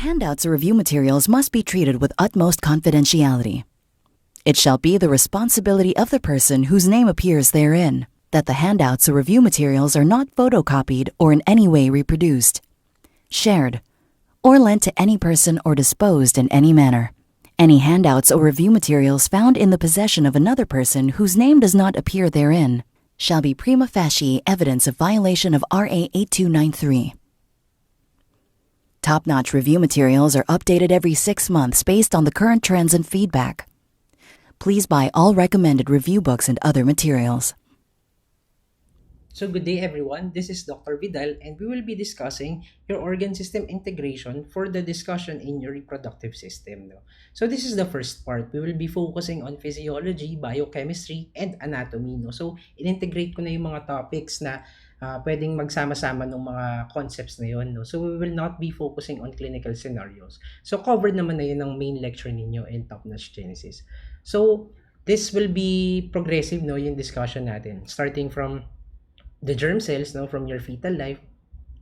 handouts or review materials must be treated with utmost confidentiality. It shall be the responsibility of the person whose name appears therein that the handouts or review materials are not photocopied or in any way reproduced, shared, or lent to any person or disposed in any manner. Any handouts or review materials found in the possession of another person whose name does not appear therein shall be prima facie evidence of violation of RA 8293. Top-notch review materials are updated every 6 months based on the current trends and feedback. Please buy all recommended review books and other materials. So good day everyone, this is Dr. Vidal and we will be discussing your organ system integration for the discussion in your reproductive system. No? So this is the first part. We will be focusing on physiology, biochemistry, and anatomy. No? So in-integrate ko na yung mga topics na pwedeng magsama-sama ng mga concepts na yun. No? So we will not be focusing on clinical scenarios. So covered naman na yun ng main lecture ninyo in top-notch genesis. So this will be progressive, no, yung discussion natin. Starting from the germ cells, no, from your fetal life,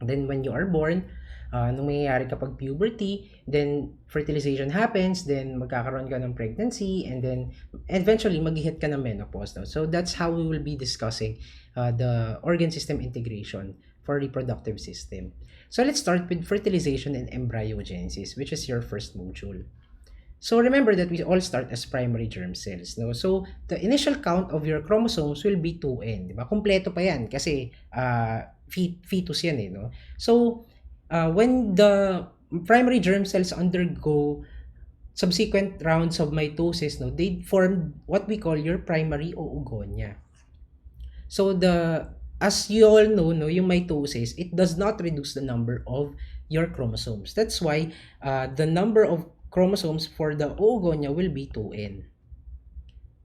then when you are born, nung mangyayari kapag puberty, then fertilization happens, then magkakaroon ka ng pregnancy, and then eventually mag-hit ka ng menopause. No? So that's how we will be discussing the organ system integration for reproductive system. So let's start with fertilization and embryogenesis, which is your first module. So remember that we all start as primary germ cells, no? So the initial count of your chromosomes will be 2n, di ba? Kompleto pa yan kasi fetus yan eh, no? So when the primary germ cells undergo subsequent rounds of mitosis, no, they form what we call your primary oogonia. So as you all know, no, yung mitosis, it does not reduce the number of your chromosomes. That's why the number of chromosomes for the oogonia will be 2n.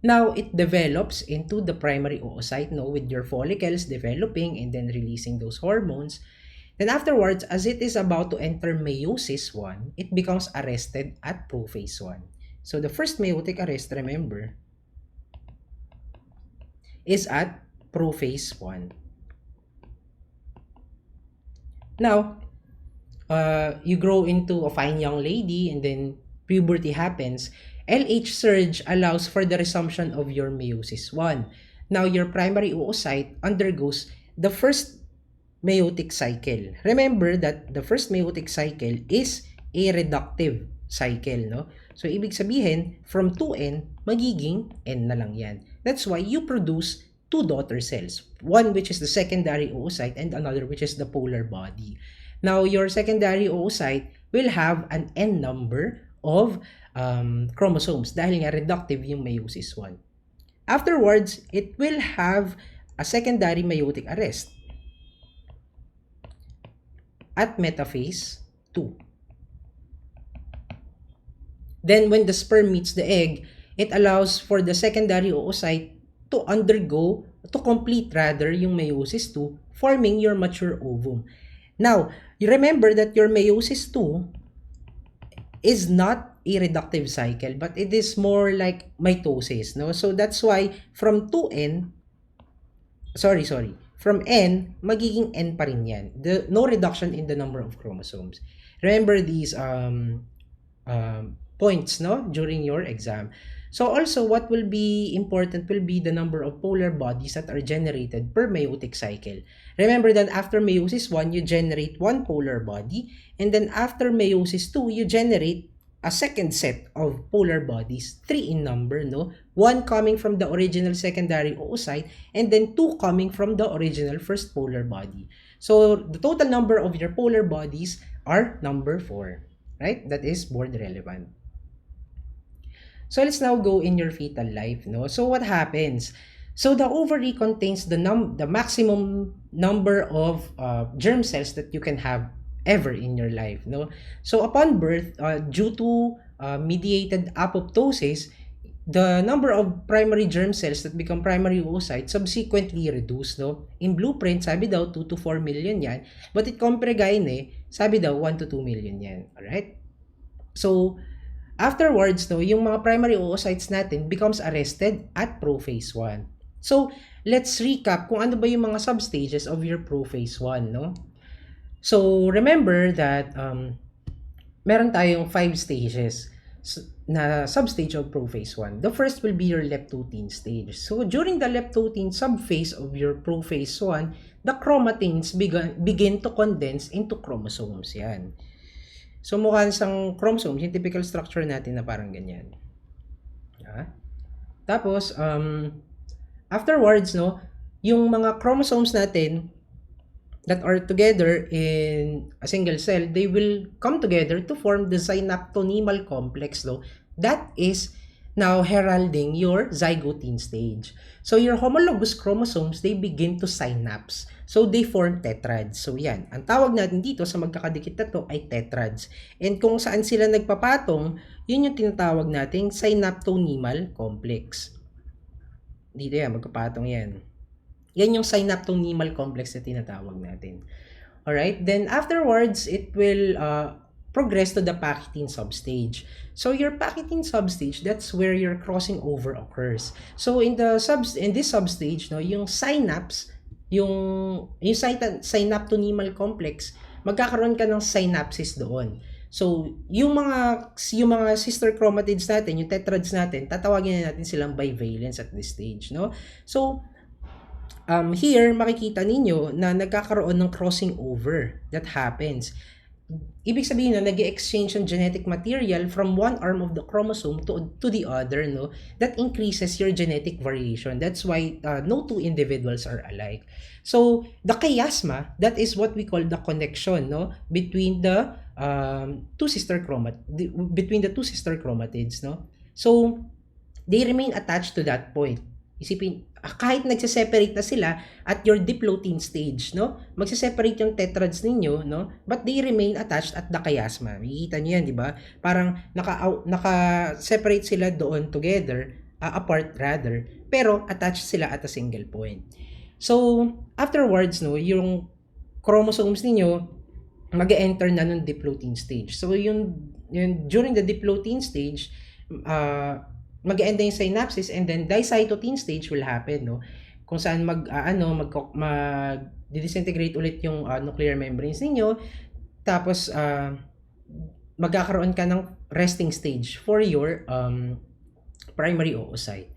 Now, it develops into the primary oocyte, no, with your follicles developing and then releasing those hormones. Then afterwards, as it is about to enter meiosis 1, it becomes arrested at prophase 1. So the first meiotic arrest, remember, is at prophase 1. Now, you grow into a fine young lady and then puberty happens. LH surge allows for the resumption of your meiosis 1. Now, your primary oocyte undergoes the first meiotic cycle. Remember that the first meiotic cycle is a reductive cycle, no? So, ibig sabihin, from 2n, magiging n na lang yan. That's why you produce two daughter cells. One which is the secondary oocyte and another which is the polar body. Now, your secondary oocyte will have an n number of chromosomes dahil nga reductive yung meiosis 1. Afterwards, it will have a secondary meiotic arrest at metaphase 2. Then, when the sperm meets the egg, it allows for the secondary oocyte to complete yung meiosis 2, forming your mature ovum. Now, you remember that your meiosis 2 is not a reductive cycle, but it is more like mitosis, no? So that's why from n, magiging n pa rin yan. No reduction in the number of chromosomes. Remember these points, no, during your exam. So also, what will be important will be the number of polar bodies that are generated per meiotic cycle. Remember that after meiosis 1, you generate one polar body, and then after meiosis 2, you generate a second set of polar bodies, 3 in number, no? 1 coming from the original secondary oocyte, and then 2 coming from the original first polar body. So the total number of your polar bodies are number 4, right? That is board relevant. So let's now go in your fetal life, no? So what happens? So the ovary contains the maximum number of germ cells that you can have ever in your life, no? So upon birth, due to mediated apoptosis, the number of primary germ cells that become primary oocytes subsequently reduce, no? In blueprint, sabi daw 2 to 4 million yan, but it compregaine, sabi daw 1 to 2 million yan, alright? So afterwards, no, yung mga primary oocytes natin becomes arrested at prophase 1. So, let's recap kung ano ba yung mga substages of your prophase 1, no? So, remember that meron tayong 5 stages na substage of prophase 1. The first will be your leptothene stage. So during the leptothene subphase of your prophase 1, the chromatins begin to condense into chromosomes yan. So mukha siyang chromosomes, yung typical structure natin na parang ganyan. Tapos, afterwards, no, yung mga chromosomes natin that are together in a single cell, they will come together to form the synaptonymal complex, no, that is now heralding your zygotine stage. So your homologous chromosomes, they begin to synapse. So they form tetrads. So yan, ang tawag natin dito sa magkakadikit na to ay tetrads. And kung saan sila nagpapatong, yun yung tinatawag nating synaptonymal complex. Dito yan, magkapatong yan. Yan yung synaptonymal complex na tinatawag natin. Alright? Then afterwards, it will progress to the pachytene substage. So your pachytene substage, that's where your crossing over occurs. So in this substage, no, yung synapse, yung synaptonymal complex, magkakaroon ka ng synapses doon. So, yung mga sister chromatids natin, yung tetrads natin, tatawagin na natin silang bivalents at this stage, no? So, here, makikita ninyo na nagkakaroon ng crossing over that happens. Ibig sabihin na nag-exchange ng genetic material from one arm of the chromosome to the other, no? That increases your genetic variation. That's why no two individuals are alike. So, the chiasma, that is what we call the connection, no? Between the two sister chromatids, no? So, they remain attached to that point. Isipin, kahit nagse-separate na sila at your diplothene stage, no? Magse-separate yung tetrads ninyo, no? But they remain attached at the chiasma. Makikita niyo yan, di ba? Parang naka-separate sila doon together, apart rather, pero attached sila at a single point. So, afterwards, no, yung chromosomes ninyo mag-enter na ng diplothene stage. So, yung during the diplothene stage, mag-end yung synapses and then dicytotene stage will happen, no? Kung saan mag-disintegrate ulit yung nuclear membranes ninyo, tapos magkakaroon ka ng resting stage for your primary oocyte.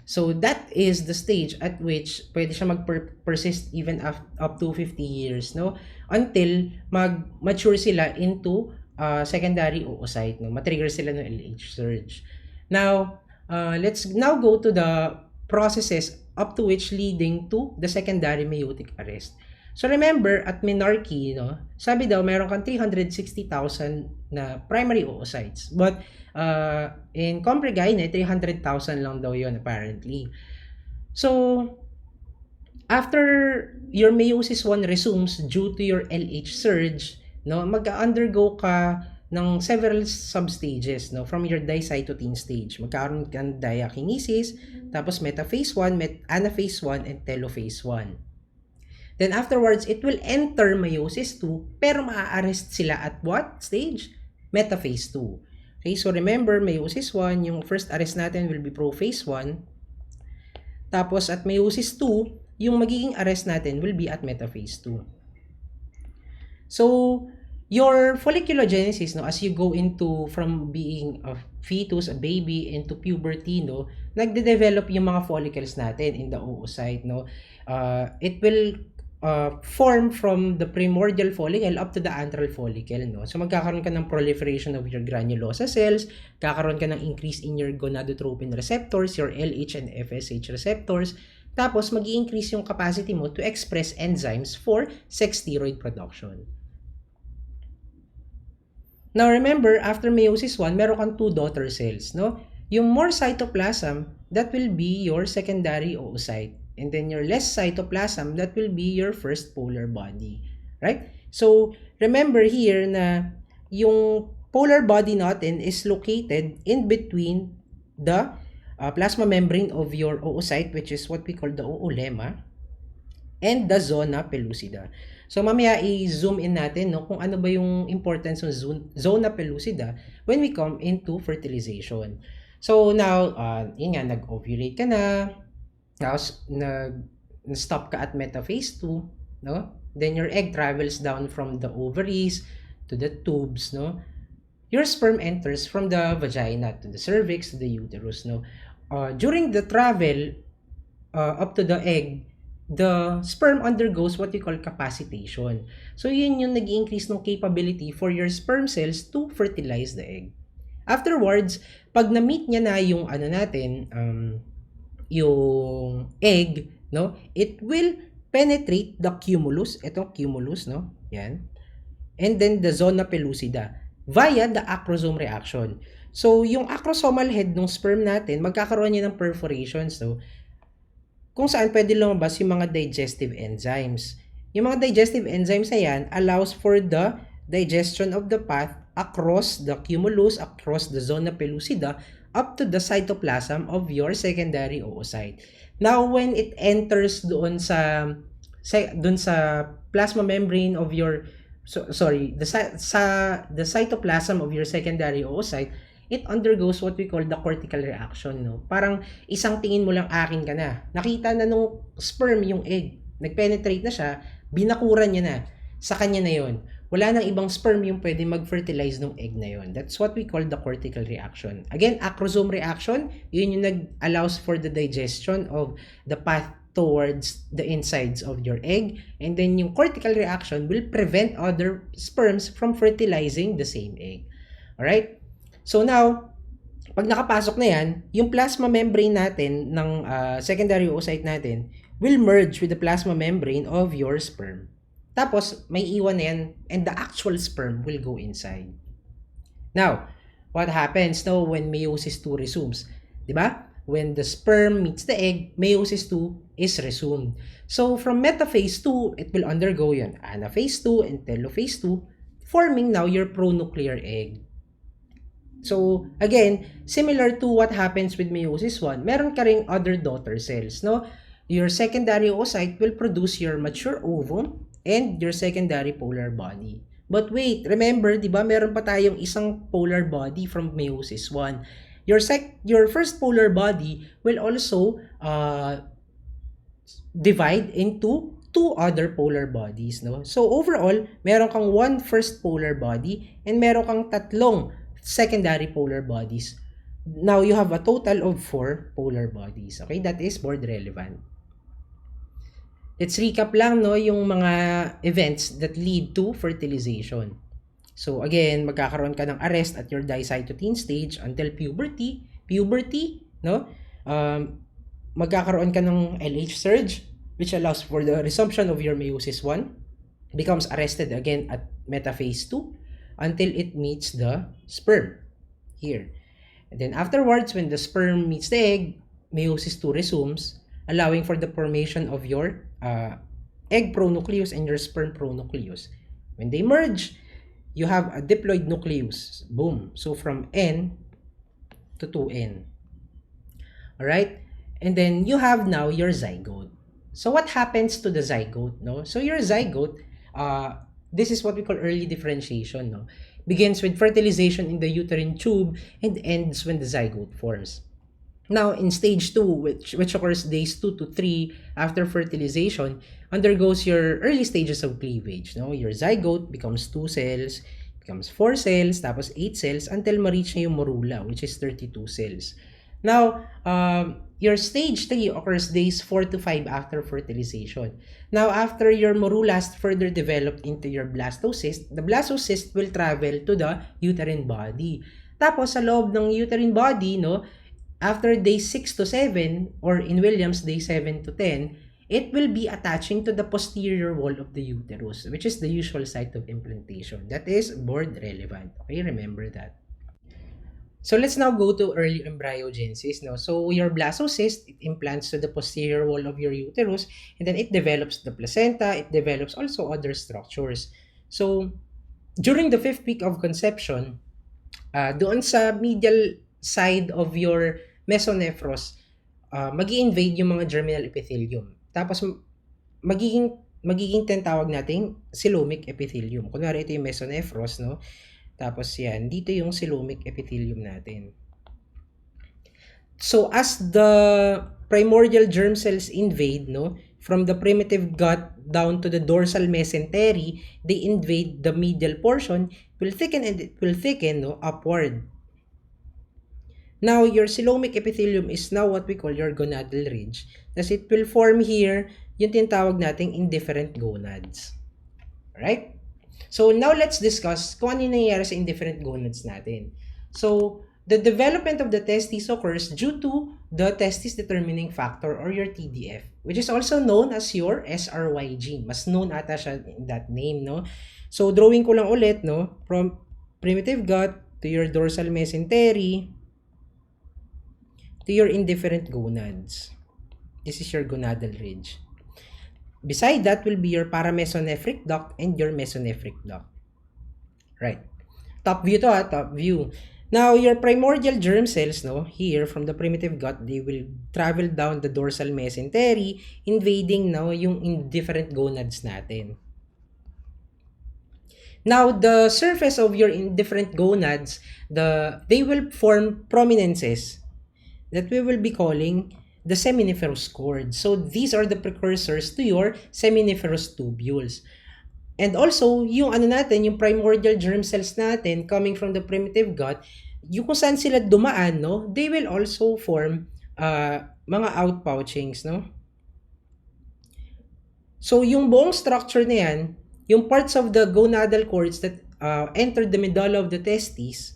So that is the stage at which pwede siya mag-persist even up to 50 years, no? Until mag-mature sila into secondary oocyte, no? Matrigger sila ng LH surge. Now, let's now go to the processes up to which leading to the secondary meiotic arrest. So remember, at menarche, no, sabi daw meron kang 360,000 na primary oocytes. But in Compregaine, 300,000 lang daw yun apparently. So, after your meiosis 1 resumes due to your LH surge, no, mag-undergo ka ng several substages, no, from your dicytotene stage. Magkakaroon ka ng diakinesis, tapos metaphase 1, anaphase 1, and telophase 1. Then afterwards, it will enter meiosis 2, pero maa-arrest sila at what stage? Metaphase 2. Okay, so remember, meiosis 1, yung first arrest natin will be prophase 1. Tapos at meiosis 2, yung magiging arrest natin will be at metaphase 2. So, your folliculogenesis, no, as you go into from being a fetus, a baby, into puberty, no, nagde-develop yung mga follicles natin in the oocyte, no. It will form from the primordial follicle up to the antral follicle, no. So magkakaroon ka ng proliferation of your granulosa cells, kakaroon ka ng increase in your gonadotropin receptors, your LH and FSH receptors, tapos magi-increase yung capacity mo to express enzymes for sex steroid production. Now remember, after meiosis 1, meron kang 2 daughter cells, no? Yung more cytoplasm, that will be your secondary oocyte. And then your less cytoplasm, that will be your first polar body, right? So, remember here na yung polar body natin is located in between the plasma membrane of your oocyte, which is what we call the oolemma, and the zona pellucida. So, mamaya i-zoom in natin, no, kung ano ba yung importance ng zona pellucida when we come into fertilization. So, now, yun nga, nag-ovulate ka na, tapos nag-stop ka at metaphase 2, no? Then your egg travels down from the ovaries to the tubes, no? your sperm enters from the vagina to the cervix to the uterus, no? During the travel up to the egg, the sperm undergoes what we call capacitation. So, yun yung nag-increase ng capability for your sperm cells to fertilize the egg. Afterwards, pag na-meet niya na yung ano natin, yung egg, no? It will penetrate the cumulus. Ito, cumulus, no? Yan. And then the zona pellucida via the acrosome reaction. So, yung acrosomal head ng sperm natin, magkakaroon niya ng perforations, no? Kung saan pwede lumabas yung mga digestive enzymes. Yung mga digestive enzymes na yan allows for the digestion of the path across the cumulus, across the zona pellucida, up to the cytoplasm of your secondary oocyte. Now, when it enters doon sa plasma membrane of your the cytoplasm of your secondary oocyte, it undergoes what we call the cortical reaction, no? Parang isang tingin mo lang akin ka na. Nakita na nung sperm yung egg. Nagpenetrate na siya, binakuran niya na. Sa kanya na yon. Wala nang ibang sperm yung pwede mag-fertilize ng egg na yon. That's what we call the cortical reaction. Again, acrosome reaction, yun yung nag-allows for the digestion of the path towards the insides of your egg. And then yung cortical reaction will prevent other sperms from fertilizing the same egg. Alright? So now, pag nakapasok na yan, yung plasma membrane natin ng secondary oocyte natin will merge with the plasma membrane of your sperm. Tapos, may iwan na yan and the actual sperm will go inside. Now, what happens now when meiosis 2 resumes? Diba? When the sperm meets the egg, meiosis 2 is resumed. So, from metaphase 2, it will undergo yun. Anaphase 2 and telophase 2, forming now your pronuclear egg. So, again, similar to what happens with meiosis 1, meron ka ring other daughter cells, no? Your secondary oocyte will produce your mature ovum and your secondary polar body. But wait, remember, di ba, meron pa tayong isang polar body from meiosis 1. Your first polar body will also divide into two other polar bodies, no? So, overall, meron kang one first polar body and meron kang tatlong secondary polar bodies. Now, you have a total of 4 polar bodies. Okay? That is board relevant. Let's recap lang, no, yung mga events that lead to fertilization. So, again, magkakaroon ka ng arrest at your dicytotine stage until puberty. Puberty, no? Magkakaroon ka ng LH surge, which allows for the resumption of your meiosis 1. Becomes arrested again at metaphase 2. Until it meets the sperm here. And then afterwards, when the sperm meets the egg, meiosis 2 resumes, allowing for the formation of your egg pronucleus and your sperm pronucleus. When they merge, you have a diploid nucleus. Boom. So from N to 2N. Alright? And then you have now your zygote. So what happens to the zygote? No? So your zygote, this is what we call early differentiation, no? Begins with fertilization in the uterine tube and ends when the zygote forms. Now, in stage 2, which occurs days 2 to 3 after fertilization, undergoes your early stages of cleavage. No? Your zygote becomes 2 cells, becomes 4 cells, tapos 8 cells, until ma-reach na yung morula, which is 32 cells. Now, your stage 3 occurs days 4 to 5 after fertilization. Now, after your morula has further developed into your blastocyst, the blastocyst will travel to the uterine body. Tapos, sa loob ng uterine body, no, after day 6 to 7, or in Williams, day 7 to 10, it will be attaching to the posterior wall of the uterus, which is the usual site of implantation. That is board relevant. Okay, remember that. So let's now go to early embryogenesis. No? So your blastocyst, it implants to the posterior wall of your uterus, and then it develops the placenta, it develops also other structures. So during the 5th week of conception, doon sa medial side of your mesonephros, mag-i-invade yung mga germinal epithelium. Tapos magiging tinatawag nating coelomic epithelium. Kunwari ito yung mesonephros, no? Tapos yan, dito yung coelomic epithelium natin. So as the primordial germ cells invade, no, from the primitive gut down to the dorsal mesentery, they invade the medial portion, will thicken and it will thicken, no, upward. Now, your coelomic epithelium is now what we call your gonadal ridge. Thus, it will form here yung tinatawag nating indifferent gonads. Right? So, now let's discuss kung ano yung nangyayari sa indifferent gonads natin. So, the development of the testes occurs due to the testis determining factor or your TDF, which is also known as your SRY gene. Mas known ata siya in that name, no? So, drawing ko lang ulit, no? From primitive gut to your dorsal mesentery to your indifferent gonads. This is your gonadal ridge. Beside that will be your paramesonephric duct and your mesonephric duct. Right. Top view to top view. Now, your primordial germ cells, no, here from the primitive gut, they will travel down the dorsal mesentery, invading now yung indifferent gonads natin. Now, the surface of your indifferent gonads, they will form prominences that we will be calling the seminiferous cord. So, these are the precursors to your seminiferous tubules. And also, yung yung primordial germ cells natin coming from the primitive gut, yung kung saan sila dumaan, no, they will also form mga outpouchings, no? So, yung buong structure na yan, yung parts of the gonadal cords that enter the medulla of the testes,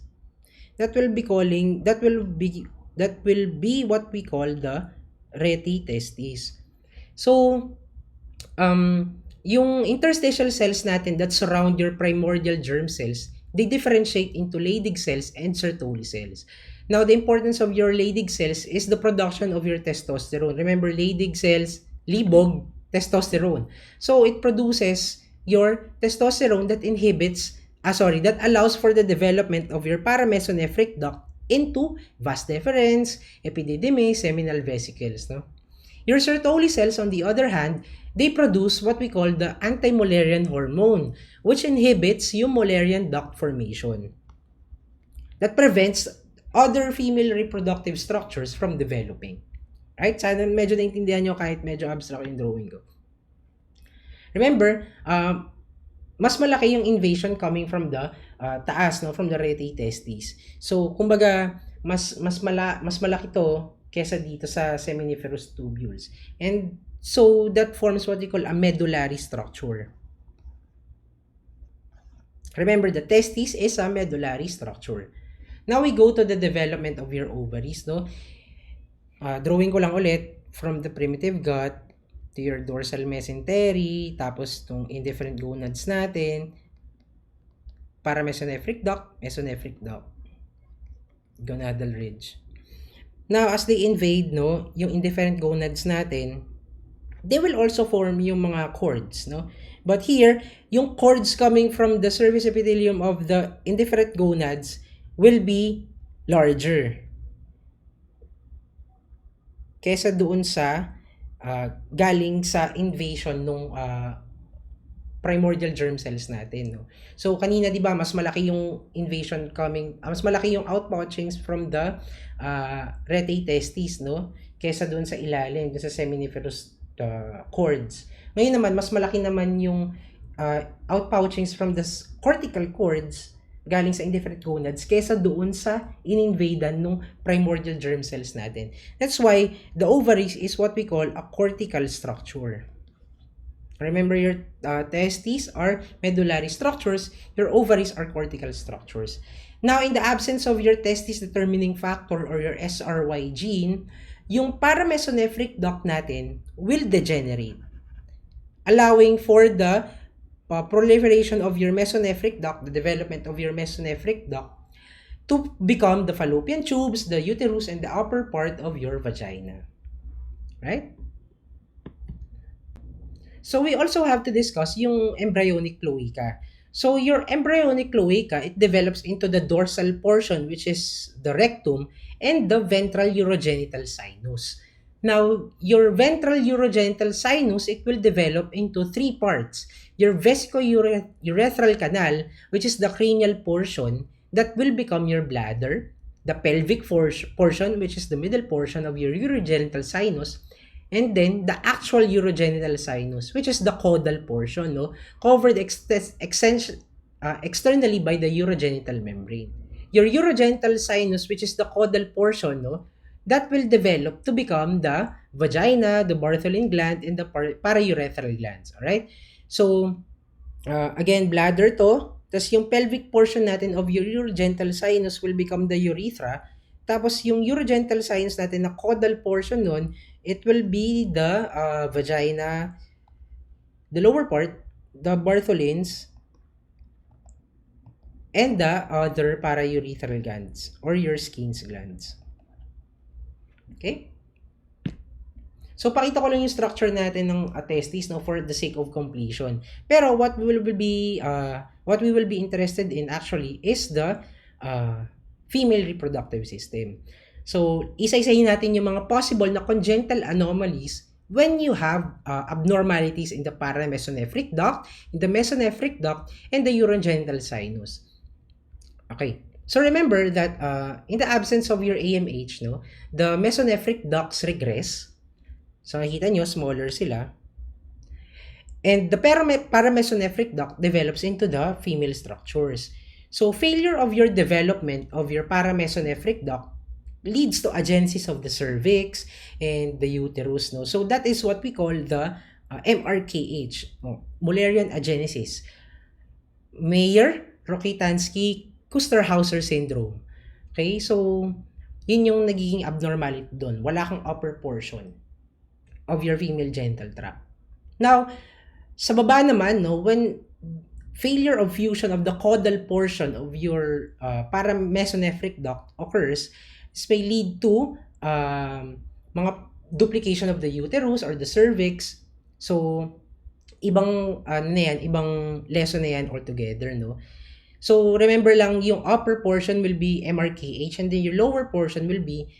that will be what we call the rete testes. So, yung interstitial cells natin that surround your primordial germ cells, they differentiate into Leydig cells and Sertoli cells. Now, the importance of your Leydig cells is the production of your testosterone. Remember, Leydig cells, libog, testosterone. So, it produces your testosterone that that allows for the development of your paramesonephric duct into vas deferens, epididyme, seminal vesicles, no? Your Sertoli cells, on the other hand, they produce what we call the anti-Mullerian hormone, which inhibits yung Mullerian duct formation. That prevents other female reproductive structures from developing. Right? Sana medyo naintindihan nyo kahit medyo abstract yung drawing ko. Remember, mas malaki yung invasion coming from the taas, no, from the rete testes. So, kumbaga, mas malaki to kesa dito sa seminiferous tubules. And so, that forms what we call a medullary structure. Remember, the testis is a medullary structure. Now, we go to the development of your ovaries, no? Drawing ko lang ulit from the primitive gut to your dorsal mesentery, tapos itong indifferent gonads natin, paramesonephric duct, mesonephric duct, gonadal ridge. Now, as they invade, no, yung indifferent gonads natin, they will also form yung mga cords, no? But here, yung cords coming from the surface epithelium of the indifferent gonads will be larger kesa doon sa galing sa invasion nung primordial germ cells natin, no? So, kanina, di ba, mas malaki yung invasion mas malaki yung outpouchings from the rete testes, no? Kesa doon sa ilalim, doon sa seminiferous cords. Ngayon naman, mas malaki naman yung outpouchings from the cortical cords galing sa indifferent gonads kesa doon sa ininvadan nung primordial germ cells natin. That's why the ovaries is what we call a cortical structure. Remember, your testes are medullary structures, your ovaries are cortical structures. Now, in the absence of your testis determining factor or your SRY gene, yung paramesonephric duct natin will degenerate, allowing for the proliferation of your mesonephric duct, the development of your mesonephric duct, to become the fallopian tubes, the uterus, and the upper part of your vagina. Right? So, we also have to discuss yung embryonic cloaca. So, your embryonic cloaca, it develops into the dorsal portion, which is the rectum, and the ventral urogenital sinus. Now, your ventral urogenital sinus, it will develop into three parts. Your vesico-urethral canal, which is the cranial portion, that will become your bladder. The pelvic portion, which is the middle portion of your urogenital sinus. And then the actual urogenital sinus, which is the caudal portion, no, covered externally by the urogenital membrane. Your urogenital sinus, which is the caudal portion, no, that will develop to become the vagina, the Bartholin gland, and the paraurethral glands. Alright? So, again, bladder to. Tapos yung pelvic portion natin of your urogenital sinus will become the urethra. Tapos yung urogenital sinus natin na caudal portion nun, it will be the vagina, the lower part, the Bartholins, and the other paraurethral glands or your Skin's glands. Okay? So, pakita ko lang yung structure natin ng testes, no, for the sake of completion. Pero what we will be interested in actually is the female reproductive system. So, isa-isahin natin yung mga possible na congenital anomalies when you have abnormalities in the paramesonephric duct, in the mesonephric duct, and the urogenital sinus. Okay. So remember that in the absence of your AMH, no, the mesonephric ducts regress. So, nakikita nyo, smaller sila. And the paramesonephric duct develops into the female structures. So, failure of your development of your paramesonephric duct leads to agenesis of the cervix and the uterus. No? So, that is what we call the MRKH, Mullerian agenesis. Mayer-Rokitansky-Kusterhauser syndrome. Okay? So, yun yung nagiging abnormality doon. Wala kang upper portion of your female genital tract. Now, sa baba naman, no, when failure of fusion of the caudal portion of your paramesonephric duct occurs, this may lead to mga duplication of the uterus or the cervix. So, ibang ibang lesson na yan altogether, no? So, remember lang, yung upper portion will be MRKH and then your lower portion will be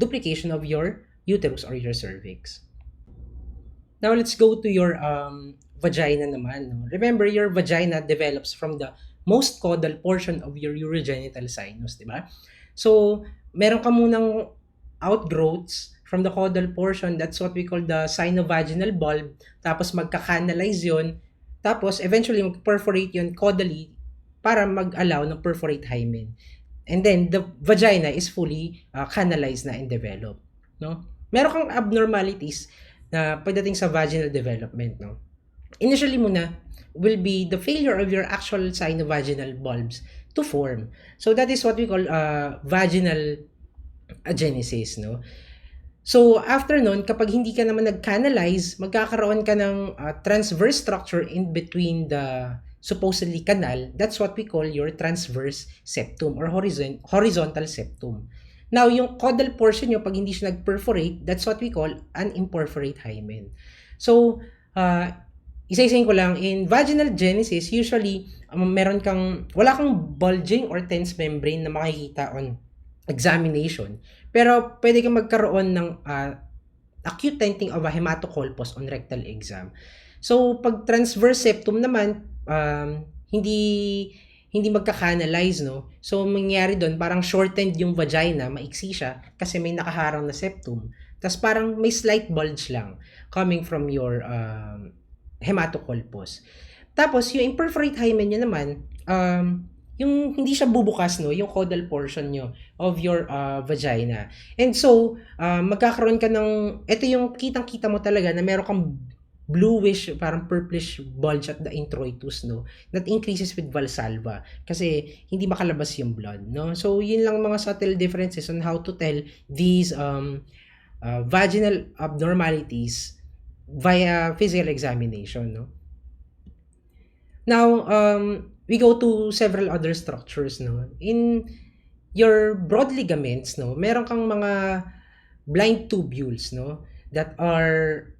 duplication of your uterus or your cervix. Now, let's go to your vagina naman. No? Remember, your vagina develops from the most caudal portion of your urogenital sinus, di ba? So, meron ka munang outgrowths from the caudal portion. That's what we call the sinovaginal bulb. Tapos, magka-canalize yun. Tapos, eventually, mag-perforate yun caudally para mag-allow ng perforate hymen. And then, the vagina is fully canalized na and developed. No? Meron kang abnormalities na pagdating sa vaginal development, no? Initially muna will be the failure of your actual sinovaginal bulbs to form. So that is what we call vaginal agenesis, no? So after nun, kapag hindi ka naman nag-canalize, magkakaroon ka ng transverse structure in between the supposedly canal. That's what we call your transverse septum or horizontal septum. Now, yung caudal portion nyo, pag hindi siya nag-perforate, that's what we call an imperforate hymen. So, isa-isahin ko lang, in vaginal genesis, usually, wala kang bulging or tense membrane na makikita on examination. Pero, pwede kang magkaroon ng acute tenting of a hematocolpos on rectal exam. So, pag transverse septum naman, hindi magka-canalize, no? So, mangyari doon, parang shortened yung vagina, maiksi siya, kasi may nakaharang na septum. Tapos parang may slight bulge lang coming from your hematocolpos. Tapos, yung imperforate hymen nyo naman, yung hindi siya bubukas, no? Yung caudal portion nyo of your vagina. And so, magkakaroon ka ng, ito yung kitang-kita mo talaga na meron kang bluish, parang purplish bulge at the introitus, no? That increases with Valsalva kasi hindi makalabas yung blood, no? So, yun lang mga subtle differences on how to tell these vaginal abnormalities via physical examination, no? Now, we go to several other structures, no? In your broad ligaments, no? Meron kang mga blind tubules, no? That are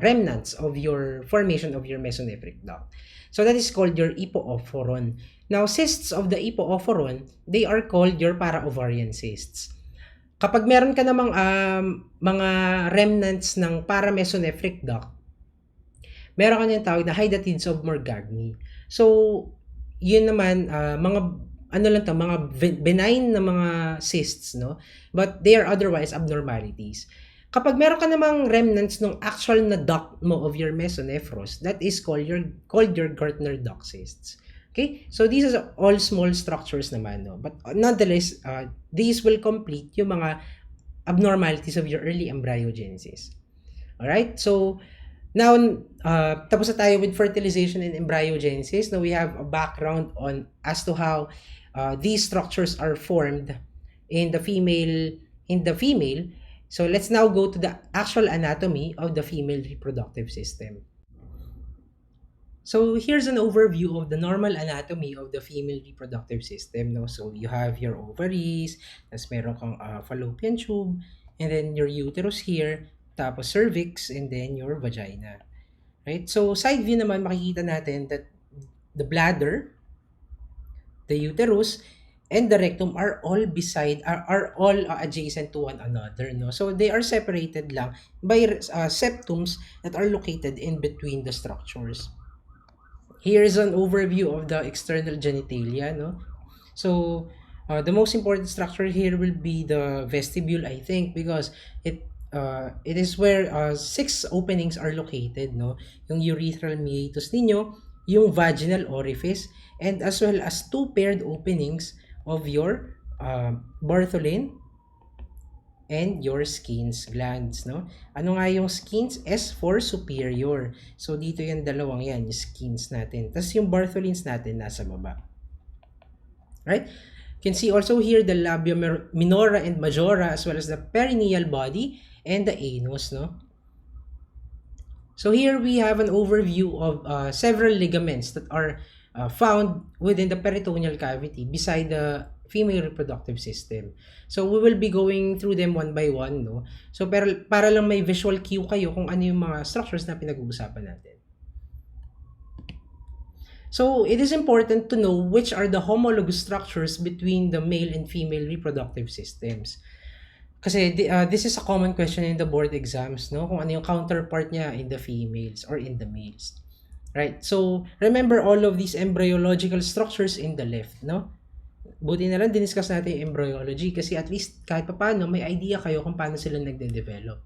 remnants of your formation of your mesonephric duct. So that is called your hypoophoron. Now, cysts of the hypoophoron, they are called your para-ovarian cysts. Kapag meron ka namang mga remnants ng paramesonephric duct, meron ka niyang tawag na hydatids of Morgagni. So, yun naman, mga benign na mga cysts, no? But they are otherwise abnormalities. Kapag meron ka namang remnants ng actual na duct mo of your mesonephros, that is called your Gartner duct cysts. Okay? So these are all small structures naman, no? But nonetheless, these will complete yung mga abnormalities of your early embryogenesis. Alright? So now, tapos na tayo with fertilization and embryogenesis. Now we have a background on as to how these structures are formed in the female. So let's now go to the actual anatomy of the female reproductive system. So here's an overview of the normal anatomy of the female reproductive system. No? So you have your ovaries, tapos meron kang fallopian tube, and then your uterus here, tapos cervix, and then your vagina. Right? So side view naman, makikita natin that the bladder, the uterus, and the rectum are all adjacent to one another, no? So they are separated lang by septums that are located in between the structures. Here is an overview of the external genitalia, no? So the most important structure here will be the vestibule, I think, because it is where 6 openings are located, no? Yung urethral meatus ninyo, yung vaginal orifice, and as well as 2 paired openings of your Bartholin and your Skin's glands, no? Ano nga yung Skin's? S for superior. So dito yung dalawang yan, yung Skin's natin. Tapos yung Bartholins natin nasa baba. Right? You can see also here the labia minora and majora, as well as the perineal body and the anus, no? So here we have an overview of several ligaments that are found within the peritoneal cavity beside the female reproductive system. So we will be going through them one by one, no? So para lang may visual cue kayo kung ano yung mga structures na pinag-uusapan natin. So it is important to know which are the homologous structures between the male and female reproductive systems. Kasi this is a common question in the board exams, no? Kung ano yung counterpart niya in the females or in the males. Right? So remember all of these embryological structures in the left, no? Buti na lang diniscuss natin yung embryology kasi at least kahit paano may idea kayo kung paano sila nagde-develop.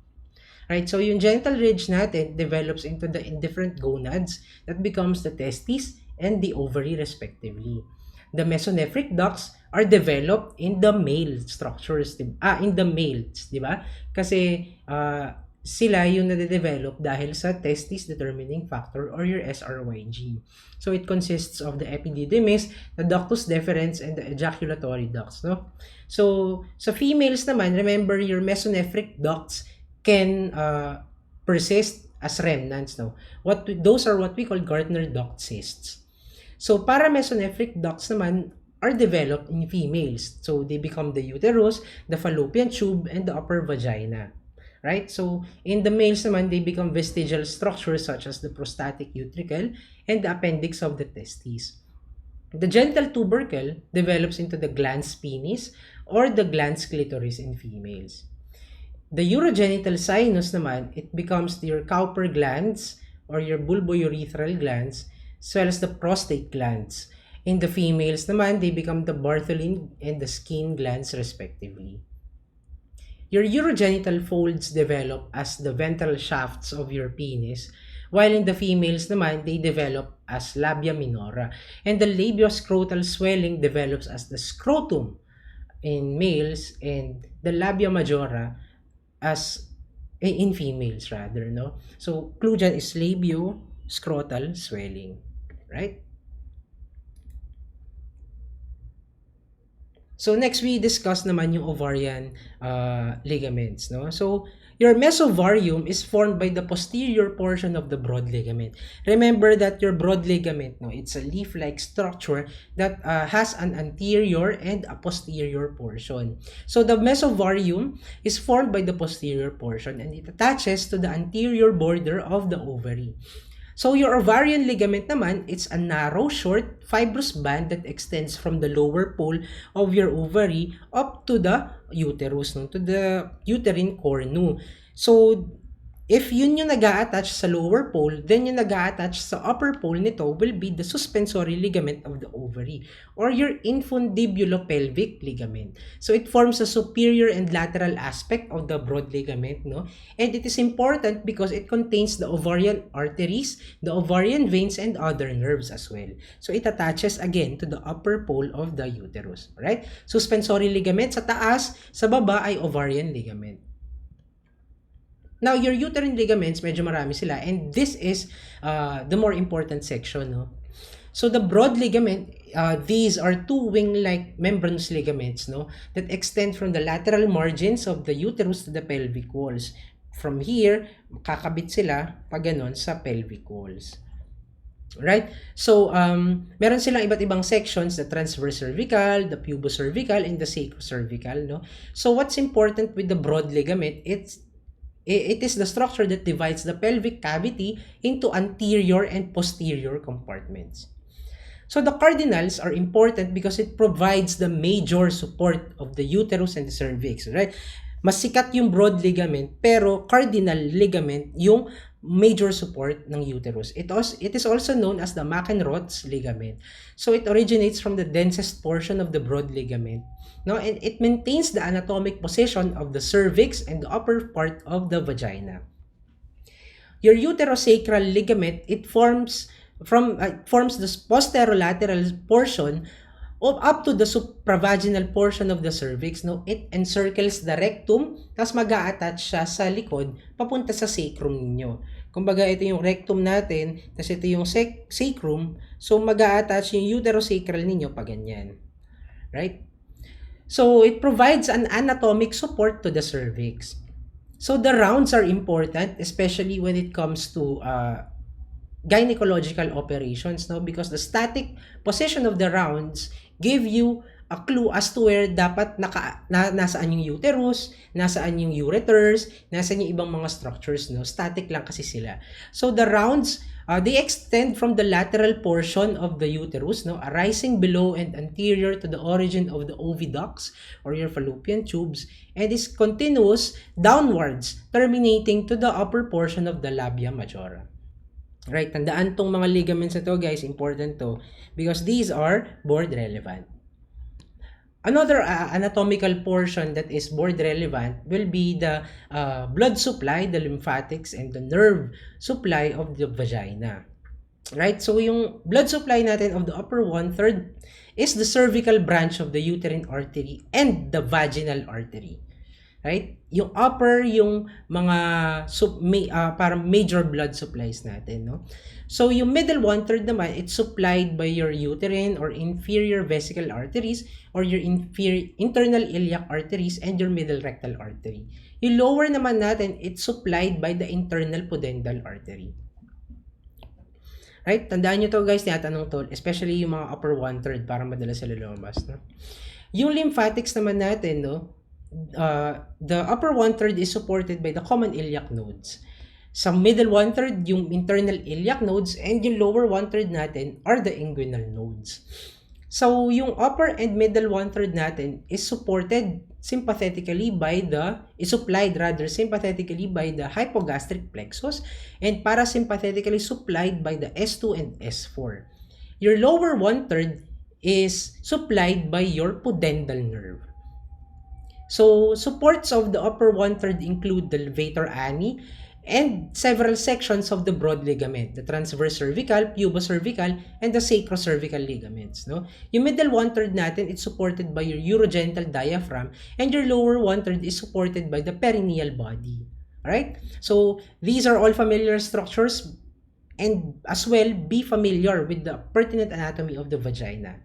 Right? So yung genital ridge natin develops into the indifferent gonads that becomes the testes and the ovary respectively. The mesonephric ducts are developed in the male structures, in the males, di ba? Kasi sila yung nade-develop dahil sa testis determining factor or your SRYG. So it consists of the epididymis, the ductus deferens, and the ejaculatory ducts, no? So sa females naman, remember your mesonephric ducts can persist as remnants, no? Those are what we call Gartner duct cysts. So para mesonephric ducts naman are developed in females. So they become the uterus, the fallopian tube, and the upper vagina. Right? So in the males naman, they become vestigial structures such as the prostatic utricle and the appendix of the testes. The genital tubercle develops into the glans penis or the glans clitoris in females. The urogenital sinus naman, it becomes your Cowper glands or your bulbourethral glands, as well as the prostate glands. In the females naman, they become the Bartholin and the skin glands respectively. Your urogenital folds develop as the ventral shafts of your penis, while in the females naman, they develop as labia minora. And the labioscrotal swelling develops as the scrotum in males and the labia majora as in females rather, no? So clue dyan is labioscrotal swelling, right? So next we discuss naman yung ovarian ligaments, no? So your mesovarium is formed by the posterior portion of the broad ligament. Remember that your broad ligament, no, it's a leaf-like structure that has an anterior and a posterior portion. So the mesovarium is formed by the posterior portion and it attaches to the anterior border of the ovary. So your ovarian ligament naman, it's a narrow, short, fibrous band that extends from the lower pole of your ovary up to the uterus, no? To the uterine cornu. So If yun yung nag-a-attach sa lower pole, then yung nag-a-attach sa upper pole nito will be the suspensory ligament of the ovary or your infundibulopelvic ligament. So it forms a superior and lateral aspect of the broad ligament, no? And it is important because it contains the ovarian arteries, the ovarian veins, and other nerves as well. So it attaches again to the upper pole of the uterus, right? Suspensory ligament sa taas, sa baba ay ovarian ligament. Now, your uterine ligaments, medyo marami sila. And this is the more important section. No? So, the broad ligament, these are two wing-like membranous ligaments no, that extend from the lateral margins of the uterus to the pelvic walls. From here, kakabit sila pag ganon sa pelvic walls. Right? So, meron silang iba't ibang sections, the transverse cervical, the pubocervical, and the sacrocervical. No? So, what's important with the broad ligament, it is the structure that divides the pelvic cavity into anterior and posterior compartments. So the cardinals are important because it provides the major support of the uterus and the cervix, right? Mas sikat yung broad ligament, pero cardinal ligament yung major support ng uterus. It is also known as the McEnroth's ligament. So it originates from the densest portion of the broad ligament. No, and it maintains the anatomic position of the cervix and the upper part of the vagina. Your uterosacral ligament, it forms the posterolateral portion up to the supravaginal portion of the cervix. No, it encircles the rectum, tapos mag-a-attach siya sa likod papunta sa sacrum ninyo. Kumbaga, ito yung rectum natin, tapos ito yung sacrum, so mag-a-attach yung uterosacral ninyo pa ganyan. Right? So, it provides an anatomic support to the cervix. So, the rounds are important, especially when it comes to gynecological operations, no? Because the static position of the rounds give you a clue as to where dapat nasaan yung uterus, nasaan yung ureters, nasaan yung ibang mga structures, no? Static lang kasi sila. So, the rounds, they extend from the lateral portion of the uterus, no, arising below and anterior to the origin of the oviducts or your fallopian tubes, and is continuous downwards, terminating to the upper portion of the labia majora. Right, tandaan tong mga ligaments na to, guys, important to because these are board relevant. Another anatomical portion that is board relevant will be the blood supply, the lymphatics, and the nerve supply of the vagina. Right? So, yung blood supply natin of the upper one-third is the cervical branch of the uterine artery and the vaginal artery. Right? Yung upper, yung mga parang major blood supplies natin, no? So, yung middle one-third naman, it's supplied by your uterine or inferior vesical arteries or your internal iliac arteries and your middle rectal artery. Yung lower naman natin, it's supplied by the internal pudendal artery. Right? Tandaan nyo to, guys, tinatanong to, especially yung mga upper one-third para madala sila lumabas, no? Yung lymphatics naman natin, no? The upper one-third is supported by the common iliac nodes. Sa middle one-third, yung internal iliac nodes, and yung lower one-third natin are the inguinal nodes. So, yung upper and middle one-third natin is supplied sympathetically by the hypogastric plexus and parasympathetically supplied by the S2 and S4. Your lower one-third is supplied by your pudendal nerve. So, supports of the upper one-third include the levator ani and several sections of the broad ligament, the transverse cervical, pubocervical, and the sacrocervical ligaments. No? Yung middle one-third natin, it's supported by your urogenital diaphragm, and your lower one-third is supported by the perineal body. Alright? So, these are all familiar structures, and as well, be familiar with the pertinent anatomy of the vagina.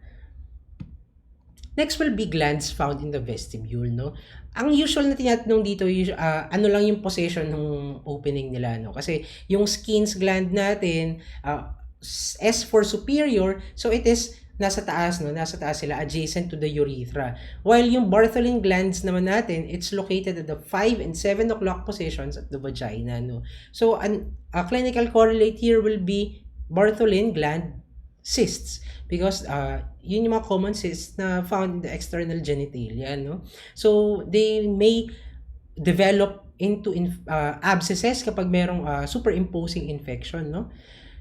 Next will be glands found in the vestibule, no? Ang usual na tinatanong dito, ano lang yung position ng opening nila, no? Kasi yung Skin's gland natin, S for superior, so it is nasa taas, no? Nasa taas sila, adjacent to the urethra. While yung Bartholin glands naman natin, it's located at the 5 and 7 o'clock positions at the vagina, no? So, a clinical correlate here will be Bartholin gland cysts because yun yung mga common cysts na found in the external genitalia, no? So, they may develop into abscesses kapag merong superimposing infection, no?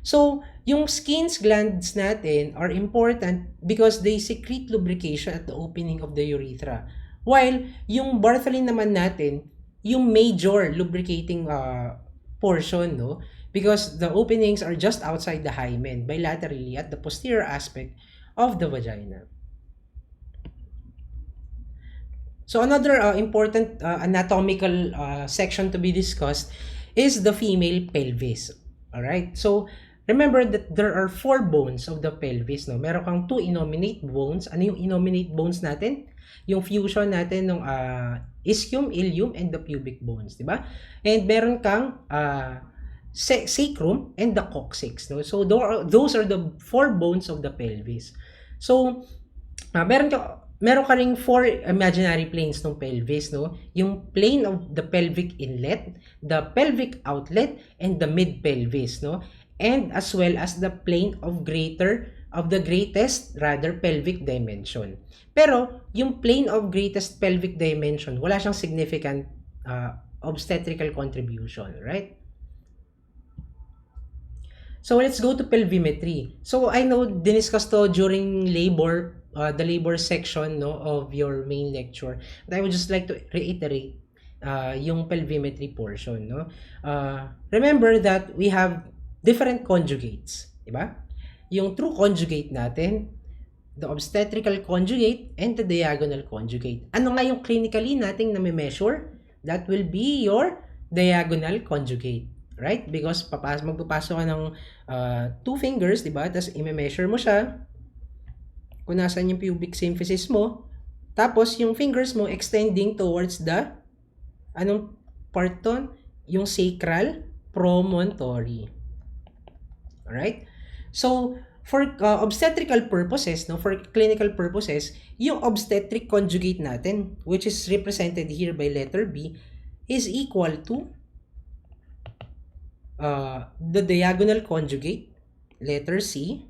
So, yung skin's glands natin are important because they secrete lubrication at the opening of the urethra. While yung Bartholin naman natin, yung major lubricating portion, no? Because the openings are just outside the hymen, bilaterally at the posterior aspect of the vagina. So another important anatomical section to be discussed is the female pelvis. All right. So remember that there are four bones of the pelvis, no. Meron kang two innominate bones. Ano yung innominate bones natin? Yung fusion natin ng ischium, ilium, and the pubic bones, di ba? And meron kang sacrum and the coccyx, no. So those are the four bones of the pelvis. So meron ka ring four imaginary planes ng pelvis, no? Yung plane of the pelvic inlet, the pelvic outlet, and the mid-pelvis, no? And as well as the plane of the greatest pelvic dimension. Pero yung plane of greatest pelvic dimension, wala siyang significant obstetrical contribution, right? So let's go to pelvimetry. So I know diniscuss to during labor, the labor section, no, of your main lecture. But I would just like to reiterate yung pelvimetry portion, no. Remember that we have different conjugates, di ba? Yung true conjugate natin, the obstetrical conjugate, and the diagonal conjugate. Ano nga yung clinically nating na-measure? That will be your diagonal conjugate. Right? Because magpapasok ka ng two fingers, di ba? Tapos i-measure mo siya kung nasan yung pubic symphysis mo. Tapos yung fingers mo extending towards the anong part ton? Yung sacral promontory. Alright? So, for obstetrical purposes, no, for clinical purposes, yung obstetric conjugate natin, which is represented here by letter B, is equal to the diagonal conjugate, letter C,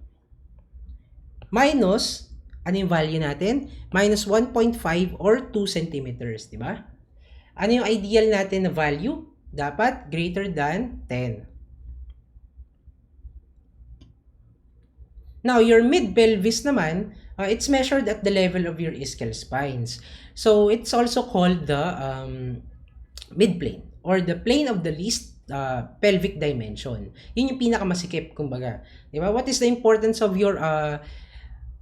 minus, ano yung value natin? Minus 1.5 or 2 centimeters, di ba? Ano yung ideal natin na value? Dapat greater than 10. Now, your mid-pelvis naman, it's measured at the level of your ischial spines. So, it's also called the mid-plane or the plane of the least pelvic dimension. Yun yung pinakamasikip, kumbaga. Di ba? What is the importance of your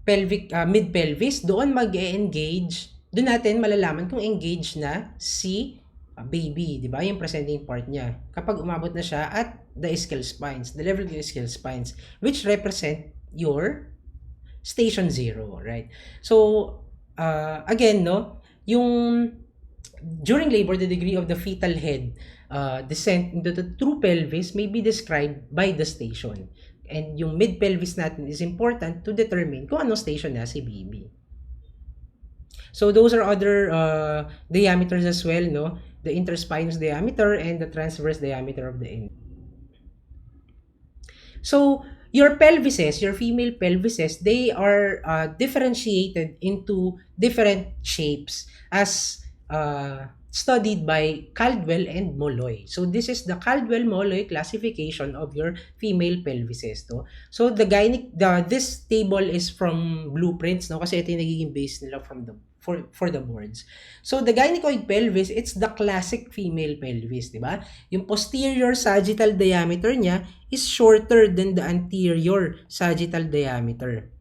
pelvic mid-pelvis? Doon mag-engage, doon natin malalaman kung engage na si baby, di ba? Yung presenting part niya. Kapag umabot na siya at the ischial spines, the level of the ischial spines, which represent your station 0, right? So, again, no, yung during labor, the degree of the fetal head descent into the true pelvis may be described by the station. And yung mid-pelvis natin is important to determine kung anong station na si baby. So those are other diameters as well, no? The interspinous diameter and the transverse diameter of the end. So your pelvises, your female pelvises, they are differentiated into different shapes as studied by Caldwell and Molloy. So this is the Caldwell-Molloy classification of your female pelvises, no? So this table is from blueprints, no? Kasi ito yung nagiging base nila from for the boards. So the gynecoid pelvis, it's the classic female pelvis, di ba? Yung posterior sagittal diameter niya is shorter than the anterior sagittal diameter.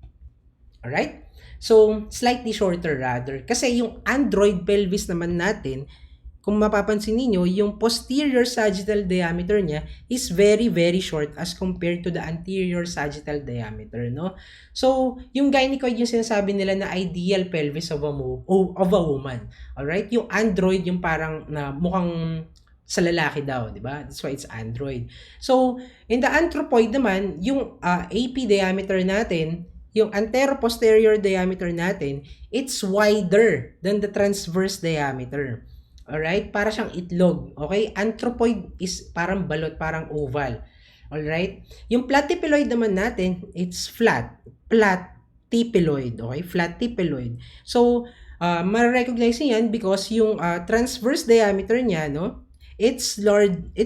Alright? So, slightly shorter rather. Kasi yung android pelvis naman natin, kung mapapansin niyo, yung posterior sagittal diameter niya is very, very short as compared to the anterior sagittal diameter, no? So, yung gynecoid yung sinasabi nila na ideal pelvis of a woman. Alright? Yung android, yung parang na mukhang sa lalaki daw, di ba? That's why it's android. So, in the anthropoid naman, yung AP diameter natin, yung antero-posterior diameter natin, it's wider than the transverse diameter. Alright? Para siyang itlog. Okay? Anthropoid is parang balot, parang oval. Alright? Yung platypeloid naman natin, it's flat. Platypeloid. Okay? Platypeloid. So, ma-recognize yan because yung transverse diameter niya, no, It's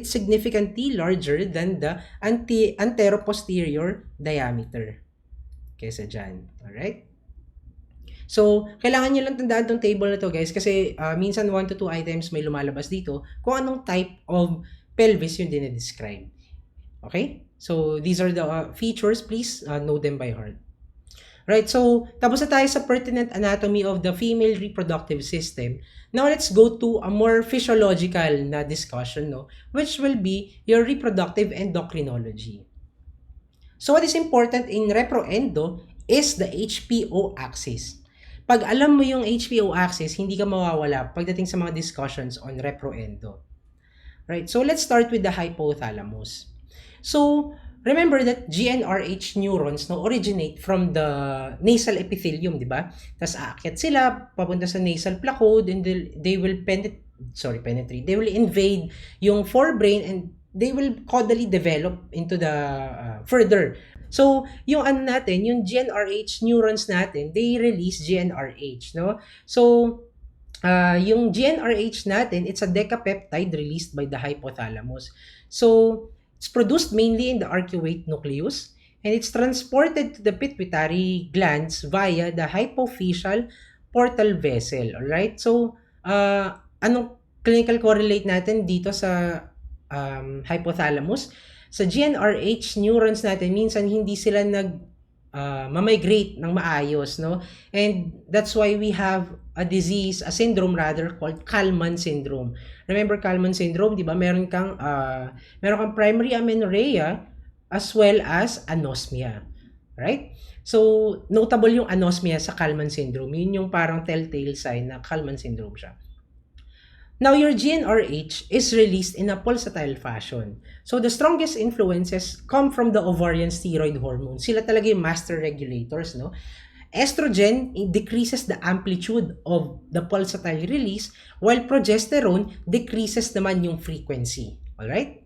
significantly larger than the anteroposterior diameter kaysa dyan. Alright? So, kailangan nyo lang tandaan tong table na to guys kasi minsan 1 to 2 items may lumalabas dito kung anong type of pelvis yung dinedescribe. Okay? So, these are the features. Please know them by heart. Right, so tapos na tayo sa pertinent anatomy of the female reproductive system. Now let's go to a more physiological na discussion, no, which will be your reproductive endocrinology. So what is important in reproendo is the HPO axis. Pag alam mo yung HPO axis, hindi ka mawawala pagdating sa mga discussions on reproendo. Right, so let's start with the hypothalamus. So, remember that GnRH neurons no originate from the nasal epithelium, di ba? Tapos aakyat sila papunta sa nasal placode and they will penetrate. They will invade yung forebrain and they will caudally develop into the further. So, yung natin, yung GnRH neurons natin, they release GnRH, no? So, yung GnRH natin, it's a decapeptide released by the hypothalamus. So, it's produced mainly in the arcuate nucleus and it's transported to the pituitary glands via the hypophyseal portal vessel. Alright? So, anong clinical correlate natin dito sa hypothalamus? Sa GnRH neurons natin, minsan hindi sila mamigrate ng maayos, no? And that's why we have a syndrome rather called Kallmann syndrome. Remember Kallmann syndrome, 'di ba? Meron kang primary amenorrhea as well as anosmia. Right? So, notable yung anosmia sa Kallmann syndrome. Yun yung parang telltale sign na Kallmann syndrome siya. Now, your GnRH is released in a pulsatile fashion. So, the strongest influences come from the ovarian steroid hormone. Sila talaga yung master regulators, no? Estrogen decreases the amplitude of the pulsatile release, while progesterone decreases naman yung frequency. Alright?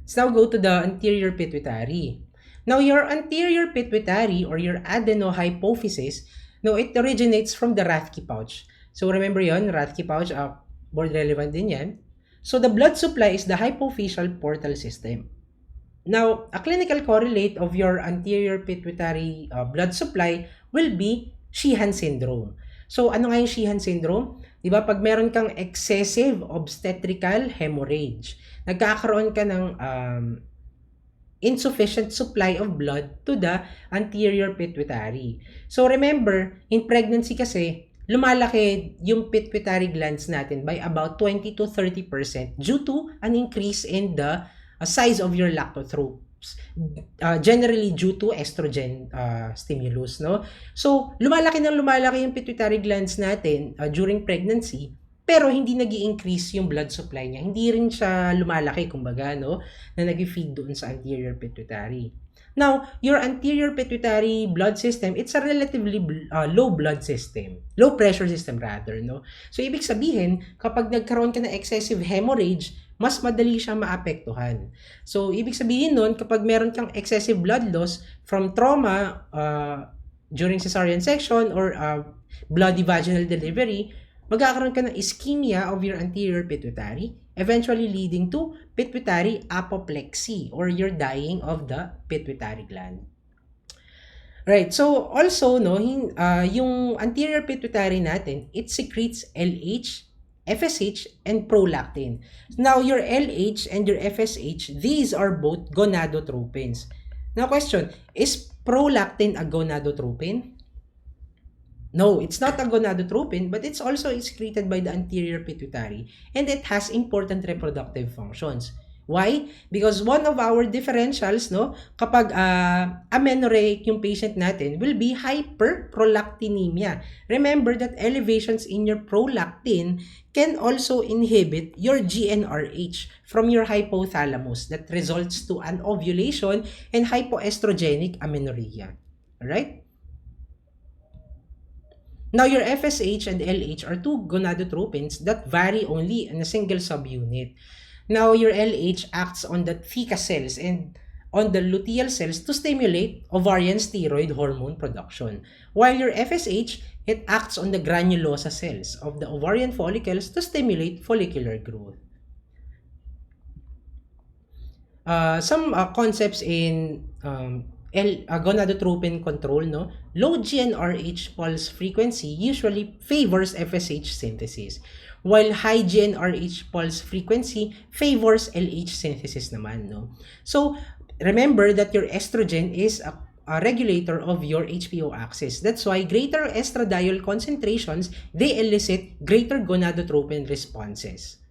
Let's now go to the anterior pituitary. Now, your anterior pituitary or your adenohypophysis, no, it originates from the Rathke pouch. So, remember yon, Rathke pouch, board relevant din yan. So, the blood supply is the hypophyseal portal system. Now, a clinical correlate of your anterior pituitary blood supply will be Sheehan syndrome. So, ano nga yung Sheehan syndrome? Diba, pag meron kang excessive obstetrical hemorrhage, nagkakaroon ka ng insufficient supply of blood to the anterior pituitary. So, remember, in pregnancy kasi, lumalaki yung pituitary glands natin by about 20 to 30% due to an increase in the size of your lactotropes, generally due to estrogen stimulus, no? So, lumalaki yung pituitary glands natin during pregnancy, pero hindi nag-i-increase yung blood supply niya. Hindi rin siya lumalaki, kumbaga, no? Na nag-feed doon sa anterior pituitary. Now, your anterior pituitary blood system, it's a relatively low blood system. Low pressure system rather, no? So, ibig sabihin, kapag nagkaroon ka ng excessive hemorrhage, mas madali siyang maapektuhan. So, ibig sabihin nun, kapag meron kang excessive blood loss from trauma during cesarean section or bloody vaginal delivery, magkakaroon ka ng ischemia of your anterior pituitary, eventually leading to pituitary apoplexy or your dying of the pituitary gland. Right, so also, no, yung anterior pituitary natin, it secretes LH, FSH, and prolactin. Now, your LH and your FSH, these are both gonadotropins. Now, question, is prolactin a gonadotropin? No, it's not a gonadotropin, but it's also excreted by the anterior pituitary and it has important reproductive functions. Why? Because one of our differentials, no, kapag amenorrheic yung patient natin will be hyperprolactinemia. Remember that elevations in your prolactin can also inhibit your GnRH from your hypothalamus that results to an ovulation and hypoestrogenic amenorrhea. Alright? Now, your FSH and LH are two gonadotropins that vary only in a single subunit. Now, your LH acts on the theca cells and on the luteal cells to stimulate ovarian steroid hormone production. While your FSH, it acts on the granulosa cells of the ovarian follicles to stimulate follicular growth. Some concepts in gonadotropin control, no? Low GnRH pulse frequency usually favors FSH synthesis, while high GnRH pulse frequency favors LH synthesis naman, no? So, remember that your estrogen is a regulator of your HPO axis. That's why greater estradiol concentrations, they elicit greater gonadotropin responses.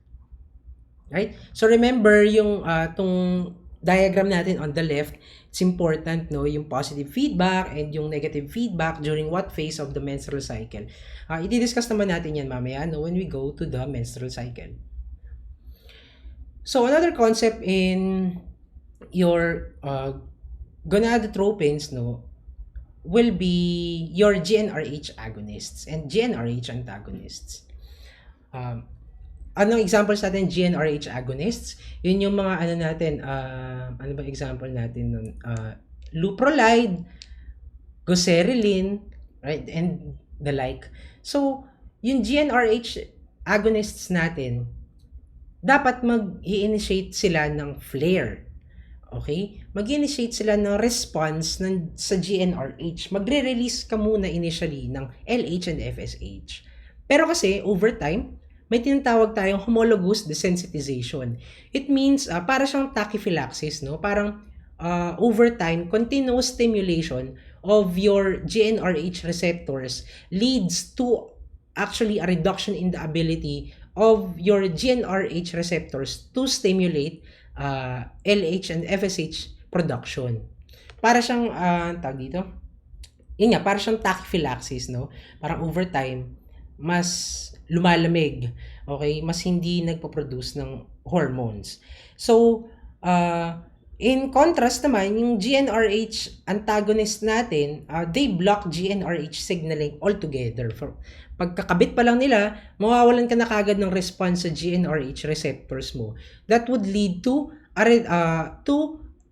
Right? So remember yung tong diagram natin on the left, it's important, no, yung positive feedback and yung negative feedback during what phase of the menstrual cycle. I-discuss naman natin yan mamaya, no, when we go to the menstrual cycle. So another concept in your gonadotropins, no, will be your GnRH agonists and GnRH antagonists. Anong examples natin GnRH agonists? Yun yung mga ano natin, ano ba example natin nun? Luprolide, goserelin, right? And the like. So, yung GnRH agonists natin, dapat mag-i-initiate sila ng flare. Okay? Mag-initiate sila ng response sa GnRH. Magre-release ka muna initially ng LH and FSH. Pero kasi, over time, may tinatawag tayong homologous desensitization. It means, para siyang tachyphylaxis, no? Parang, over time, continuous stimulation of your GnRH receptors leads to actually a reduction in the ability of your GnRH receptors to stimulate LH and FSH production. Para siyang, tawag dito? Yun nga, para siyang tachyphylaxis, no? Parang over time, mas lumalamig, okay? Mas hindi nagpo-produce ng hormones. So, in contrast naman, yung GnRH antagonist natin, they block GnRH signaling altogether. Pagkakabit pa lang nila, mawawalan ka na kagad ng response sa GnRH receptors mo. That would lead to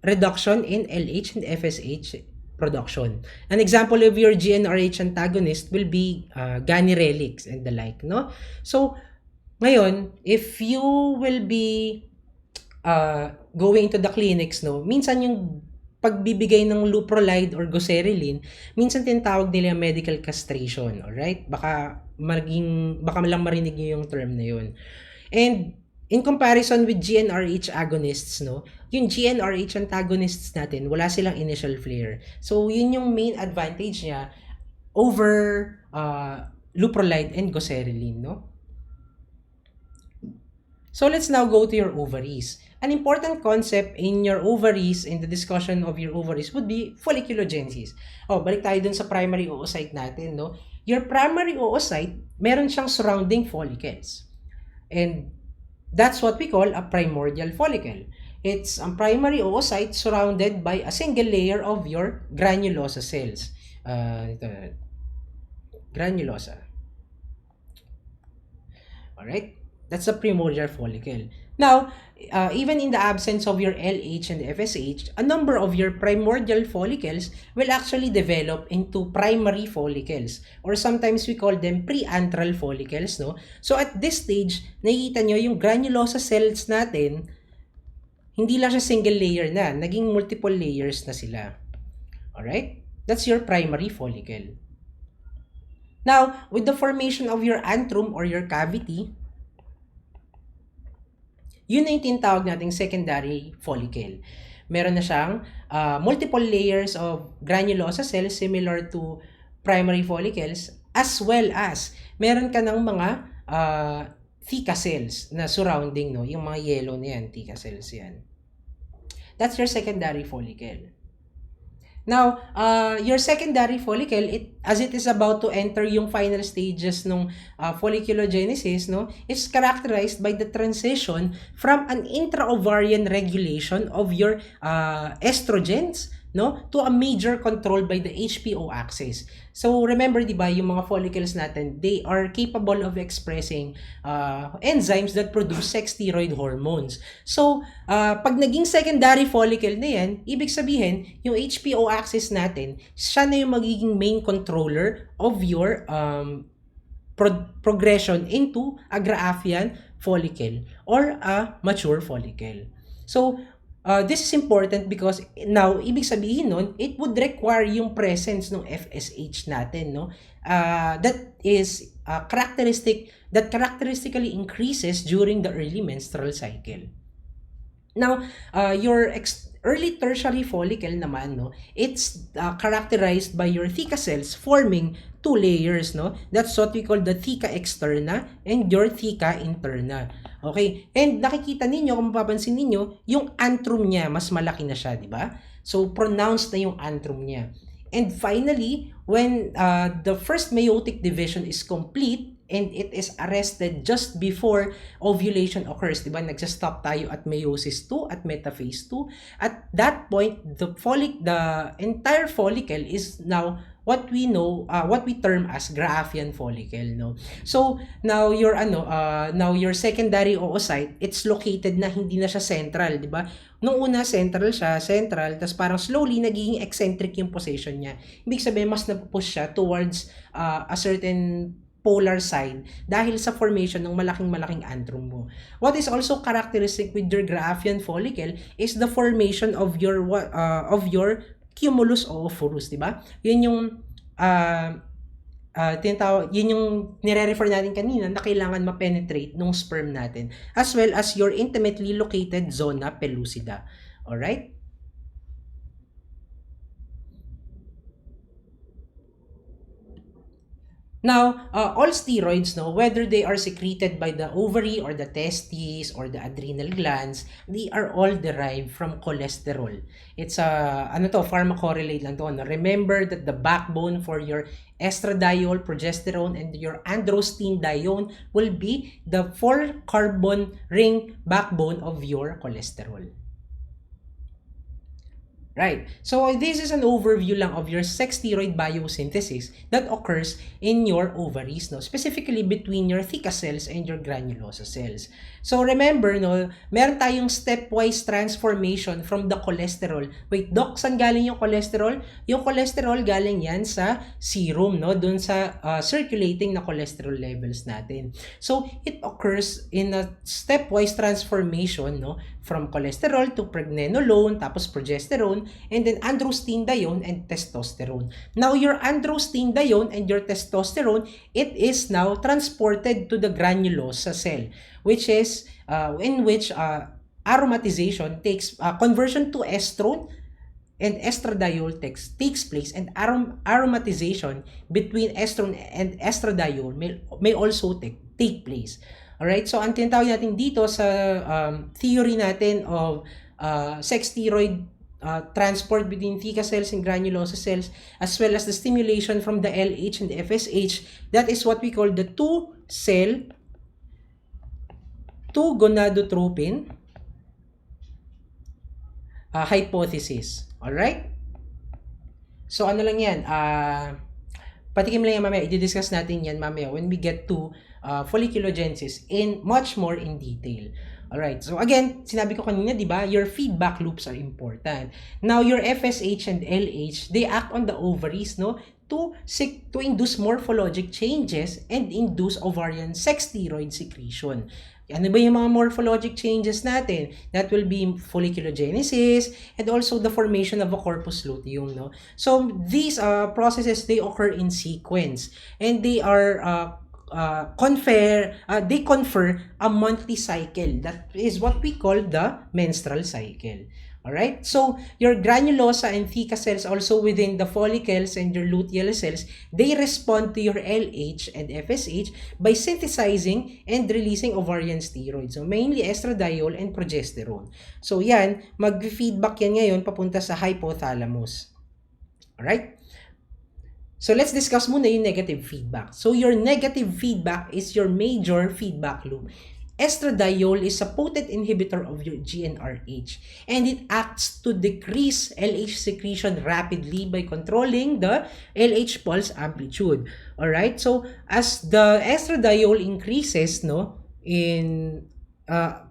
reduction in LH and FSH production. An example of your GnRH antagonist will be ganirelix and the like, no? So, ngayon, if you will be going to the clinics, no, minsan yung pagbibigay ng luprolide or goserelin, minsan tinatawag nila medical castration, alright? Baka lang marinig niyo yung term na yun. And in comparison with GnRH agonists, no, yung GnRH antagonists natin, wala silang initial flare. So, yun yung main advantage niya over luprolide and goserelin, no? So, let's now go to your ovaries. An important concept in your ovaries, in the discussion of your ovaries, would be folliculogenesis. Balik tayo dun sa primary oocyte natin, no? Your primary oocyte, meron siyang surrounding follicles. And that's what we call a primordial follicle. It's a primary oocyte surrounded by a single layer of your granulosa cells. Granulosa. Alright? That's a primordial follicle. Now, even in the absence of your LH and FSH, a number of your primordial follicles will actually develop into primary follicles, or sometimes we call them preantral follicles, no? So at this stage, nakikita nyo yung granulosa cells natin, hindi lang siya single layer na, naging multiple layers na sila. Alright? That's your primary follicle. Now, with the formation of your antrum or your cavity, yun na yung tinatawag nating secondary follicle. Meron na siyang multiple layers of granulosa cells similar to primary follicles, as well as meron ka ng mga theca cells na surrounding, no? Yung mga yellow na yan, theca cells yan. That's your secondary follicle. Now, your secondary follicle, as it is about to enter yung final stages ng folliculogenesis, no, is characterized by the transition from an intraovarian regulation of your estrogens no, to a major control by the HPO axis. So remember, di ba, yung mga follicles natin, they are capable of expressing enzymes that produce sex steroid hormones. So pag naging secondary follicle na yan, ibig sabihin yung HPO axis natin, siya na yung magiging main controller of your progression into a Graafian follicle or a mature follicle. So, this is important because now, ibig sabihin nun, it would require yung presence ng FSH natin, no? That is that characteristically increases during the early menstrual cycle. Now, your early tertiary follicle naman, no, it's characterized by your theca cells forming two layers, no? That's what we call the theca externa and your theca interna. Okay? And nakikita ninyo, kung mapapansin ninyo, yung antrum niya, mas malaki na siya, di ba? So, pronounced na yung antrum niya. And finally, when the first meiotic division is complete, and it is arrested just before ovulation occurs, di ba? Nagsa-stop tayo at meiosis 2 at metaphase 2. At that point, the entire follicle is now what we know, what we term as Graafian follicle, no? So, now your secondary oocyte, it's located na hindi na siya central, di ba? Nung una, central, tapos parang slowly nagiging eccentric yung position niya. Ibig sabihin, mas napupush siya towards a certain polar side dahil sa formation ng malaking antrum mo. What is also characteristic with your Graafian follicle is the formation of your cumulus oophorus, di ba? Yun yung yun yung nire-refer natin kanina na kailangan ma-penetrate ng sperm natin, as well as your intimately located zona pellucida. Alright? Now, all steroids, no, whether they are secreted by the ovary or the testes or the adrenal glands, they are all derived from cholesterol. It's pharmacorrelate lang to. No? Remember that the backbone for your estradiol, progesterone, and your androstenedione will be the 4-carbon ring backbone of your cholesterol. Right. So this is an overview lang of your sex steroid biosynthesis that occurs in your ovaries, no? Specifically between your theca cells and your granulosa cells. So remember, no, meron tayong stepwise transformation from the cholesterol. Wait, Doc, saan galing yung cholesterol? Yung cholesterol galing yan sa serum, no? Dun sa circulating na cholesterol levels natin. So it occurs in a stepwise transformation, no? From cholesterol to pregnenolone, tapos progesterone, and then androstenedione and testosterone. Now, your androstenedione and your testosterone, it is now transported to the granulosa cell, which is in which aromatization takes conversion to estrone and estradiol takes place, and aromatization between estrone and estradiol may also take place. Alright, so ang tinatawag natin dito sa theory natin of sex steroid transport between theca cells and granulosa cells, as well as the stimulation from the LH and the FSH, that is what we call the two-gonadotropin hypothesis. Alright? So ano lang yan, patikim lang yan mamaya, i-discuss natin yan mamaya when we get to folliculogenesis in much more in detail. Alright, so again, sinabi ko kanina, di ba, your feedback loops are important. Now, your FSH and LH, they act on the ovaries, no, to induce morphologic changes and induce ovarian sex steroid secretion. Ano ba yung mga morphologic changes natin? That will be folliculogenesis and also the formation of a corpus luteum, no? So, these processes, they occur in sequence, and they are they confer a monthly cycle. That is what we call the menstrual cycle. Alright? So, your granulosa and theca cells also within the follicles and your luteal cells, they respond to your LH and FSH by synthesizing and releasing ovarian steroids. So, mainly estradiol and progesterone. So, yan, mag-feedback yan ngayon papunta sa hypothalamus. Alright? So, let's discuss muna yung negative feedback. So, your negative feedback is your major feedback loop. estradiol is a potent inhibitor of your GnRH, and it acts to decrease LH secretion rapidly by controlling the LH pulse amplitude. All right? So as the estradiol increases, no, in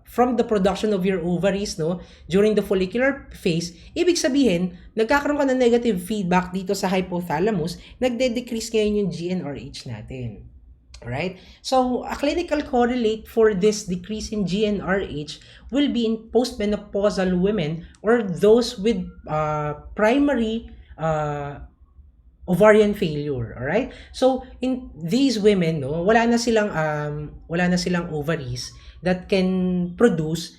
from the production of your ovaries, no, during the follicular phase, ibig sabihin, nagkakaroon ka ng negative feedback dito sa hypothalamus, nagde-decrease ngayon yung GnRH natin. Right? So, a clinical correlate for this decrease in GnRH will be in postmenopausal women or those with primary ovarian failure. All right? So, in these women, no, wala na silang ovaries that can produce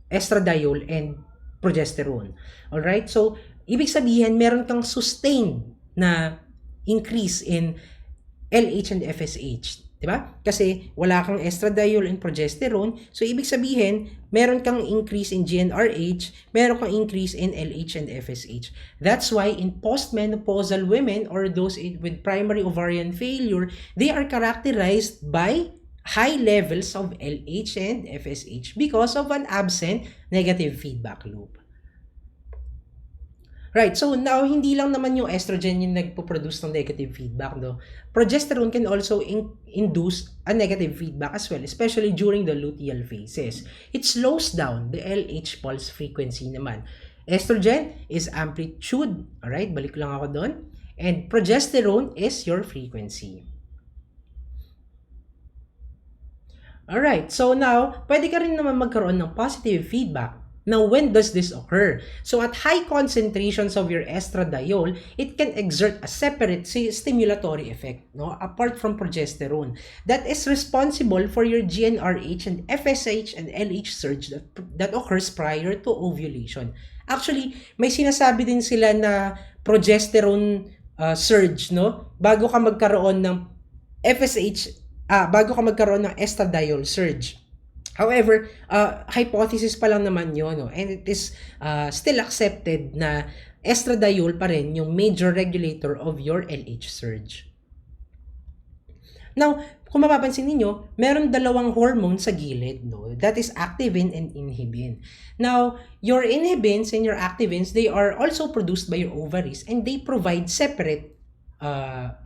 estradiol and progesterone. All right? So, ibig sabihin, meron kang sustained na increase in LH and FSH. Diba? Kasi wala kang estradiol and progesterone. So, ibig sabihin, meron kang increase in GnRH, meron kang increase in LH and FSH. That's why in postmenopausal women or those with primary ovarian failure, they are characterized by high levels of LH and FSH because of an absent negative feedback loop. Right, so now hindi lang naman yung estrogen yung nagpo-produce ng negative feedback, no? Progesterone can also induce a negative feedback as well, especially during the luteal phases. It slows down the LH pulse frequency naman. Estrogen is amplitude, alright, balik lang ako doon. And progesterone is your frequency. Alright, so now, pwede ka rin naman magkaroon ng positive feedback. Now, when does this occur? So, at high concentrations of your estradiol, it can exert a separate stimulatory effect, no, apart from progesterone, that is responsible for your GnRH and FSH and LH surge that occurs prior to ovulation. Actually, may sinasabi din sila na progesterone surge, no, bago ka magkaroon ng bago ka magkaroon ng estradiol surge. However, hypothesis pa lang naman yun, no? And it is still accepted na estradiol pa rin yung major regulator of your LH surge. Now, kung mapapansin niyo, meron dalawang hormone sa gilid, no? That is activin and inhibin. Now, your inhibins and your activins, they are also produced by your ovaries and they provide separate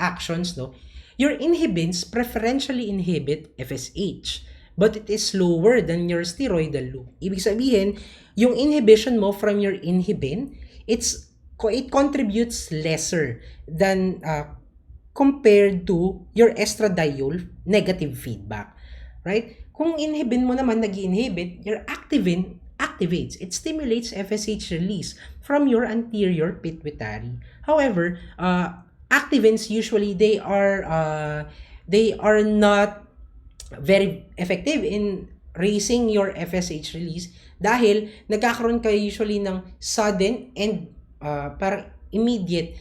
actions, no? Your inhibins preferentially inhibit FSH, but it is slower than your steroidal loop. Ibig sabihin, yung inhibition mo from your inhibin, it contributes lesser than compared to your estradiol negative feedback. Right? Kung inhibin mo naman nag-inhibit, your activin activates. It stimulates FSH release from your anterior pituitary. However, activins usually they are not very effective in raising your FSH release dahil nagkakaroon kayo usually ng sudden and parang immediate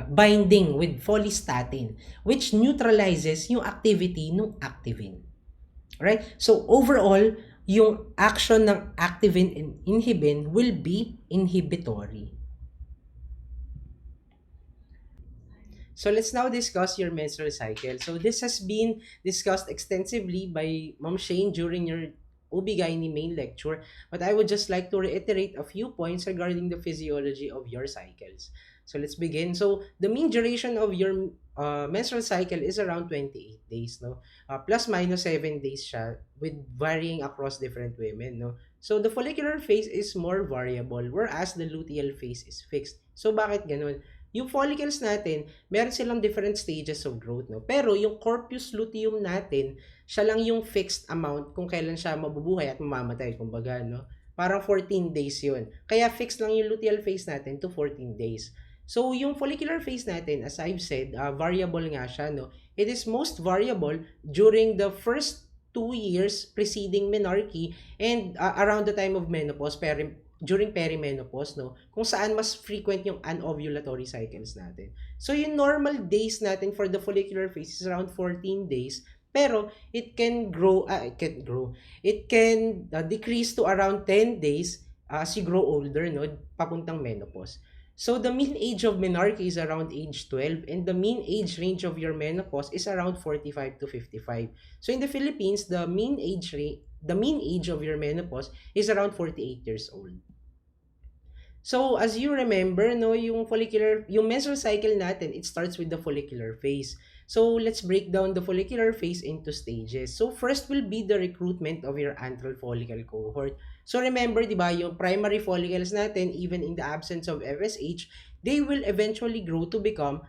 binding with follistatin which neutralizes yung activity ng activin. Right? So overall, yung action ng activin and inhibin will be inhibitory. So let's now discuss your menstrual cycle. So this has been discussed extensively by Ma'am Shane during your OB-GYN main lecture, but I would just like to reiterate a few points regarding the physiology of your cycles. So let's begin. So the mean duration of your menstrual cycle is around 28 days, no? Plus minus 7 days siya with varying across different women, no? So the follicular phase is more variable whereas the luteal phase is fixed. So bakit ganun? Yung follicles natin, meron silang different stages of growth, no? Pero yung corpus luteum natin, siya lang yung fixed amount kung kailan siya mabubuhay at mamamatay, kumbaga, no? Parang 14 days yun. Kaya fixed lang yung luteal phase natin to 14 days. So, yung follicular phase natin, as I've said, variable nga siya, no? It is most variable during the first 2 years preceding menarche and around the time of menopause, during perimenopause, no, kung saan mas frequent yung anovulatory cycles natin. So, yung normal days natin for the follicular phase is around 14 days, pero it can decrease to around 10 days as you grow older, no, papuntang menopause. So the mean age of menarche is around age 12, and the mean age range of your menopause is around 45 to 55. So in the Philippines, the mean age of your menopause is around 48 years old. So, as you remember, no, yung menstrual cycle natin, it starts with the follicular phase. So, let's break down the follicular phase into stages. So, first will be the recruitment of your antral follicle cohort. So, remember, di ba, yung primary follicles natin, even in the absence of FSH, they will eventually grow to become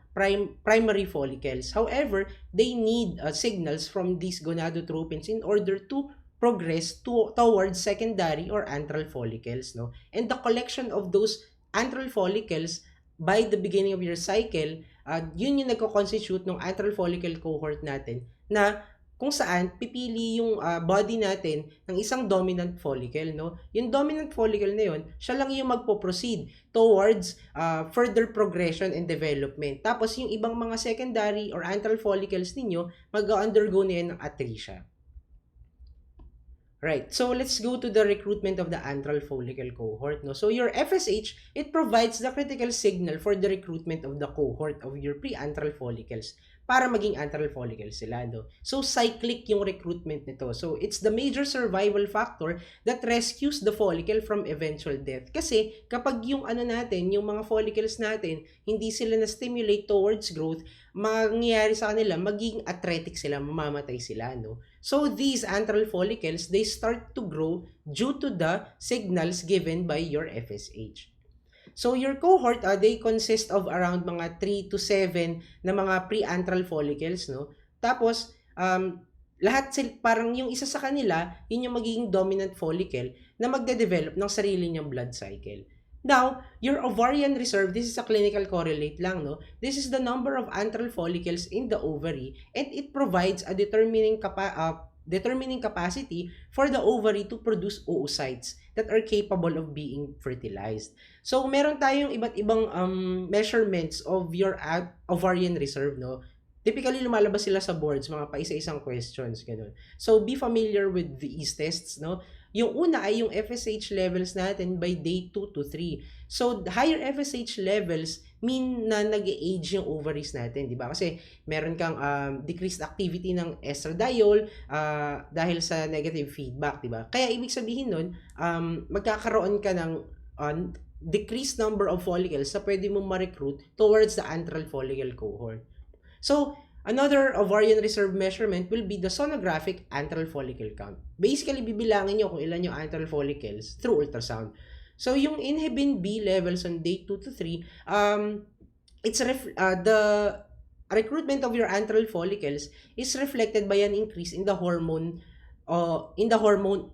primary follicles. However, they need signals from these gonadotropins in order to progress towards secondary or antral follicles, no? And the collection of those antral follicles by the beginning of your cycle, yun yung nagko-constitute ng antral follicle cohort natin na kung saan pipili yung body natin ng isang dominant follicle, no? Yung dominant follicle na yun, siya lang yung magpo-proceed towards further progression and development. Tapos yung ibang mga secondary or antral follicles ninyo, mag-undergo na yan ng atresia. Right. So let's go to the recruitment of the antral follicle cohort. No? So your FSH, it provides the critical signal for the recruitment of the cohort of your pre-antral follicles para maging antral follicles sila. No? So cyclic yung recruitment nito. So it's the major survival factor that rescues the follicle from eventual death. Kasi kapag yung natin, yung mga follicles natin, hindi sila na-stimulate towards growth, mangyayari sa kanila, maging atretic sila, mamamatay sila. No? So these antral follicles, they start to grow due to the signals given by your FSH. So your cohort, they consist of around mga 3 to 7 na mga pre-antral follicles, no? Tapos, lahat parang yung isa sa kanila, yun yung magiging dominant follicle na magde-develop ng sarili niyang blood cycle. Now, your ovarian reserve, this is a clinical correlate lang, no? This is the number of antral follicles in the ovary, and it provides a determining capacity for the ovary to produce oocytes that are capable of being fertilized. So, meron tayong iba't ibang measurements of your ovarian reserve, no? Typically, lumalabas sila sa boards, mga paisa-isang questions, ganun. So, be familiar with these tests, no? Yung una ay yung FSH levels natin by day 2 to 3. So, higher FSH levels mean na nag-age yung ovaries natin, di ba? Kasi meron kang decreased activity ng estradiol dahil sa negative feedback, di ba? Kaya ibig sabihin nun, magkakaroon ka ng decreased number of follicles na pwede mong ma-recruit towards the antral follicle cohort. So, another ovarian reserve measurement will be the sonographic antral follicle count. Basically, bibilangin nyo kung ilan yung antral follicles through ultrasound. So, yung inhibin B levels on day 2 to 3, the recruitment of your antral follicles is reflected by an increase in the hormone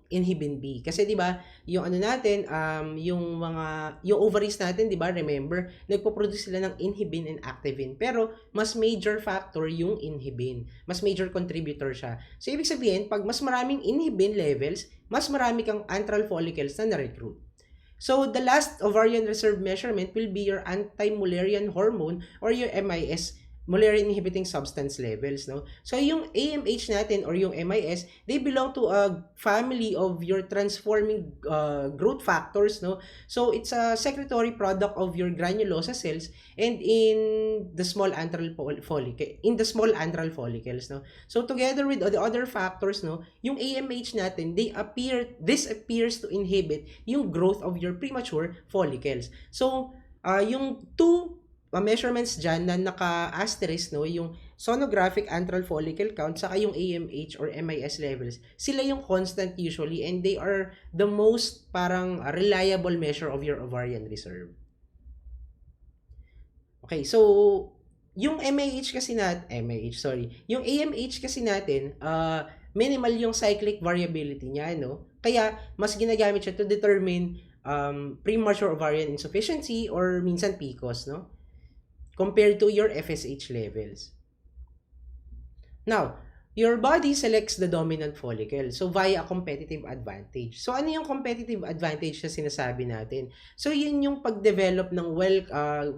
inhibin B. Kasi 'di ba, yung natin, yung ovaries natin, 'di ba, remember, nagpo-produce sila ng inhibin and activin. Pero mas major factor yung inhibin. Mas major contributor siya. So ibig sabihin, pag mas maraming inhibin levels, mas marami kang antral follicles na na-recruit. So the last ovarian reserve measurement will be your anti-Mullerian hormone or your MIS, Mullerian inhibiting substance levels, no? So yung AMH natin or yung MIS, they belong to a family of your transforming growth factors, no? So it's a secretory product of your granulosa cells and in the small antral follicles, no? So together with the other factors, no, yung AMH natin, this appears to inhibit yung growth of your premature follicles. So yung two measurements dyan na naka-asterisk, no, yung sonographic antral follicle count saka yung AMH or MIS levels, sila yung constant usually and they are the most parang reliable measure of your ovarian reserve. Okay, so yung yung AMH kasi natin, minimal yung cyclic variability niya, no? Kaya mas ginagamit siya to determine premature ovarian insufficiency or minsan PCOS, no? Compared to your FSH levels. Now, your body selects the dominant follicle, so via a competitive advantage. So, ano yung competitive advantage na sinasabi natin? So, yun yung pag-develop ng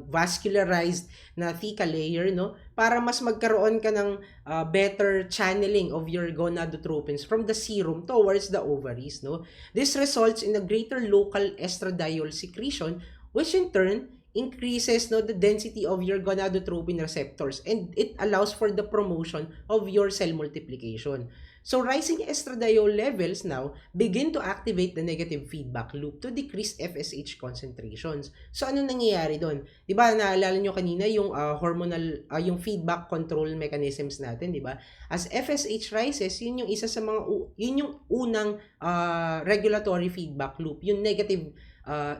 vascularized na theca layer, no? Para mas magkaroon ka ng better channeling of your gonadotropins from the serum towards the ovaries, no? This results in a greater local estradiol secretion, which in turn increases no the density of your gonadotropin receptors, and it allows for the promotion of your cell multiplication. So rising estradiol levels now begin to activate the negative feedback loop to decrease FSH concentrations. So ano nangyayari doon? 'Di ba naalala nyo kanina yung hormonal yung feedback control mechanisms natin, 'di ba? As FSH rises, yun yung isa sa mga yun yung unang regulatory feedback loop, yung negative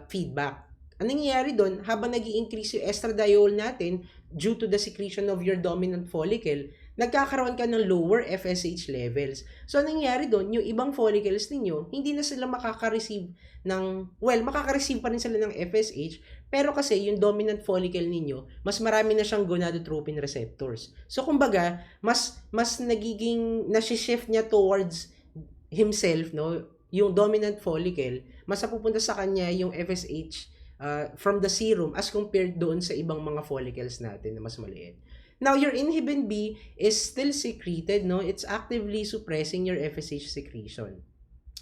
feedback. Ang nangyayari doon, habang nag-i-increase yung estradiol natin due to the secretion of your dominant follicle, nagkakaroon ka ng lower FSH levels. So, ang nangyayari doon, yung ibang follicles ninyo, hindi na sila makaka-receive makaka-receive pa rin sila ng FSH, pero kasi yung dominant follicle ninyo, mas marami na siyang gonadotropin receptors. So, kumbaga, mas nagiging, nasi-shift niya towards himself, no? Yung dominant follicle, mas napupunta sa kanya yung FSH from the serum as compared doon sa ibang mga follicles natin na mas maliit. Now, your inhibin B is still secreted, no? It's actively suppressing your FSH secretion.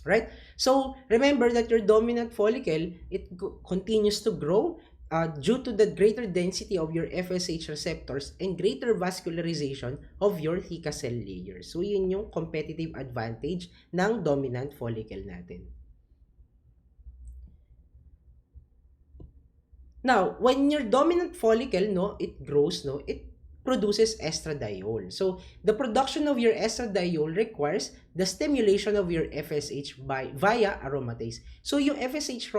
Right? So, remember that your dominant follicle, it continues to grow due to the greater density of your FSH receptors and greater vascularization of your theca cell layer. So, yun yung competitive advantage ng dominant follicle natin. Now, when your dominant follicle, no, it grows, no, it produces estradiol. So, the production of your estradiol requires the stimulation of your FSH via aromatase. So, yung FSH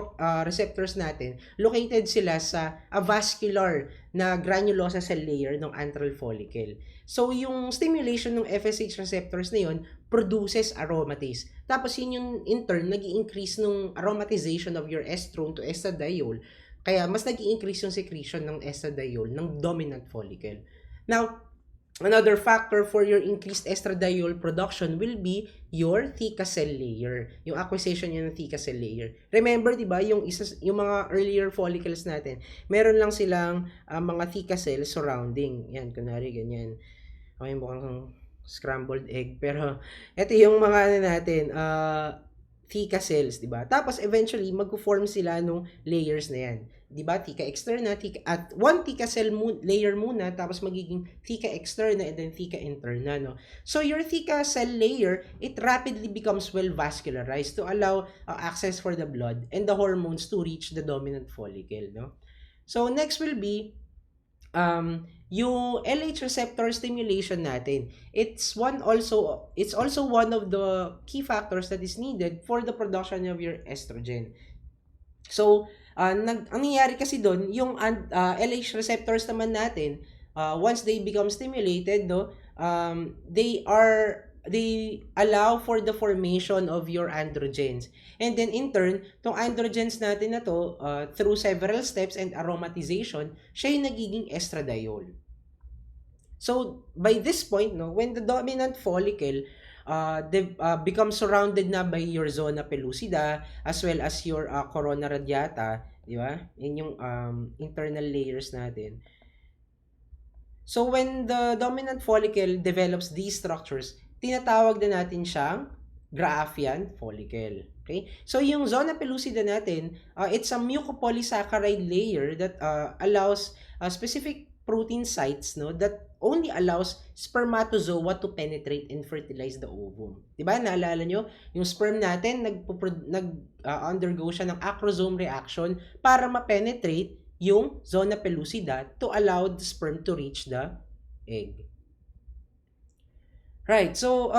receptors natin, located sila sa avascular na granulosa cell layer ng antral follicle. So, yung stimulation ng FSH receptors na yun produces aromatase. Tapos, yun yung in turn, nag-i-increase ng aromatization of your estrone to estradiol. Kaya, mas nag-i-increase yung secretion ng estradiol ng dominant follicle. Now, another factor for your increased estradiol production will be your theca cell layer. Yung acquisition niya ng theca cell layer. Remember, di ba, yung mga earlier follicles natin, meron lang silang mga theca cells surrounding. Yan, kunwari, ganyan. Okay, mukhang scrambled egg. Pero, ito yung mga natin, theca cells, di ba? Tapos, eventually, mag-form sila nung layers na yan. Diba? Theca externa, at one theca cell layer muna, tapos magiging theca externa and then theca interna, no? So, your theca cell layer, it rapidly becomes well vascularized to allow access for the blood and the hormones to reach the dominant follicle, no? So, next will be yung LH receptor stimulation natin. It's also one of the key factors that is needed for the production of your estrogen. So, ang nangyayari kasi doon, yung LH receptors naman natin, once they become stimulated, no, they allow for the formation of your androgens. And then in turn, tong androgens natin na to, through several steps and aromatization, siya yung nagiging estradiol. So, by this point, no, when the dominant follicle become surrounded na by your zona pellucida as well as your corona radiata, di ba? Yan yung internal layers natin. So, when the dominant follicle develops these structures, tinatawag na natin siyang Graafian follicle. Okay? So, yung zona pellucida natin, it's a mucopolysaccharide layer that allows specific protein sites, no, that only allows spermatozoa to penetrate and fertilize the ovum. Diba? Naalala nyo? Yung sperm natin, undergo siya ng acrosome reaction para ma-penetrate yung zona pellucida to allow the sperm to reach the egg. Right, so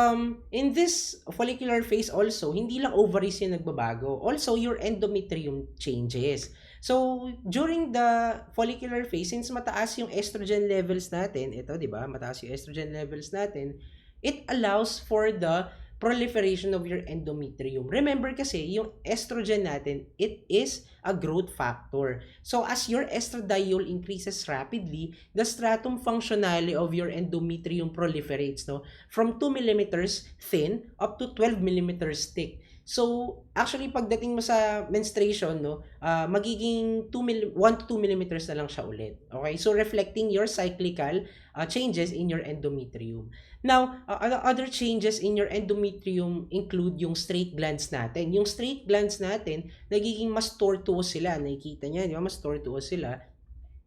in this follicular phase also, hindi lang ovaries yung nagbabago. Also, your endometrium changes. So, during the follicular phase, since mataas yung estrogen levels natin, ito, di ba? Mataas yung estrogen levels natin, it allows for the proliferation of your endometrium. Remember kasi, yung estrogen natin, it is a growth factor. So, as your estradiol increases rapidly, the stratum functionale of your endometrium proliferates, no? From 2 millimeters thin up to 12 millimeters thick. So, actually, pagdating mo sa menstruation, no, magiging 1 to 2 millimeters na lang siya ulit. Okay? So, reflecting your cyclical changes in your endometrium. Now, other changes in your endometrium include yung straight glands natin. Yung straight glands natin, nagiging mas tortuous sila. Nakikita niya, di ba? Mas tortuous sila.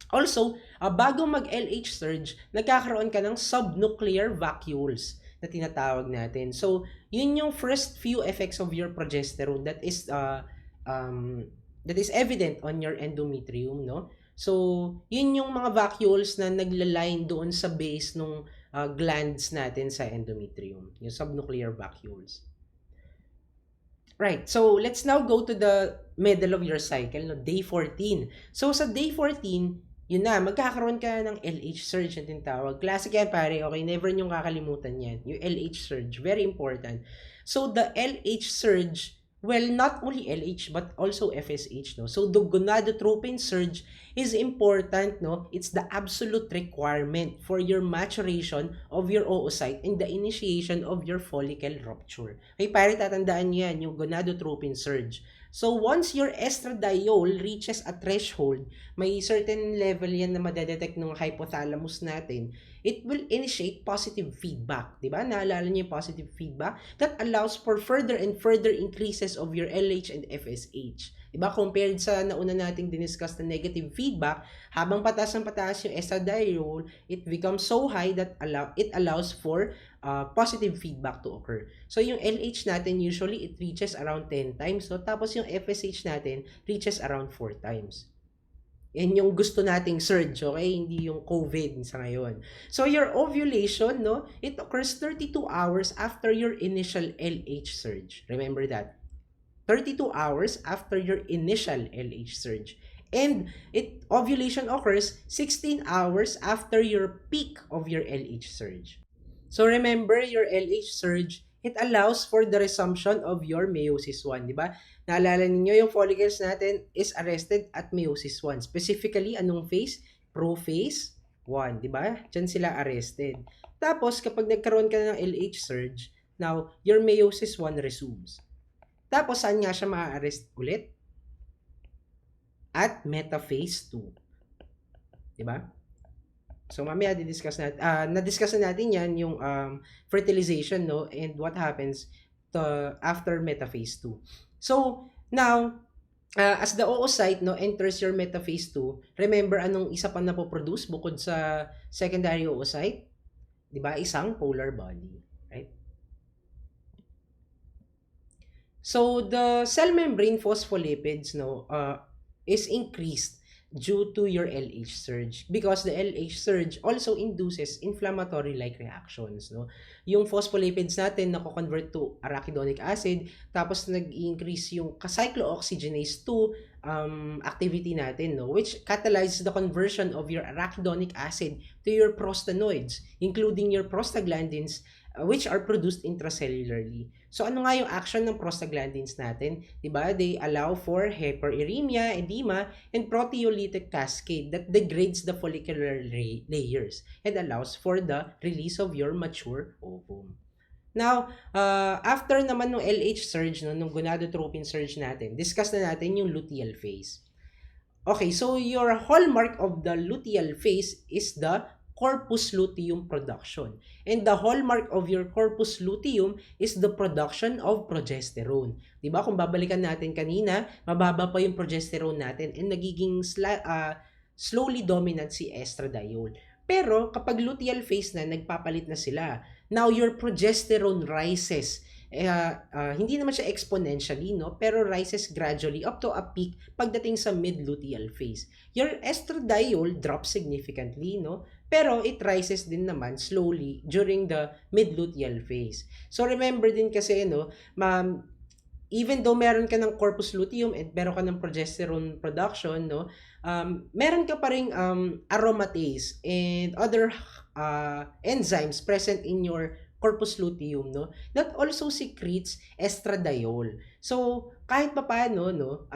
Also, bago mag-LH surge, nagkakaroon ka ng subnuclear vacuoles na tinatawag natin. So, yun yung first few effects of your progesterone um, that is evident on your endometrium, no? So, yun yung mga vacuoles na naglaline doon sa base ng glands natin sa endometrium, yung subnuclear vacuoles. Right. So, let's now go to the middle of your cycle, no? Day 14. So, sa day 14, yun na, magkakaroon ka ng LH surge na tinatawag. Classic yan, pare. Okay, never niyong kakalimutan yan. Yung LH surge. Very important. So, the LH surge, well, not only LH, but also FSH, no? So, the gonadotropin surge is important, no? It's the absolute requirement for your maturation of your oocyte and the initiation of your follicle rupture. Okay, pare, tatandaan niyo yan, yung gonadotropin surge. So, once your estradiol reaches a threshold, may certain level yan na madedetect ng hypothalamus natin, it will initiate positive feedback. Diba? Naalala niyo yung positive feedback? That allows for further and further increases of your LH and FSH. Diba? Compared sa nauna nating diniscuss na negative feedback, habang pataas ng pataas yung estradiol, it becomes so high that it allows for positive feedback to occur. So, yung LH natin, usually, it reaches around 10 times. No? Tapos, yung FSH natin, reaches around 4 times. Yan yung gusto nating surge, okay? Hindi yung COVID sa ngayon. So, your ovulation, no? It occurs 32 hours after your initial LH surge. Remember that. 32 hours after your initial LH surge. And ovulation occurs 16 hours after your peak of your LH surge. So remember your LH surge, it allows for the resumption of your meiosis 1, di ba? Naalala ninyo yung follicles natin is arrested at meiosis 1. Specifically, anong phase? Prophase 1, di ba? Diyan sila arrested. Tapos, kapag nagkaroon ka ng LH surge, now, your meiosis 1 resumes. Tapos, saan nga siya ma-arrest ulit? At metaphase 2. Di ba? So, mamaya na-discuss na natin yan, yung fertilization, no? And what happens after metaphase 2. So, now, as the oocyte, no, enters your metaphase 2, remember anong isa pa napoproduce bukod sa secondary oocyte? Diba? Isang polar body. Right? So, the cell membrane phospholipids, no, is increased due to your LH surge because the LH surge also induces inflammatory-like reactions, no? Yung phospholipids natin nako-convert to arachidonic acid, tapos nag-increase yung cyclooxygenase 2 activity natin, no? Which catalyzes the conversion of your arachidonic acid to your prostanoids, including your prostaglandins, which are produced intracellularly. So, ano nga yung action ng prostaglandins natin? Diba? They allow for hyperuremia, edema, and proteolytic cascade that degrades the follicular layers and allows for the release of your mature ovum. Now, after naman ng LH surge, no, nung gonadotropin surge natin, discuss na natin yung luteal phase. Okay, so your hallmark of the luteal phase is the corpus luteum production. And the hallmark of your corpus luteum is the production of progesterone. Diba? Kung babalikan natin kanina, mababa pa yung progesterone natin and nagiging slowly dominant si estradiol. Pero kapag luteal phase na, nagpapalit na sila. Now, your progesterone rises. Hindi naman siya exponentially, no? Pero rises gradually up to a peak pagdating sa mid-luteal phase. Your estradiol drops significantly, no? Pero it rises din naman slowly during the mid-luteal phase. So remember din kasi, no, even though meron ka ng corpus luteum and meron ka ng progesterone production, no, meron ka pa ring aromatase and other enzymes present in your corpus luteum, no, that also secretes estradiol. So kahit pa paano, no,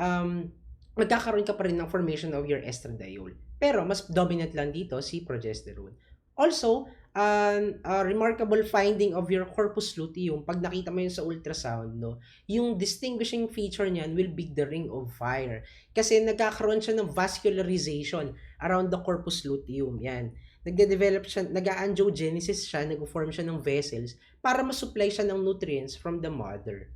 magkakaroon ka pa rin ng formation of your estradiol. Pero mas dominant lang dito si progesterone. Also, a remarkable finding of your corpus luteum, pag nakita mo yun sa ultrasound, no, yung distinguishing feature niyan will be the ring of fire. Kasi nagkakaroon siya ng vascularization around the corpus luteum. Yan. Nagde-develop siya, nag-angiogenesis siya, nag-form siya ng vessels para masupply siya ng nutrients from the mother.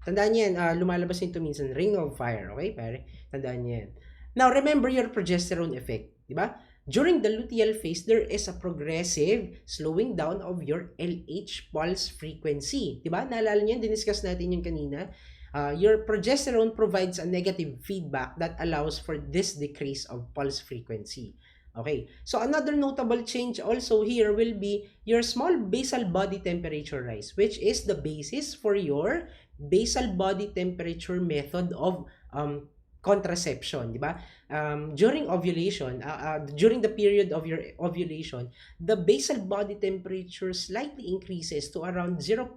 Tandaan niyo yan, lumalabas nito minsan, ring of fire, okay, pare? Tandaan niyo yan. Now, remember your progesterone effect, di ba? During the luteal phase, there is a progressive slowing down of your LH pulse frequency. Di ba? Naalala niyo, diniscuss natin yung kanina. Your progesterone provides a negative feedback that allows for this decrease of pulse frequency. Okay, so another notable change also here will be your small basal body temperature rise, which is the basis for your basal body temperature method of contraception, di ba? During ovulation, during the period of your ovulation, the basal body temperature slightly increases to around 0.5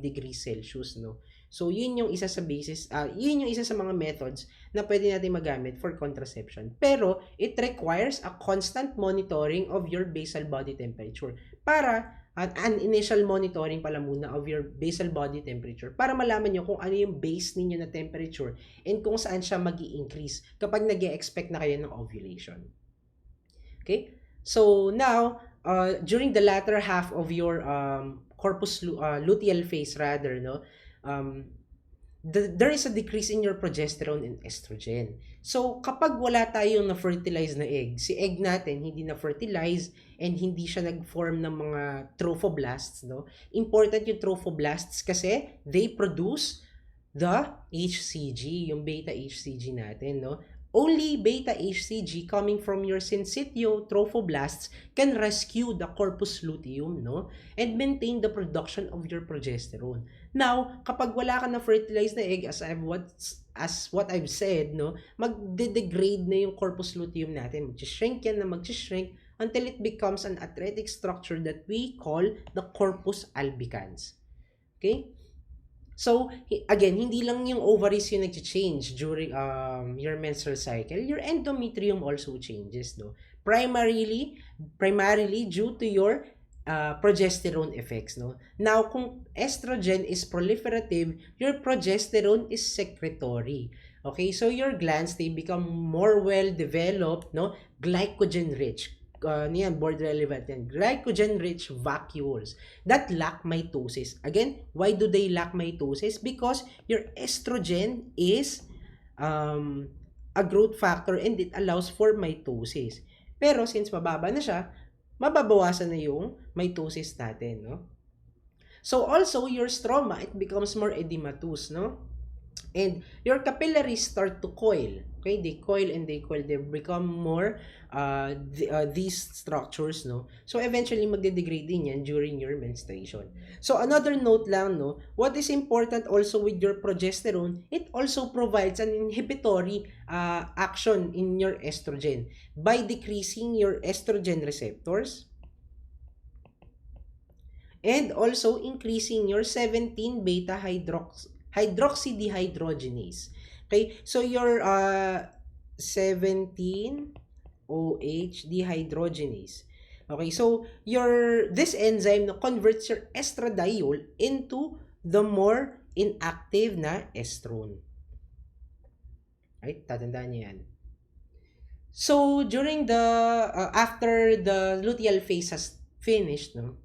degrees Celsius, no? So, yun yung isa sa basis, yun yung isa sa mga methods na pwede natin magamit for contraception. Pero, it requires a constant monitoring of your basal body temperature para an initial monitoring pala muna of your basal body temperature para malaman nyo kung ano yung base ninyo na temperature and kung saan siya mag-i-increase kapag nag-e-expect na kayo ng ovulation. Okay? So, now, during the latter half of your corpus luteal phase rather, no, there is a decrease in your progesterone and estrogen. So, kapag wala tayong na-fertilize na egg, si egg natin hindi na-fertilize and hindi siya nag-form ng mga trophoblasts, no? Important yung trophoblasts kasi they produce the HCG, yung beta HCG natin, no? Only beta HCG coming from your syncytio trophoblasts can rescue the corpus luteum, no? And maintain the production of your progesterone. Now, kapag wala ka na fertilized na egg, as what I've said, no, magde-degrade na yung corpus luteum natin. Mag-shrink yan na mag-shrink until it becomes an atretic structure that we call the corpus albicans. Okay? So, again, hindi lang yung ovaries yung nag-change during your menstrual cycle. Your endometrium also changes, no? Primarily due to your progesterone effects, no? Now, kung estrogen is proliferative, your progesterone is secretory. Okay, so your glands, they become more well-developed, no? Glycogen-rich. Niyan, board relevant yan. Glycogen-rich vacuoles that lack mitosis. Again, why do they lack mitosis? Because your estrogen is a growth factor and it allows for mitosis. Pero since mababa na siya, mababawasan na yung mitosis natin, no? So also your stroma, it becomes more edematous, no? And your capillaries start to coil. Okay, they coil and they coil. They become more these structures, no? So eventually magde-degrade din yan during your menstruation. So another note lang, no, what is important also with your progesterone, it also provides an inhibitory action in your estrogen by decreasing your estrogen receptors and also increasing your 17 beta hydroxydehydrogenase. Okay, so your 17-OH dehydrogenase. Okay, so this enzyme converts your estradiol into the more inactive na estrone. Right, tatandaan niyo yan. So during the after the luteal phase has finished, no,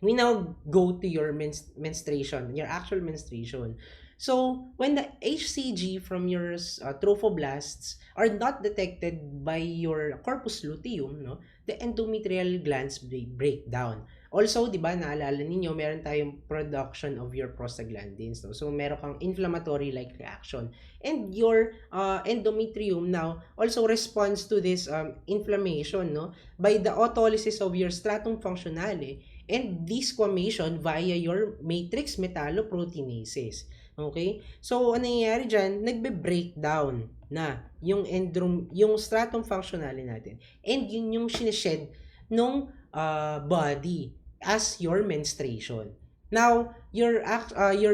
we now go to your menstruation, your actual menstruation. So, when the HCG from your trophoblasts are not detected by your corpus luteum, no, the endometrial glands break down. Also, di ba, naalala ninyo, meron tayong production of your prostaglandins, no? So, meron kang inflammatory-like reaction. And your endometrium now also responds to this inflammation, no, by the autolysis of your stratum functionale and desquamation via your matrix metalloproteinases. Okay? So, ano nangyayari dyan? Nagbe-breakdown na yung stratum functionale natin. And yun yung sineshed nung body as your menstruation. Now, your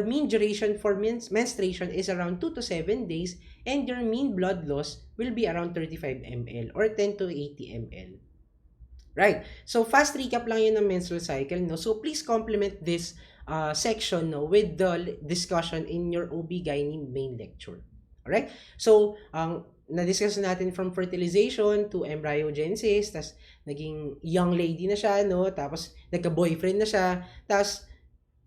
mean duration for menstruation is around 2 to 7 days and your mean blood loss will be around 35 ml or 10 to 80 ml. Right. So, fast recap lang yun ng menstrual cycle, no? So, please complement this section, no, with the discussion in your OB-GYN main lecture. Alright? So, na-discuss natin from fertilization to embryogenesis, tas naging young lady na siya, no? Tapos, nagka-boyfriend na siya, tas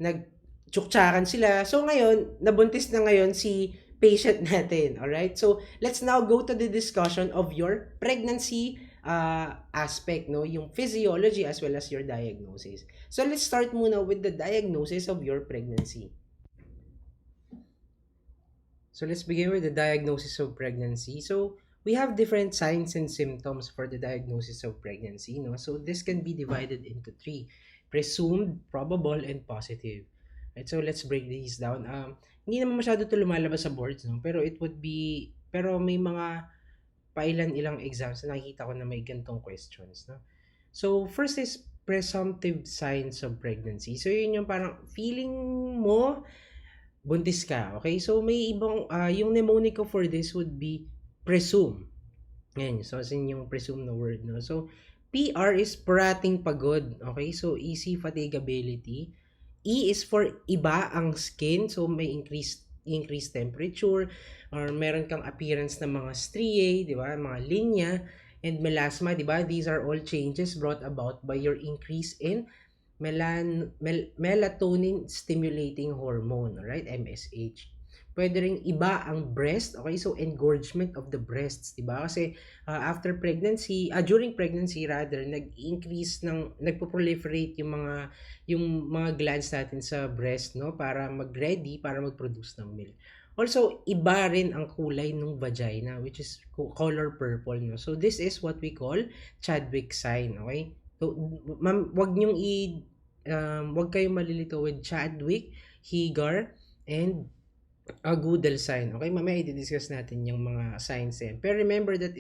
nag-tsuktsakan sila. So, ngayon, nabuntis na ngayon si patient natin. Alright? So, let's now go to the discussion of your pregnancy aspect, no? Yung physiology as well as your diagnosis. So, let's start muna with the diagnosis of your pregnancy. So let's begin with the diagnosis of pregnancy. So we have different signs and symptoms for the diagnosis of pregnancy, no? So this can be divided into three: presumed, probable, and positive. Right? So let's break these down. Hindi naman masyado to lumalabas sa boards, no? Pero may mga pailan-ilang exams na nakikita ko na may gantong questions, no? So first is presumptive signs of pregnancy. So yun yung parang feeling mo buntis ka, okay? So may ibang yung mnemonic ko for this would be presume. Yan, so as in yung presume na word, no? So PR is parating pagod, okay? So easy fatigability. E is for iba ang skin, so may increased temperature or meron kang appearance ng mga striae, di ba? Mga linya and melasma, di ba? These are all changes brought about by your increase in melatonin stimulating hormone, right? MSH. Pwede ring iba ang breast, okay? So engorgement of the breasts, 'di ba? Kasi during pregnancy rather, nagpo-proliferate yung mga glands natin sa breast, no, para mag-ready para mag-produce ng milk. Also, iba rin ang kulay ng vagina, which is color purple, no. So this is what we call Chadwick sign, okay? So, ma'am, wag kayong malilito with Chadwick, Higar, and Goodell sign. Okay, mamaya i-discuss natin yung mga signs yan. Pero remember that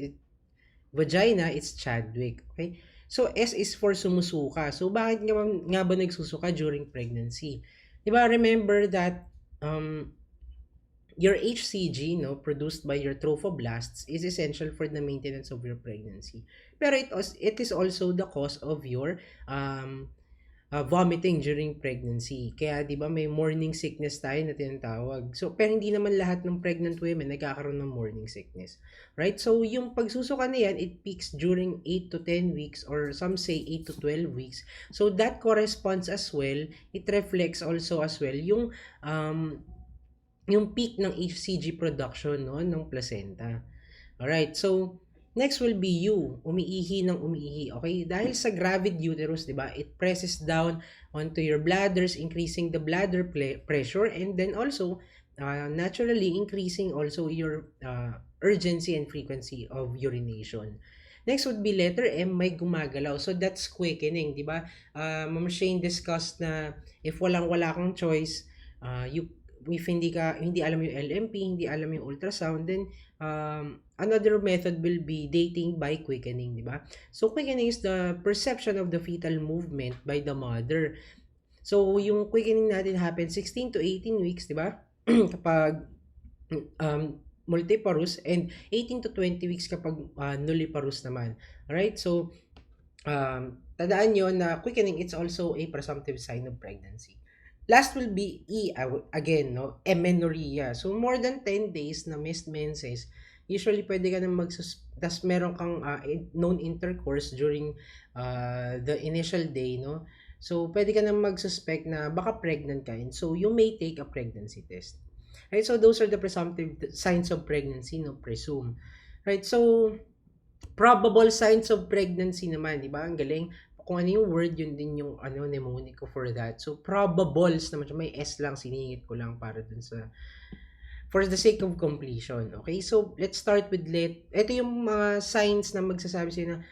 vagina is Chadwick. Okay? So, S is for sumusuka. So, bakit nga ba nagsusuka during pregnancy? Diba, remember that your HCG, no, produced by your trophoblasts is essential for the maintenance of your pregnancy. Pero it is also the cause of your vomiting during pregnancy. Kaya 'di ba may morning sickness tayo na tinatawag. So pero hindi naman lahat ng pregnant women nagkakaroon ng morning sickness. Right? So yung pagsusuka na yan, it peaks during 8 to 10 weeks or some say 8 to 12 weeks. So that corresponds as well, it reflects also as well yung peak ng HCG production, no, ng placenta. Alright, so next will be you, umiihi ng umiihi. Okay, dahil sa gravid uterus, 'di ba? It presses down onto your bladders, increasing the bladder pressure, and then also naturally increasing also your urgency and frequency of urination. Next would be letter M, may gumagalaw. So that's quickening, 'di ba? Ma'am Shane discussed na if wala kang choice, if hindi alam yung LMP, hindi alam yung ultrasound, then another method will be dating by quickening, di ba? So quickening is the perception of the fetal movement by the mother. So yung quickening natin happens 16 to 18 weeks, di ba? Kapag multiparous, and 18 to 20 weeks kapag nulliparous naman. Alright? So tandaan nyo na quickening, it's also a presumptive sign of pregnancy. Last will be E, again, no? Amenorrhea. So, more than 10 days na missed menses, usually pwede ka na tas meron kang known intercourse during the initial day, no? So, pwede ka na mag-suspect na baka pregnant ka, and so you may take a pregnancy test. Right? So, those are the presumptive signs of pregnancy, no? Presume. Right? So, probable signs of pregnancy naman, di ba? Ang galing. Kung ano yung word, yun din yung mnemonic ko for that. So, probables naman siya. May S lang, siningit ko lang para dun sa for the sake of completion. Okay? So, let's start with ito yung mga signs na magsasabi sa'yo na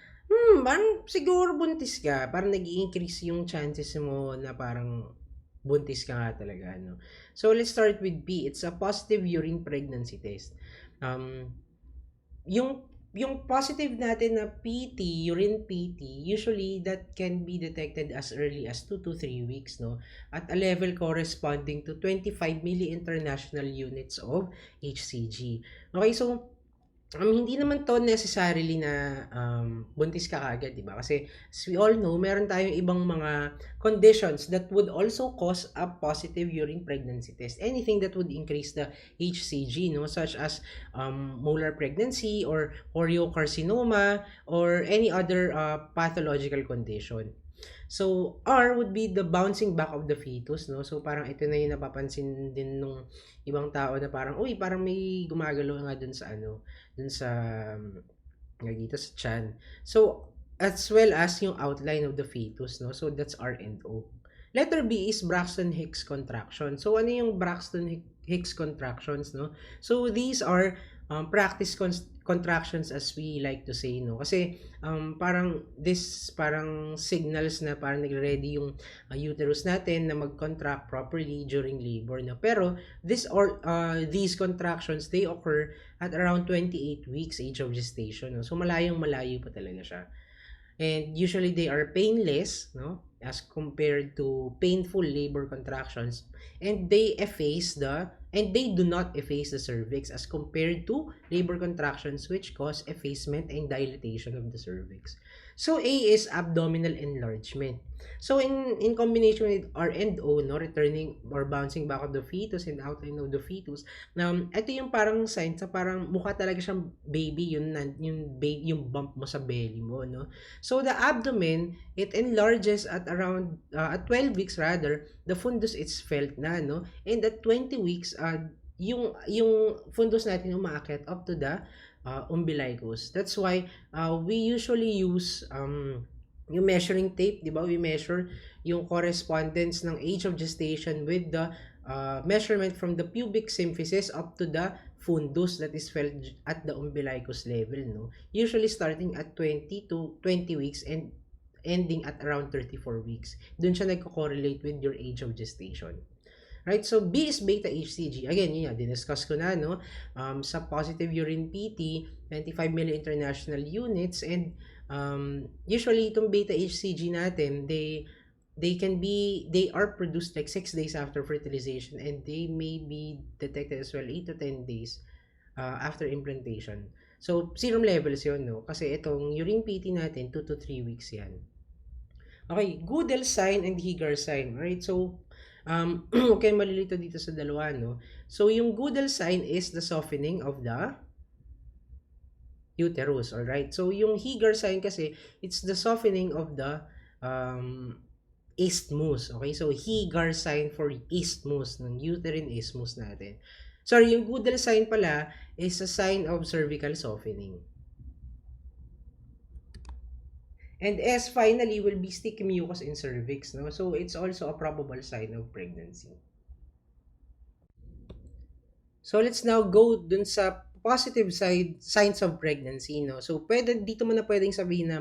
parang siguro buntis ka. Parang nag-i-increase yung chances mo na parang buntis ka nga talaga. No? So, let's start with P. It's a positive urine pregnancy test. Yung positive natin na PT, urine PT, usually that can be detected as early as 2 to 3 weeks, no? At a level corresponding to 25 milli-international units of HCG. Okay, so hindi naman to necessarily na buntis ka agad, di ba? Kasi as we all know, meron tayong ibang mga conditions that would also cause a positive urine pregnancy test. Anything that would increase the HCG, no? Such as molar pregnancy or choriocarcinoma or any other pathological condition. So, R would be the bouncing back of the fetus, no? So, parang ito na yung napapansin din nung ibang tao na parang, uy, parang may gumagalaw nga dun sa ano, dun sa, nga dito sa chan. So, as well as yung outline of the fetus, no? So, that's R and O. Letter B is Braxton Hicks contraction. So, ano yung Braxton Hicks contractions, no? So, these are practice contractions as we like to say, no? Kasi parang this parang signals na parang nagre-ready yung uterus natin na mag-contract properly during labor, no? Pero these contractions, they occur at around 28 weeks age of gestation, no? So malayong malayo pa talaga siya. And usually they are painless, no, as compared to painful labor contractions, and they do not efface the cervix as compared to labor contractions which cause effacement and dilatation of the cervix. So A is abdominal enlargement. So in combination with R and O, no, returning or bouncing back of the fetus and outline of the fetus, ito yung parang sign sa parang mukha talaga siyang baby, yung bump mo sa belly mo, no. So the abdomen, it enlarges at around at 12 weeks rather, the fundus is felt na, no. And at 20 weeks, yung fundus natin umaakyat up to the umbilicus. That's why we usually use yung measuring tape, di ba? We measure yung correspondence ng age of gestation with the measurement from the pubic symphysis up to the fundus that is felt at the umbilicus level, no? Usually starting at 20 to 20 weeks and ending at around 34 weeks. Doon siya nagko-correlate with your age of gestation. Right? So, B is beta HCG. Again, yun yan, diniscuss ko na, no? Sa positive urine PT, 25 milli-international units, and usually, itong beta HCG natin, they are produced like 6 days after fertilization, and they may be detected as well 8 to 10 days after implantation. So, serum levels yun, no? Kasi itong urine PT natin, 2 to 3 weeks yan. Okay, Goodell sign and Hegar sign, right? So, okay, malilito dito sa dalawa, no? So, yung Goodell sign is the softening of the uterus, alright? So, yung Hegar sign kasi, it's the softening of the isthmus, okay? So, Hegar sign for isthmus, ng uterine isthmus natin. Sorry, yung Goodell sign pala is a sign of cervical softening. And S finally will be sticky mucus in cervix, no? So it's also a probable sign of pregnancy. So let's now go dun sa positive side signs of pregnancy, no? So dito mo na pwedeng sabihin na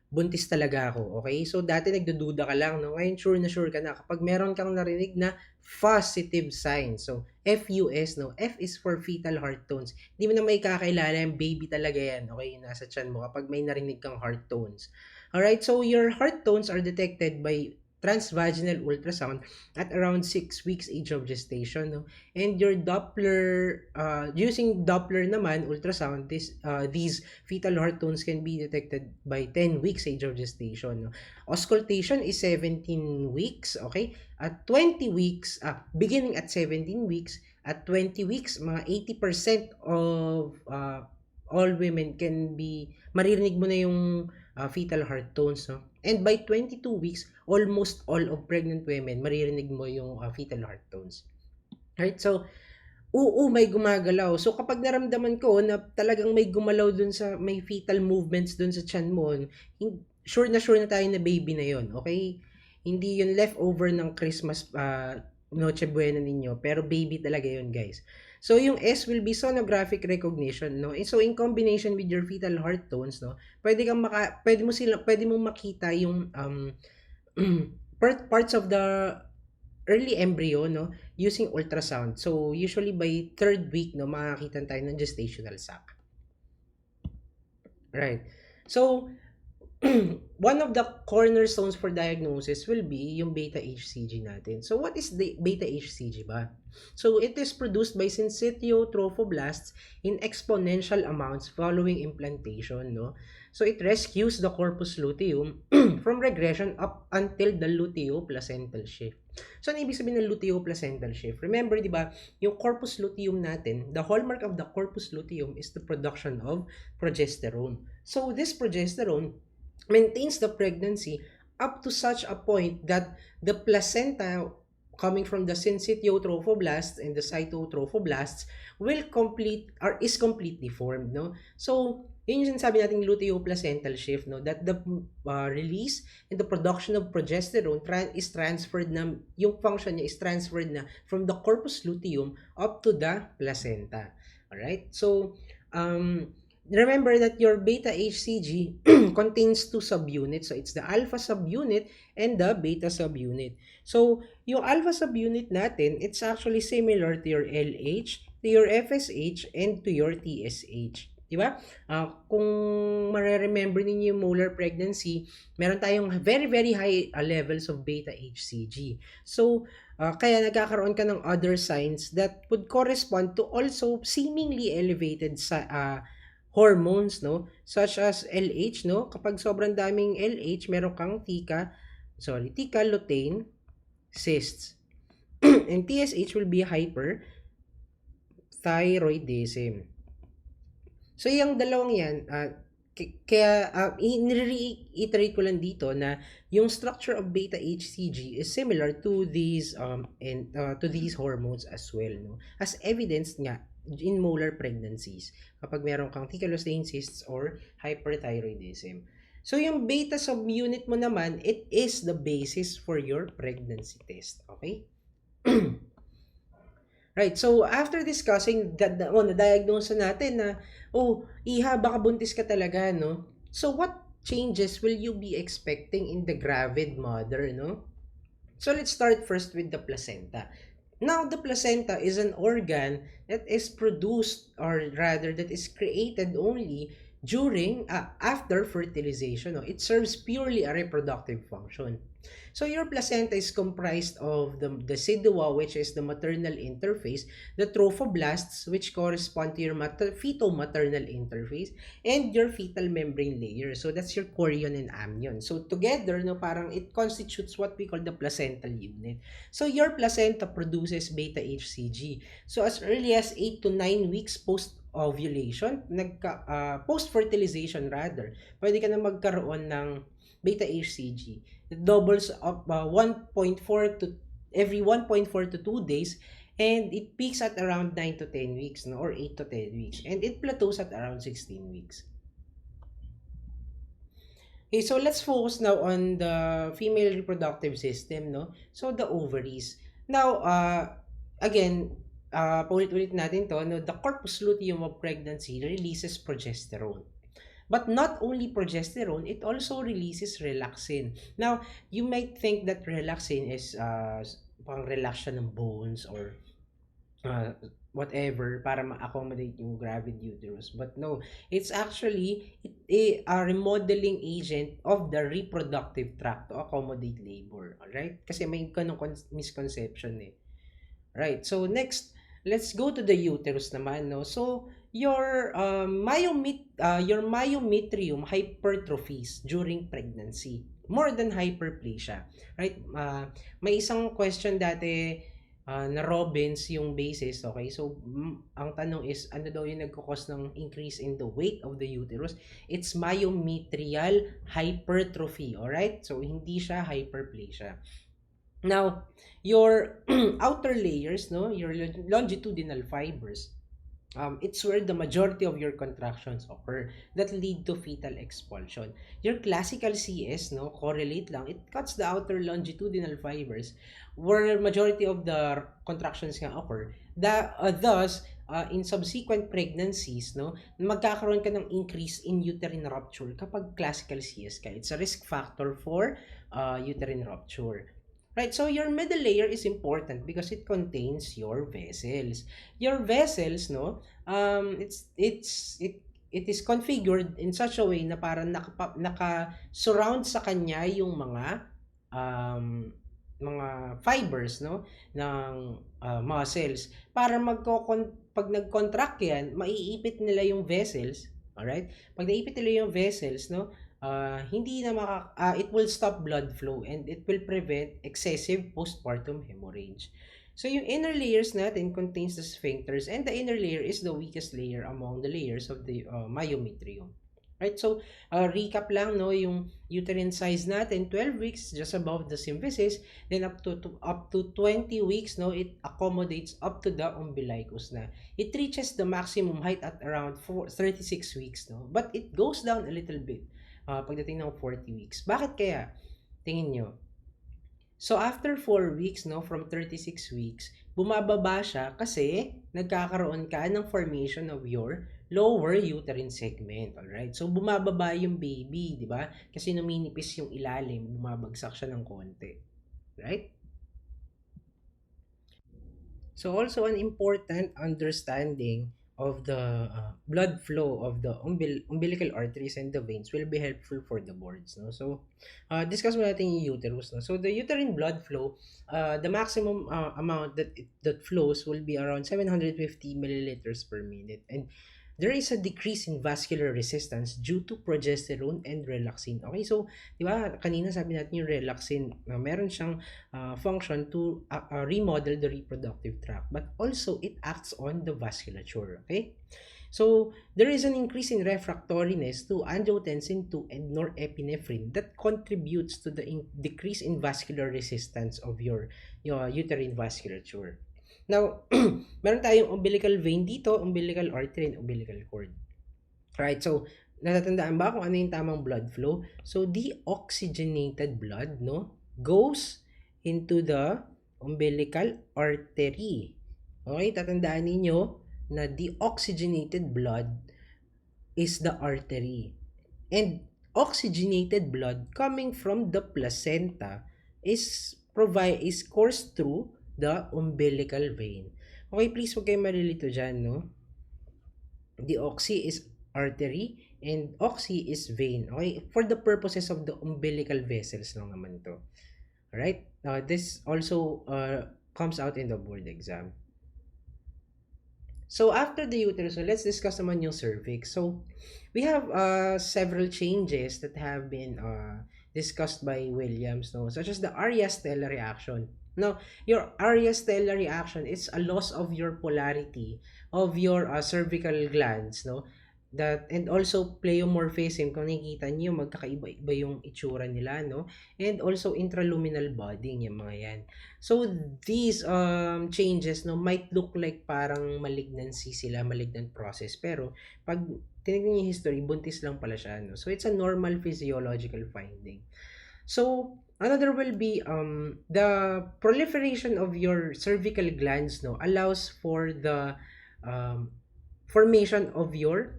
buntis talaga ako, okay? So dati nagdududa ka lang, no? Ngayon sure ka na kapag meron kang narinig na positive signs. So FUS, no? F is for fetal heart tones. Hindi mo na may kakilala yung baby talaga yan, okay? Yung nasa tiyan mo kapag may narinig kang heart tones. Alright, so your heart tones are detected by transvaginal ultrasound at around 6 weeks age of gestation, no? And your Doppler, using Doppler naman ultrasound, these fetal heart tones can be detected by 10 weeks age of gestation, no? Auscultation is 17 weeks, okay? At 20 weeks, beginning at 17 weeks, at 20 weeks, mga 80% of all women can be, maririnig mo na yung fetal heart tones, no? And by 22 weeks, almost all of pregnant women, maririnig mo yung fetal heart tones. Right? So, may gumagalaw. So, kapag naramdaman ko na talagang may gumalaw dun sa, may fetal movements dun sa tiyan mo, sure na tayo na baby na yon, okay? Hindi yun leftover ng Christmas Noche Buena ninyo, pero baby talaga yun, guys. So, yung S will be sonographic recognition, no? And so, in combination with your fetal heart tones, no, pwede mong makita yung parts of the early embryo, no, using ultrasound. So, usually by 3rd week, no, makakita tayo ng gestational sac. Right. So, one of the cornerstones for diagnosis will be yung beta HCG natin. So, what is the beta HCG ba? So, it is produced by syncytial trophoblasts in exponential amounts following implantation, no? So, it rescues the corpus luteum from regression up until the luteoplacental shift. So, ano ibig sabihin ng luteoplacental shift? Remember, di ba, yung corpus luteum natin, the hallmark of the corpus luteum is the production of progesterone. So, this progesterone maintains the pregnancy up to such a point that the placenta coming from the syncytiotrophoblasts and the cytotrophoblasts will complete or is completely formed, no? So yun yung sinasabi nating luteoplacental shift, no, that the release and the production of progesterone is transferred na, yung function niya is transferred na from the corpus luteum up to the placenta. All right, so remember that your beta HCG contains two subunits. So it's the alpha subunit and the beta subunit. So yung alpha subunit natin, it's actually similar to your LH, to your FSH, and to your TSH. Diba? Kung mareremember ninyo yung molar pregnancy, meron tayong very, very high levels of beta HCG. So, kaya nagkakaroon ka ng other signs that would correspond to also seemingly elevated sa hormones, no, such as LH, no, kapag sobrang daming LH, meron kang tika lutein cysts. And TSH will be hyperthyroidism. So yung dalawang yan, kaya i-reiterate ko lang dito na yung structure of beta HCG is similar to these and to these hormones as well, no, as evidenced nga in molar pregnancies kapag meron kang thicalutein cysts or hyperthyroidism. So yung beta subunit mo naman, it is the basis for your pregnancy test, okay? Right, so after discussing na-diagnose natin na, iha, baka buntis ka talaga, no? So what changes will you be expecting in the gravid mother, no? So let's start first with the placenta. Now, the placenta is an organ that is produced, or rather that is created only during, after fertilization. No? It serves purely a reproductive function. So your placenta is comprised of the decidua, which is the maternal interface, the trophoblasts, which correspond to your fetal-maternal interface, and your fetal membrane layer. So that's your chorion and amnion. So together, no, parang it constitutes what we call the placental unit. So your placenta produces beta HCG. So as early as 8 to 9 weeks post-ovulation, post-fertilization rather, pwede ka na magkaroon ng beta HCG. It doubles up 1.4 to every 1.4 to 2 days, and it peaks at around 9 to 10 weeks, no, or 8 to 10 weeks, and it plateaus at around 16 weeks. Okay, so let's focus now on the female reproductive system, no? So the ovaries. Now, again, paulit-ulit natin to, no? The corpus luteum of pregnancy releases progesterone. But not only progesterone, it also releases relaxin. Now, you might think that relaxin is pang relax siya ng bones or whatever para ma-accommodate yung gravid uterus. But no, it's actually a remodeling agent of the reproductive tract to accommodate labor. Alright? Kasi may ganong misconception eh. Right. So next, let's go to the uterus naman, no. So your myometrium hypertrophies during pregnancy more than hyperplasia, right? May isang question dati na Robbins yung basis, okay? So ang tanong is ano daw yung nagko-cause ng increase in the weight of the uterus? It's myometrial hypertrophy, all right? So hindi siya hyperplasia. Now, your outer layers, no, your longitudinal fibers, it's where the majority of your contractions occur that lead to fetal expulsion. Your classical CS, no, correlate lang, it cuts the outer longitudinal fibers where majority of the contractions nga occur. Thus, in subsequent pregnancies, no, magkakaroon ka ng increase in uterine rupture kapag classical CS ka. It's a risk factor for uterine rupture. Right, so your middle layer is important because it contains your vessels. Your vessels, no, it is configured in such a way na parang naka-surround sa kanya yung mga fibers, no, ng muscles para pag nag-contract yan, maiipit nila yung vessels. Alright? Pag naipit nila yung vessels, no, hindi na it will stop blood flow and it will prevent excessive postpartum hemorrhage. So yung inner layers natin contains the sphincters, and the inner layer is the weakest layer among the layers of the myometrium. Right? So, recap lang, no, yung uterine size natin, 12 weeks, just above the symphysis, then up to 20 weeks, no, it accommodates up to the umbilicus na. It reaches the maximum height at around 36 weeks, no, but it goes down a little bit pagdating ng 40 weeks. Bakit kaya? Tingin nyo. So, after 4 weeks, no, from 36 weeks, bumababa siya kasi nagkakaroon ka ng formation of your lower uterine segment. Alright? So, bumababa yung baby, di ba? Kasi numinipis yung ilalim, bumabagsak siya ng konti. Right? So also an important understanding of the blood flow of the umbilical arteries and the veins will be helpful for the boards. No? So, discuss mo natin yung uterus. No? So, the uterine blood flow, the maximum amount that flows will be around 750 milliliters per minute. And there is a decrease in vascular resistance due to progesterone and relaxin. Okay, so, di ba, kanina sabi natin yung relaxin, meron siyang function to remodel the reproductive tract, but also it acts on the vasculature. Okay, so there is an increase in refractoriness to angiotensin 2 and norepinephrine that contributes to the decrease in vascular resistance of your uterine vasculature. Now, meron tayong umbilical vein dito, umbilical artery, and umbilical cord. Right, so natatandaan ba kung ano yung tamang blood flow? So, deoxygenated blood, no, goes into the umbilical artery. Okay, tatandaan ninyo na deoxygenated blood is the artery. And oxygenated blood coming from the placenta is coursed through the umbilical vein. Okay, please huwag kayo malilito dyan, no? Deoxy is artery and oxy is vein. Okay, for the purposes of the umbilical vessels lang naman to. Alright, this also comes out in the board exam. So after the uterus, so let's discuss naman yung cervix. So we have several changes that have been discussed by Williams, no, such as the Arya-Stella reaction. Now, your Arya-Stella reaction is a loss of your polarity of your cervical glands, no, that and also pleomorphism. Kung nakikita niyo, magkakaiba-iba yung itsura nila, no, and also intraluminal budding, yung mga yan. So these changes, no, might look like parang malignancy sila, malignant process, pero pag tinignan niyo history, buntis lang pala siya, no. So it's a normal physiological finding. So another will be the proliferation of your cervical glands, no, allows for the formation of your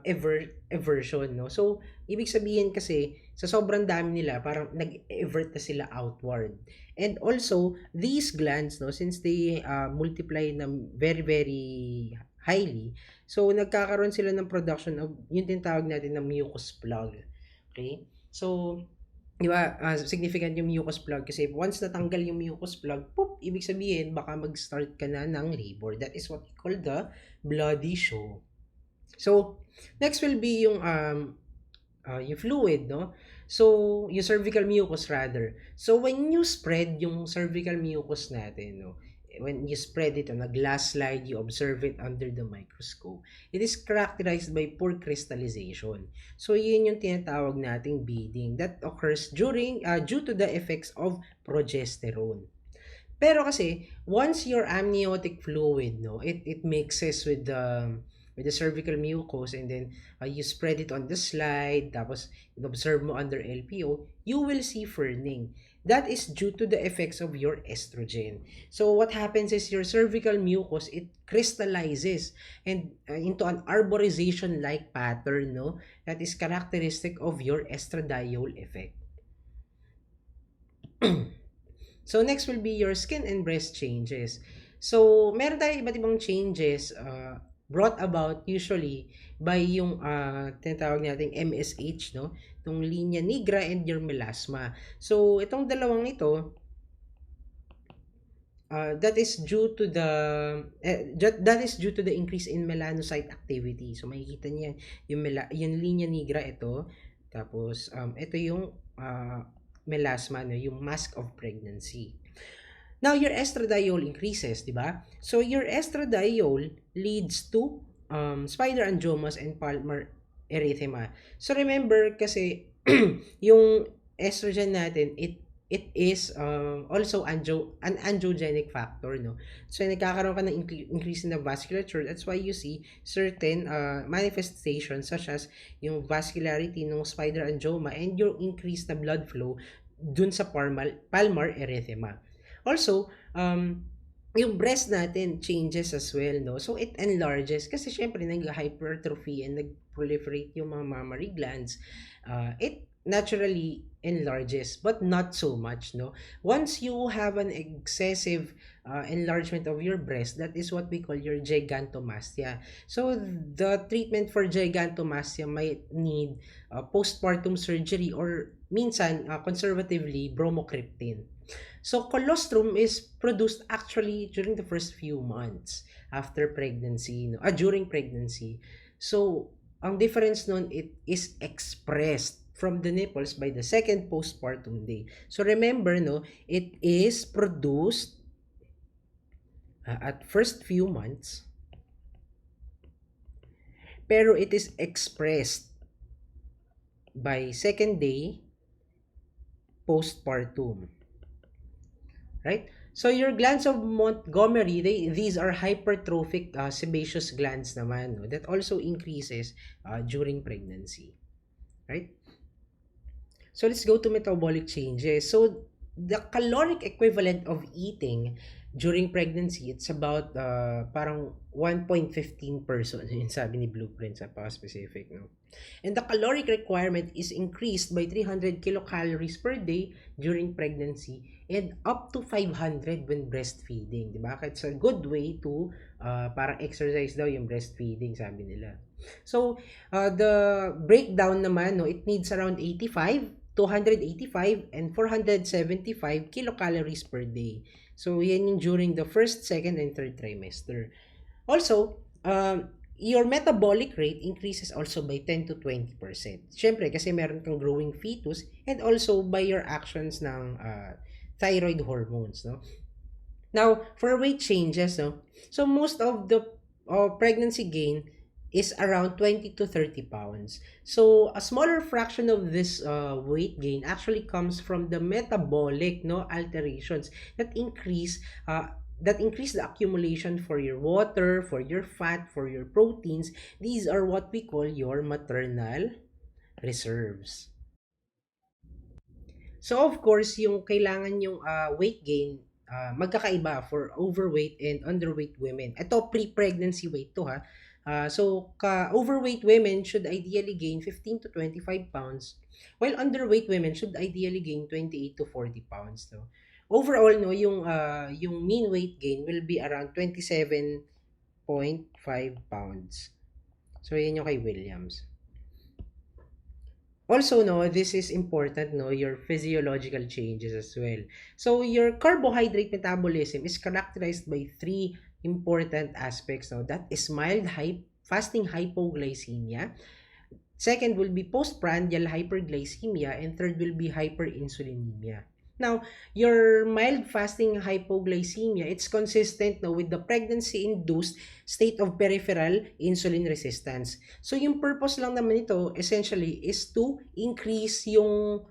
eversion, no. So ibig sabihin kasi sa sobrang dami nila, parang nag-evert na sila outward. And also these glands, no, since they multiply na very very highly, so nagkakaroon sila ng production of yung tinatawag natin na mucus plug. Okay, so di ba, significant yung mucus plug kasi once natanggal yung mucus plug, poop, ibig sabihin baka mag-start ka na ng labor. That is what we call the bloody show. So next will be yung fluid, no? So yung cervical mucus rather. So when you spread yung cervical mucus natin, no, when you spread it on a glass slide, you observe it under the microscope. It is characterized by poor crystallization. So yun yung tinatawag nating beading that occurs during due to the effects of progesterone. Pero kasi once your amniotic fluid, no, it mixes with the cervical mucus, and then you spread it on the slide, tapos observe mo under LPO, you will see ferning. That is due to the effects of your estrogen. So what happens is your cervical mucus, it crystallizes and into an arborization like pattern, no, that is characteristic of your estradiol effect. So next will be your skin and breast changes. So meron tayong iba't ibang changes brought about usually by yung tinatawag nating MSH, no, itong linya nigra and your melasma. So itong dalawang ito, that is due to the increase in melanocyte activity. So makikita niyo yung linya nigra ito, tapos ito yung melasma, no, yung mask of pregnancy. Now, your estradiol increases, di ba? So, your estradiol leads to spider angiomas and palmar erythema. So remember kasi yung estrogen natin, it is also an angiogenic factor, no? So nagkakaroon ka ng increase in the vasculature. That's why you see certain manifestations such as yung vascularity ng spider angioma and yung increase na blood flow dun sa palmar erythema. Also, yung breast natin changes as well, no? So, it enlarges kasi syempre nag-hypertrophy and nag-proliferate yung mga mammary glands. It naturally enlarges, but not so much, no? Once you have an excessive enlargement of your breast, that is what we call your gigantomastia. So, the treatment for gigantomastia might need postpartum surgery or minsan, conservatively, bromocriptine. So, colostrum is produced actually during the first few months after pregnancy, no? During pregnancy. So, ang difference nun, it is expressed from the nipples by the second postpartum day. So, remember, no, it is produced at first few months, pero it is expressed by second day postpartum. Right? So your glands of Montgomery, these are hypertrophic sebaceous glands naman, no? That also increases during pregnancy. Right? So let's go to metabolic changes. So the caloric equivalent of eating during pregnancy, it's about parang 1.15 person, yung sabi ni Blueprint, sa pa-specific, no? And the caloric requirement is increased by 300 kilocalories per day during pregnancy and up to 500 when breastfeeding, di ba? It's a good way to parang exercise daw yung breastfeeding, sabi nila. So, the breakdown naman, no, it needs around 85, 285, and 475 kilocalories per day. So, yan yung during the first, second, and third trimester. Also, your metabolic rate increases also by 10 to 20%. Siyempre, kasi meron kang growing fetus and also by your actions ng thyroid hormones, no? Now, for weight changes, no? So, most of the pregnancy gain is around 20 to 30 pounds. So, a smaller fraction of this weight gain actually comes from the metabolic, no, alterations that increase the accumulation for your water, for your fat, for your proteins. These are what we call your maternal reserves. So of course, yung kailangan yung weight gain, magkakaiba for overweight and underweight women. Ito pre-pregnancy weight to, ha. So overweight women should ideally gain 15 to 25 pounds, while underweight women should ideally gain 28 to 40 pounds. No? Overall, no, yung mean weight gain will be around 27.5 pounds. So yan yung kay Williams. Also, no, this is important, no, your physiological changes as well. So, your carbohydrate metabolism is characterized by three important aspects, no. That is mild fasting hypoglycemia. Second will be postprandial hyperglycemia, and third will be hyperinsulinemia. Now, your mild fasting hypoglycemia, it's consistent, no, with the pregnancy-induced state of peripheral insulin resistance. So, yung purpose lang naman ito, essentially, is to increase yung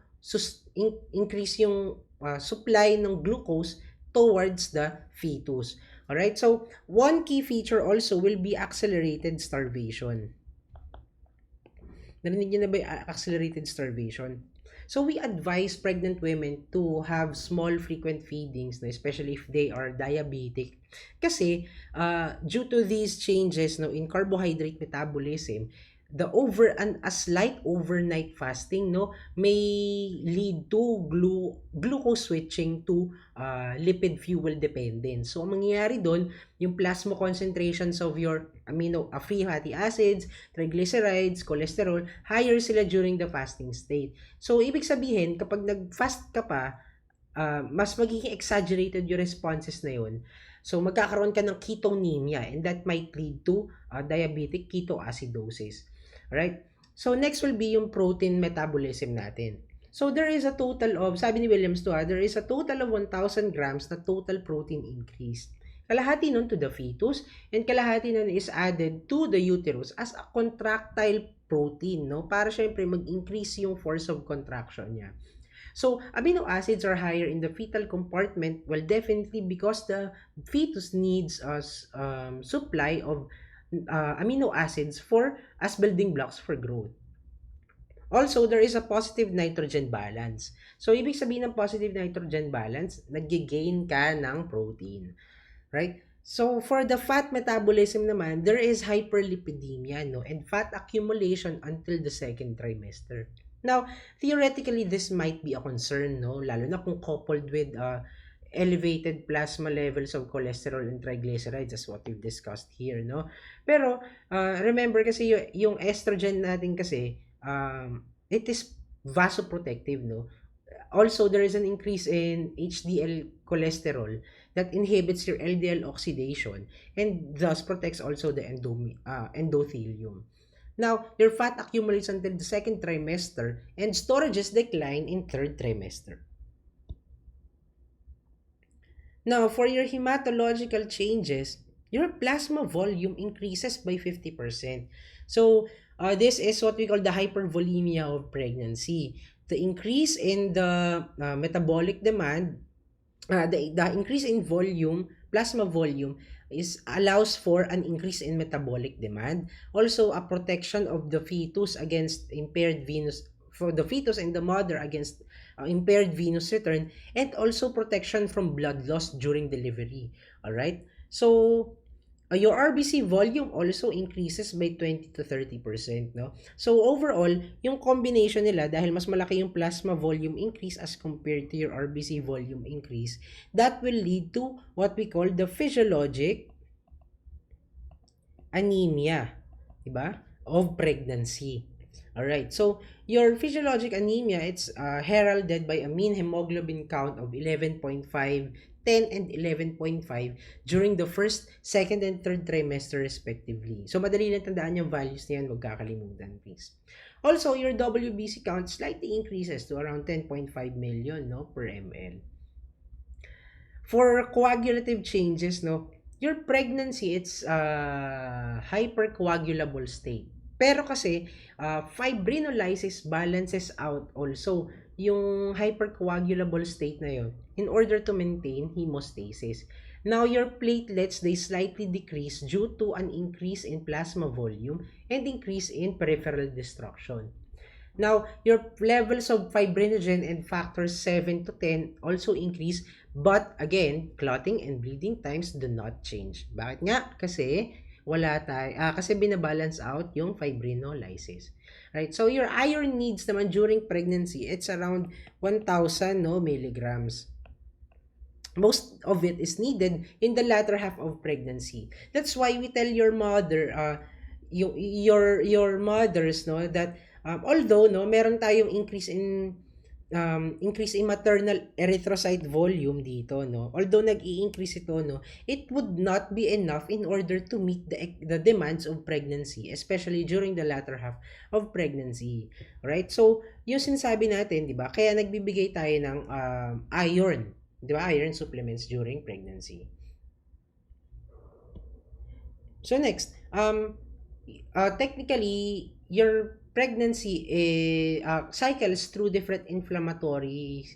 supply ng glucose towards the fetus. Alright? So, one key feature also will be accelerated starvation. Narinig niyo na ba yung accelerated starvation? So, we advise pregnant women to have small frequent feedings, especially if they are diabetic. Kasi, due to these changes, no, in carbohydrate metabolism, a slight overnight fasting, no, may lead to glucose switching to lipid fuel dependence. So, ang mangyayari doon, yung plasma concentrations of your free fatty acids, triglycerides, cholesterol, higher sila during the fasting state. So, ibig sabihin, kapag nag-fast ka pa, mas magiging exaggerated yung responses na yun. So, magkakaroon ka ng ketonemia, and that might lead to diabetic ketoacidosis. Alright? So, next will be yung protein metabolism natin. So, there is a total of, sabi ni Williams to, there is a total of 1,000 grams na total protein increase. Kalahati nun to the fetus, and kalahati nun is added to the uterus as a contractile protein, no? Para syempre mag-increase yung force of contraction niya. So, amino acids are higher in the fetal compartment. Well, definitely because the fetus needs a supply of amino acids for as building blocks for growth. Also, there is a positive nitrogen balance. So, ibig sabihin ng positive nitrogen balance, nag-gain ka ng protein. Right? So, for the fat metabolism naman, there is hyperlipidemia, no? And fat accumulation until the second trimester. Now, theoretically, this might be a concern, no? Lalo na kung coupled with elevated plasma levels of cholesterol and triglycerides, as what we've discussed here, no? Pero, remember kasi yung estrogen natin kasi, it is vasoprotective, no? Also, there is an increase in HDL cholesterol that inhibits your LDL oxidation and thus protects also the endothelium. Now, your fat accumulates until the second trimester and storages decline in third trimester. Now, for your hematological changes, your plasma volume increases by 50%. So, this is what we call the hypervolemia of pregnancy. The increase in the metabolic demand, the increase in volume, plasma volume, allows for an increase in metabolic demand. Also, a protection of the fetus against impaired venous, for the fetus and the mother against impaired venous return, and also protection from blood loss during delivery. All right. So, your RBC volume also increases by 20 to 30%, no? So overall, yung combination nila, dahil mas malaki yung plasma volume increase as compared to your RBC volume increase, that will lead to what we call the physiologic anemia, diba? Of pregnancy. Alright, so your physiologic anemia, it's heralded by a mean hemoglobin count of 11.5, 10, and 11.5 during the first, second, and third trimester respectively. So, madali lang tandaan yung values na yan, huwag kakalimutan, please. Also, your WBC count slightly increases to around 10.5 million, no, per ml. For coagulative changes, no, your pregnancy, it's hypercoagulable state. Pero kasi, fibrinolysis balances out also yung hypercoagulable state na yun in order to maintain hemostasis. Now, your platelets, they slightly decrease due to an increase in plasma volume and increase in peripheral destruction. Now, your levels of fibrinogen and factors 7 to 10 also increase, but again, clotting and bleeding times do not change. Bakit nga? Kasi kasi binabalance out yung fibrinolysis. Right? So, your iron needs naman during pregnancy, it's around 1,000 milligrams. Most of it is needed in the latter half of pregnancy. That's why we tell your mother, your mothers, no, that although meron tayong increase in maternal erythrocyte volume dito, no, although nag-i-increase ito, no, it would not be enough in order to meet the demands of pregnancy, especially during the latter half of pregnancy. Right? So, yung sinasabi natin, di ba, kaya nagbibigay tayo ng iron, di ba, iron supplements during pregnancy. So, next, technically, your pregnancy cycles through different inflammatory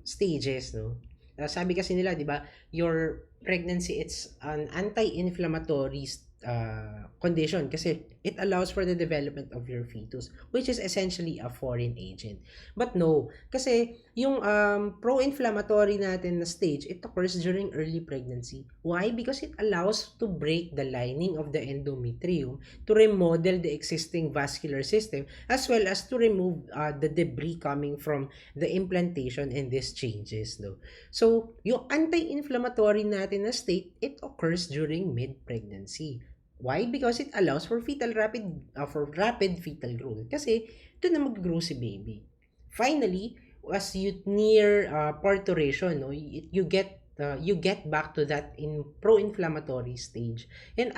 stages, no? Sabi kasi nila, di ba, your pregnancy, it's an anti-inflammatory condition kasi it allows for the development of your fetus, which is essentially a foreign agent. But no, kasi yung pro-inflammatory natin na stage, it occurs during early pregnancy. Why? Because it allows to break the lining of the endometrium to remodel the existing vascular system as well as to remove the debris coming from the implantation and these changes. No? So, yung anti-inflammatory natin na state, it occurs during mid-pregnancy. Why? Because it allows for rapid fetal growth. Kasi doon na mag-grow si baby. Finally, as you near parturition, no, you get back to that in pro-inflammatory stage and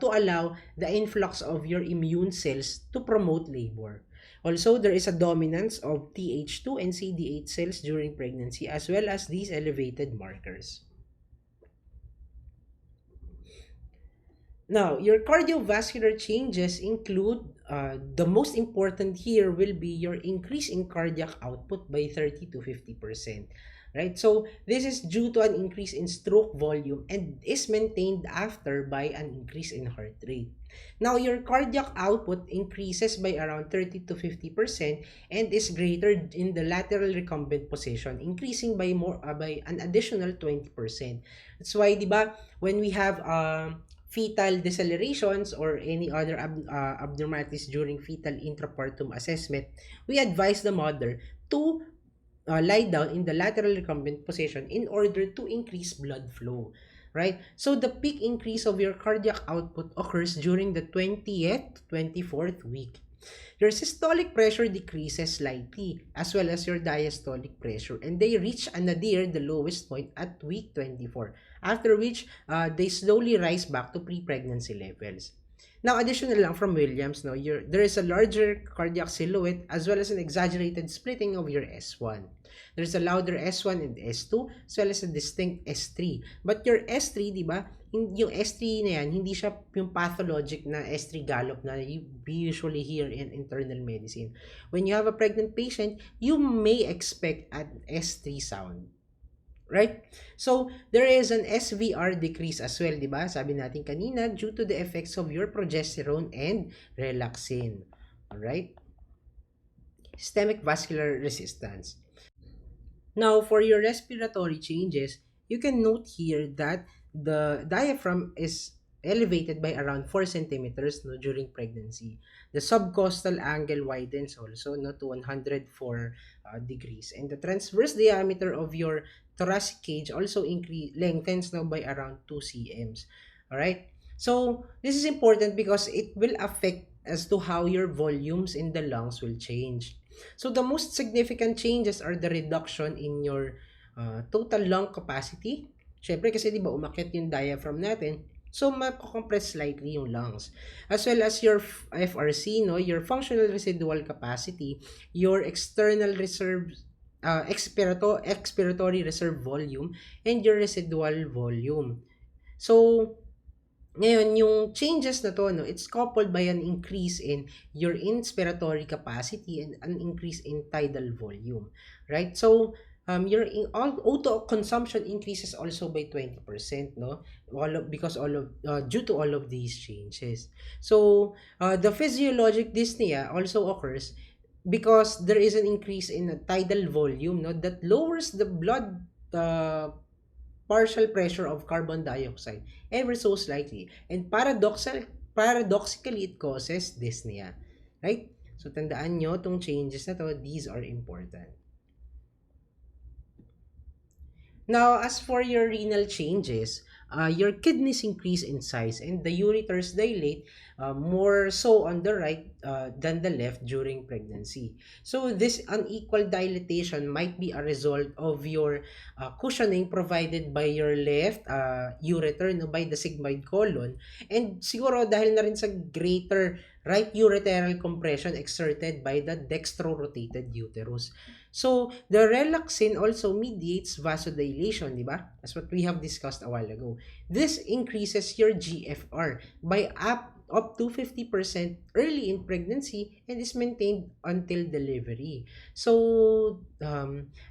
to allow the influx of your immune cells to promote labor. Also, there is a dominance of Th2 and CD8 cells during pregnancy as well as these elevated markers. Now, your cardiovascular changes include the most important here will be your increase in cardiac output by 30 to 50%. Right? So, this is due to an increase in stroke volume and is maintained after by an increase in heart rate. Now, your cardiac output increases by around 30 to 50% and is greater in the lateral recumbent position, increasing by more by an additional 20%. That's why, di ba, when we have fetal decelerations or any other abnormalities during fetal intrapartum assessment, we advise the mother to lie down in the lateral recumbent position in order to increase blood flow, right? So the peak increase of your cardiac output occurs during the 20th to 24th week. Your systolic pressure decreases slightly, as well as your diastolic pressure, and they reach and nadir the lowest point at week 24, after which they slowly rise back to pre-pregnancy levels. Now, additional lang from Williams, no, there is a larger cardiac silhouette as well as an exaggerated splitting of your S1. There's a louder S1 and S2 as well as a distinct S3. But your S3, di ba, yung S3 na yan, hindi siya yung pathologic na S3 gallop na we usually hear in internal medicine. When you have a pregnant patient, you may expect an S3 sound. Right? So, there is an SVR decrease as well, di ba? Sabi natin kanina, due to the effects of your progesterone and relaxin. Alright? Systemic vascular resistance. Now, for your respiratory changes, you can note here that the diaphragm is elevated by around 4 centimeters no, during pregnancy. The subcostal angle widens also no, to 104 degrees. And the transverse diameter of your thoracic cage also lengthens no, by around 2 cms. Alright? So, this is important because it will affect as to how your volumes in the lungs will change. So the most significant changes are the reduction in your total lung capacity. Syempre kasi 'di ba umakyat yung diaphragm natin. So mako-compress slightly yung lungs. As well as your FRC, no, your functional residual capacity, your external reserve expiratory reserve volume and your residual volume. So ngayon, yung changes na to, no, it's coupled by an increase in your inspiratory capacity and an increase in tidal volume, right? So, your auto consumption increases also by 20%, no? Because all of due to all of these changes. So, the physiologic dyspnea also occurs because there is an increase in the tidal volume, no, that lowers the blood partial pressure of carbon dioxide ever so slightly. And paradoxically, it causes dyspnea. Right? So, tandaan nyo, itong changes na to, these are important. Now, as for your renal changes, your kidneys increase in size and the ureters dilate more so on the right than the left during pregnancy. So, this unequal dilatation might be a result of your cushioning provided by your left ureter, no, by the sigmoid colon, and siguro dahil na rin sa greater right ureteral compression exerted by the dextro-rotated uterus. So, the relaxin also mediates vasodilation, di ba? That's what we have discussed a while ago. This increases your GFR by up to 50% early in pregnancy and is maintained until delivery. So,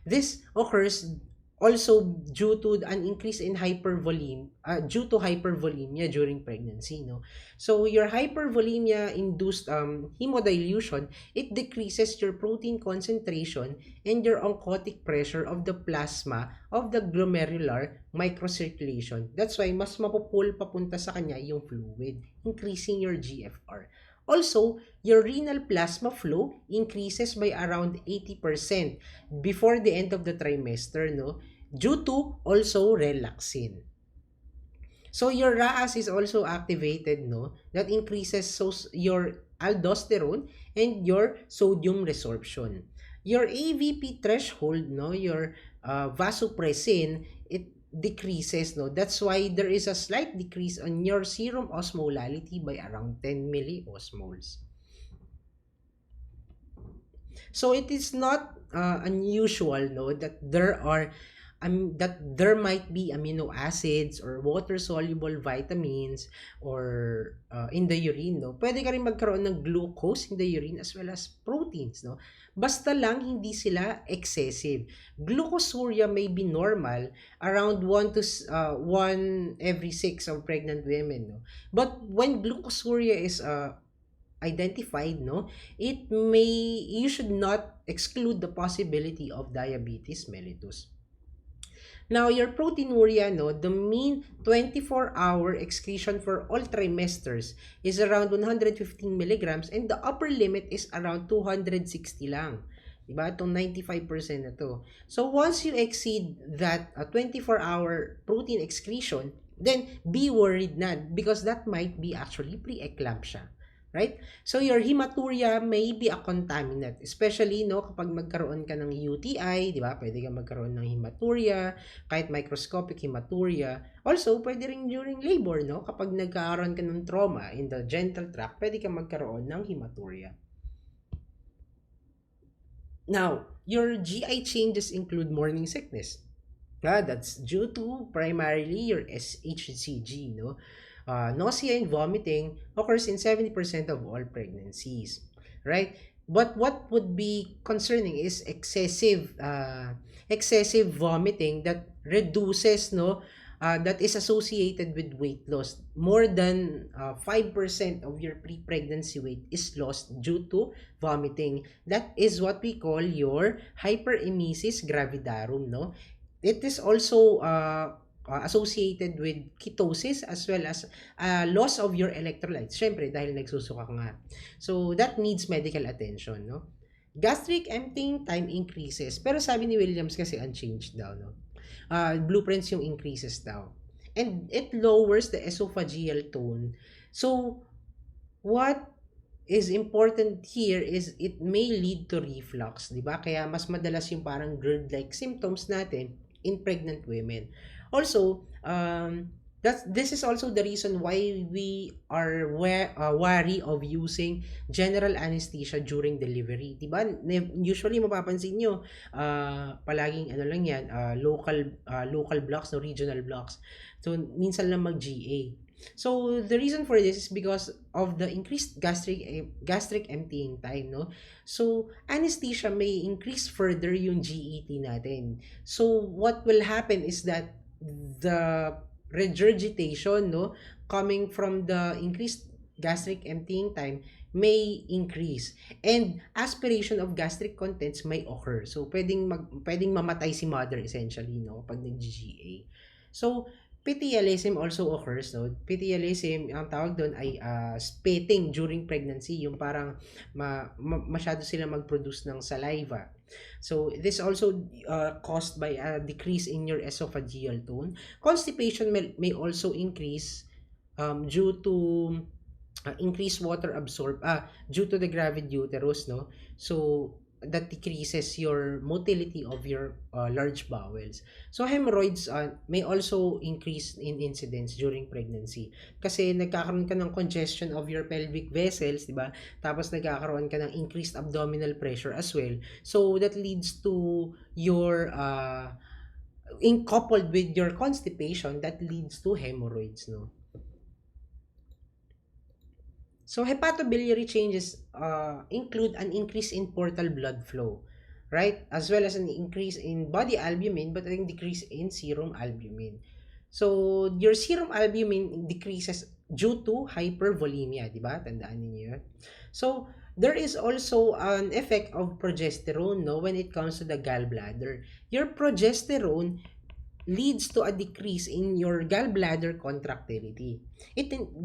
this occurs also due to an increase in due to hypervolemia during pregnancy, no? So your hypervolemia induced hemodilution, it decreases your protein concentration and your oncotic pressure of the plasma of the glomerular microcirculation. That's why mas mapupul papunta sa kanya yung fluid, increasing your GFR. Also, your renal plasma flow increases by around 80% before the end of the trimester, no? Due to also relaxin. So your RAAS is also activated, no? That increases your aldosterone and your sodium resorption. Your AVP threshold, no, your vasopressin, it decreases, no. That's why there is a slight decrease on your serum osmolality by around 10 milliosmoles. So it is not unusual, no, that there are that there might be amino acids or water soluble vitamins or in the urine, no, pwede ka rin magkaroon ng glucose in the urine as well as proteins, no, basta lang hindi sila excessive. Glucosuria may be normal around 1 every 6 of pregnant women, no, but when glucosuria is identified, no, you should not exclude the possibility of diabetes mellitus. Now, your proteinuria, no, the mean 24-hour excretion for all trimesters is around 115 milligrams and the upper limit is around 260 lang. Diba? Itong 95% na to. So, once you exceed that 24-hour protein excretion, then be worried na because that might be actually preeclampsia. Right? So, your hematuria may be a contaminant. Especially, no, kapag magkaroon ka ng UTI, di ba? Pwede ka magkaroon ng hematuria, kahit microscopic hematuria. Also, pwede rin during labor, no? Kapag nagkaroon ka ng trauma in the genital tract, pwede ka magkaroon ng hematuria. Now, your GI changes include morning sickness. That's due to primarily your SHCG, no? Nausea and vomiting occurs in 70% of all pregnancies, right? But what would be concerning is excessive vomiting that reduces, no, that is associated with weight loss. More than 5% of your pre-pregnancy weight is lost due to vomiting. That is what we call your hyperemesis gravidarum, no? It is also associated with ketosis as well as loss of your electrolytes. Syempre, dahil nagsusuka ka nga. So, that needs medical attention, no? Gastric emptying time increases. Pero sabi ni Williams kasi unchanged daw, no? Blueprints yung increases daw. And it lowers the esophageal tone. So, what is important here is it may lead to reflux, di ba? Kaya mas madalas yung parang GERD-like symptoms natin in pregnant women. Also, this is also the reason why we are wary of using general anesthesia during delivery. Diba? Usually, mapapansin nyo, palaging ano lang yan, local blocks, no, regional blocks. So, minsan lang mag-GA. So, the reason for this is because of the increased gastric emptying time, no? So, anesthesia may increase further yung GET natin. So, what will happen is that the regurgitation, no, coming from the increased gastric emptying time may increase and aspiration of gastric contents may occur. So pwedeng mamatay si mother essentially, no, pag nag-GA. So PTLSM also occurs, no? PTLSM, ang tawag doon ay spitting during pregnancy, yung parang masyado sila mag-produce ng saliva. So, this also caused by a decrease in your esophageal tone. Constipation may also increase due to increased water due to the gravid uterus, no? So, that decreases your motility of your large bowels. So, hemorrhoids may also increase in incidence during pregnancy. Kasi nagkakaroon ka ng congestion of your pelvic vessels, di ba? Tapos nagkakaroon ka ng increased abdominal pressure as well. So, that leads to your, coupled with your constipation, that leads to hemorrhoids, no? So, hepatobiliary changes include an increase in portal blood flow, right? As well as an increase in body albumin, but a decrease in serum albumin. So, your serum albumin decreases due to hypervolemia, di ba? Tandaan niyo yun. So, there is also an effect of progesterone, no, when it comes to the gallbladder. Your progesterone leads to a decrease in your gallbladder contractility.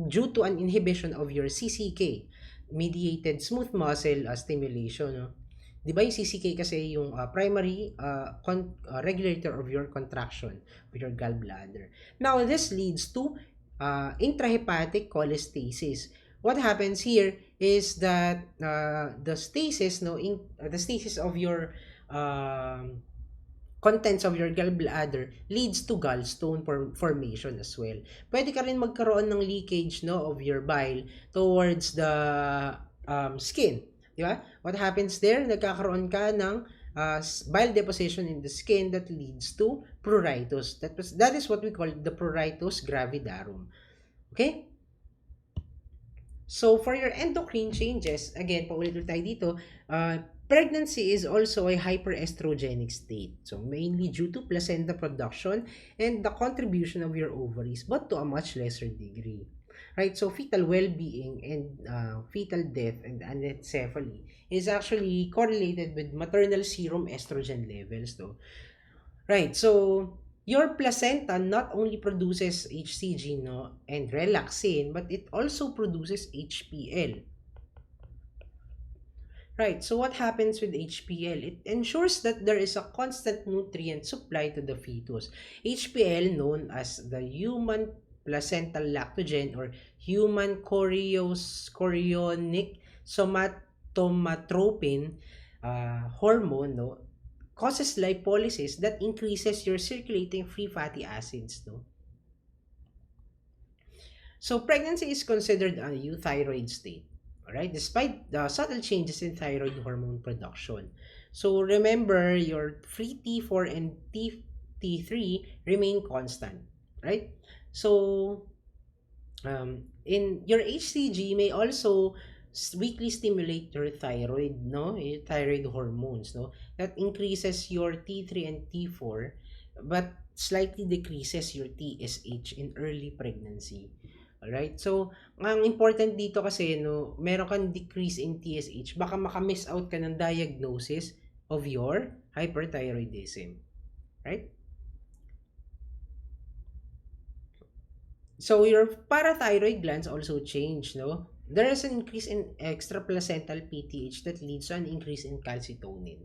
Due to an inhibition of your CCK, mediated smooth muscle stimulation. No? Di ba yung CCK kasi yung primary regulator of your contraction of your gallbladder. Now, this leads to intrahepatic cholestasis. What happens here is that the stasis, the stasis of your contents of your gallbladder leads to gallstone formation as well. Pwede ka rin magkaroon ng leakage, no, of your bile towards the skin. Di ba? What happens there? Nagkakaroon ka ng bile deposition in the skin that leads to pruritus. That is what we call the pruritus gravidarum. Okay? So, for your endocrine changes, again, paulit tayo dito, pregnancy is also a hyperestrogenic state. So, mainly due to placenta production and the contribution of your ovaries, but to a much lesser degree. Right? So, fetal well-being and fetal death and anencephaly is actually correlated with maternal serum estrogen levels, though. Right. So your placenta not only produces HCG, no, and relaxin, but it also produces HPL. Right. So what happens with HPL? It ensures that there is a constant nutrient supply to the fetus. HPL, known as the human placental lactogen or human chorionic somatotropin hormone, no, causes lipolysis that increases your circulating free fatty acids, no. So pregnancy is considered a euthyroid state, all right, despite the subtle changes in thyroid hormone production. So remember, your free T4 and T3 remain constant, right? So in your HCG may also weakly stimulate your thyroid, no, your thyroid hormones, no, that increases your T3 and T4, but slightly decreases your TSH in early pregnancy. Alright, so ang important dito kasi, no, meron kang decrease in TSH, baka makamiss out ka ng diagnosis of your hyperthyroidism, right? So your parathyroid glands also change, no? There is an increase in extraplacental PTH that leads to an increase in calcitonin,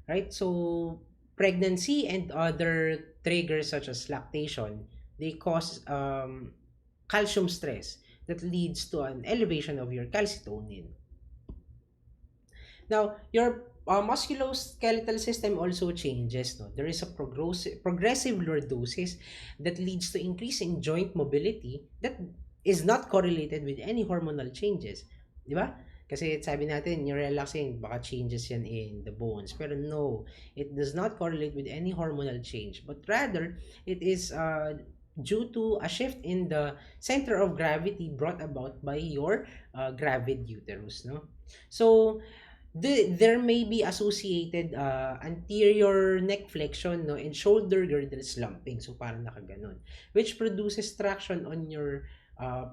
right? So pregnancy and other triggers such as lactation, they cause calcium stress that leads to an elevation of your calcitonin. Now, your musculoskeletal system also changes. No? There is a progressive lordosis that leads to increase in joint mobility that is not correlated with any hormonal changes. Di ba? Kasi sabi natin, yung relaxing, baka changes yan in the bones. Pero no, it does not correlate with any hormonal change. But rather, it is due to a shift in the center of gravity brought about by your gravid uterus. No? So, there may be associated anterior neck flexion, no, and shoulder girdle slumping, so parang nakaganon, which produces traction on your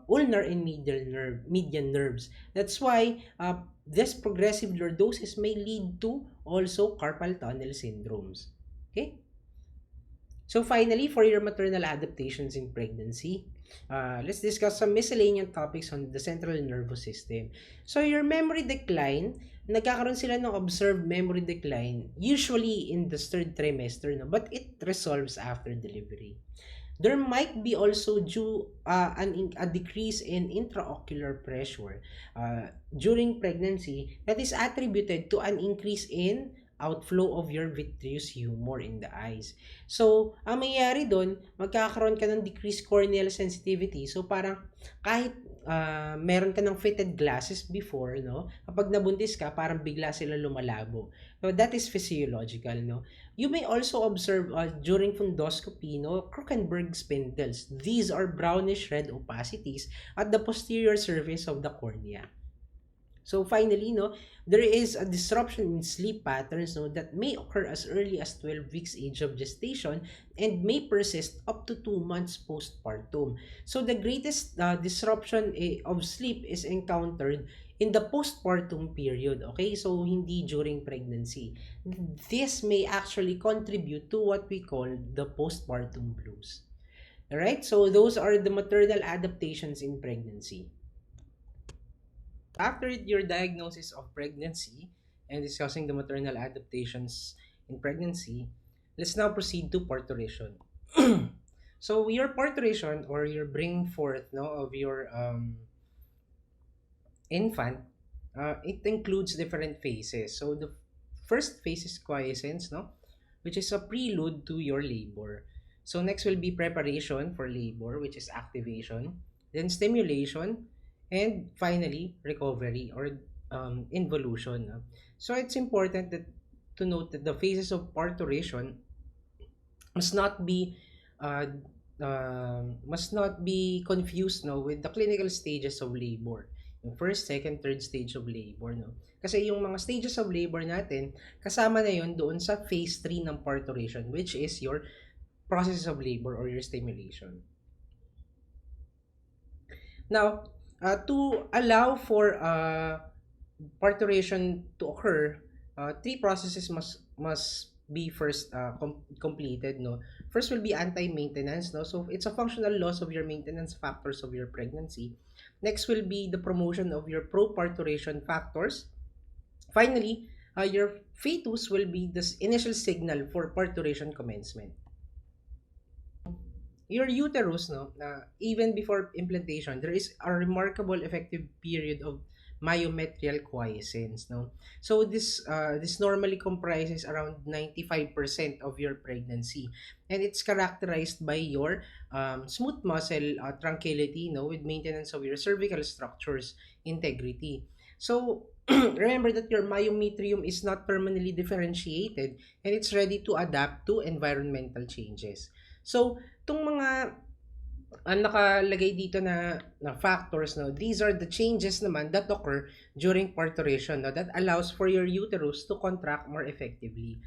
ulnar and median nerves. That's why this progressive lordosis may lead to also carpal tunnel syndromes. Okay. So finally, for your maternal adaptations in pregnancy, let's discuss some miscellaneous topics on the central nervous system. So your memory decline, nagkakaroon sila ng observed memory decline usually in the third trimester, no? But it resolves after delivery. There might be also a decrease in intraocular pressure during pregnancy that is attributed to an increase in outflow of your vitreous humor in the eyes. So, ang mangyayari doon, magkakaroon ka ng decreased corneal sensitivity. So, parang kahit meron ka ng fitted glasses before, no? Kapag nabuntis ka, parang bigla sila lumalabo. So, that is physiological, no? You may also observe during fundoscopy, no, Krukenberg spindles. These are brownish red opacities at the posterior surface of the cornea. So finally, no, there is a disruption in sleep patterns, no, that may occur as early as 12 weeks age of gestation and may persist up to 2 months postpartum. So the greatest disruption of sleep is encountered in the postpartum period, okay? So hindi during pregnancy. This may actually contribute to what we call the postpartum blues. All right? So those are the maternal adaptations in pregnancy. After your diagnosis of pregnancy and discussing the maternal adaptations in pregnancy, let's now proceed to parturition. So your parturition, or your bringing forth, no, of your infant, it includes different phases. So the first phase is quiescence, no, which is a prelude to your labor. So next will be preparation for labor, which is activation, then stimulation, and finally recovery or involution. No? So it's important that to note that the phases of parturition must not be uh, must not be confused, no, with the clinical stages of labor. Yung first, second, third stage of labor, no. Kasi yung mga stages of labor natin, kasama na yon doon sa phase 3 ng parturition, which is your process of labor or your stimulation. Now, to allow for parturition to occur, three processes must be first completed. No, first will be anti-maintenance. No, so it's a functional loss of your maintenance factors of your pregnancy. Next will be the promotion of your pro-parturition factors. Finally, your fetus will be the initial signal for parturition commencement. Your uterus, no, even before implantation, there is a remarkable effective period of myometrial quiescence, no. So this normally comprises around 95% of your pregnancy, and it's characterized by your smooth muscle tranquility, no, with maintenance of your cervical structures integrity. So remember that your myometrium is not permanently differentiated, and it's ready to adapt to environmental changes. So itong mga ang nakalagay dito na factors, no, these are the changes naman that occur during parturition, no, that allows for your uterus to contract more effectively.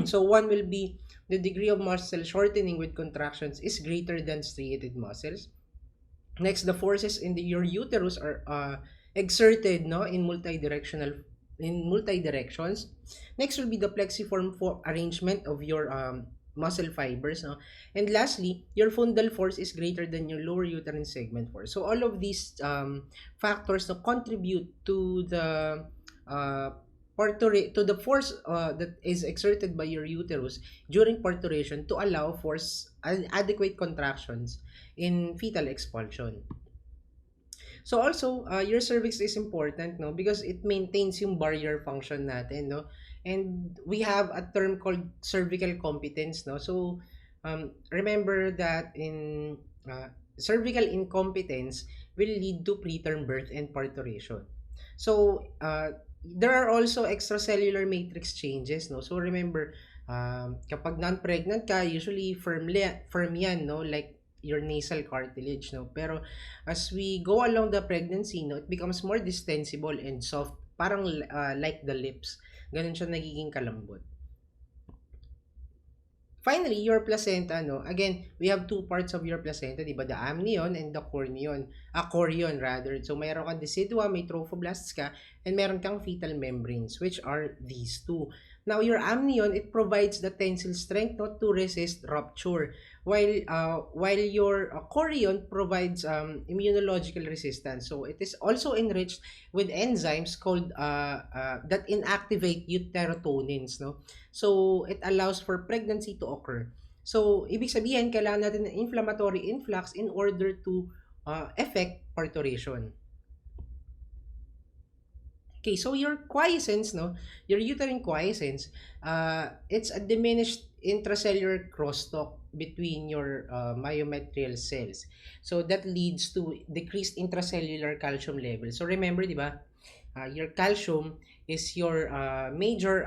So one will be the degree of muscle shortening with contractions is greater than striated muscles. Next, the forces in your uterus are exerted, no, in multi directions. Next will be the plexiform arrangement of your muscle fibers, no? And lastly, your fundal force is greater than your lower uterine segment force. So all of these factors to contribute to the uh, to the force that is exerted by your uterus during parturition to allow for adequate contractions in fetal expulsion. So also, your cervix is important, no, because it maintains yung barrier function natin, no. And we have a term called cervical competence, no. So remember that in cervical incompetence will lead to preterm birth and parturition. So there are also extracellular matrix changes, no. So remember, kapag non-pregnant ka, usually firm yan, no, like your nasal cartilage, no. Pero as we go along the pregnancy, no, it becomes more distensible and soft, parang like the lips. Ganun siya nagiging kalambot. Finally, your placenta, no, again, we have two parts of your placenta, di ba? The amnion and the chorion. Chorion rather. So, mayroon kang decidua, may trophoblasts ka, and meron kang fetal membranes, which are these two. Now, your amnion, it provides the tensile strength not to resist rupture, while your chorion provides immunological resistance. So, it is also enriched with enzymes called that inactivate uterotonins, no? So, it allows for pregnancy to occur. So, ibig sabihin, kailangan natin ng inflammatory influx in order to affect parturition. Okay, so your quiescence, no, your uterine quiescence, it's a diminished intracellular crosstalk between your myometrial cells. So that leads to decreased intracellular calcium level. So remember, di ba, your calcium is your major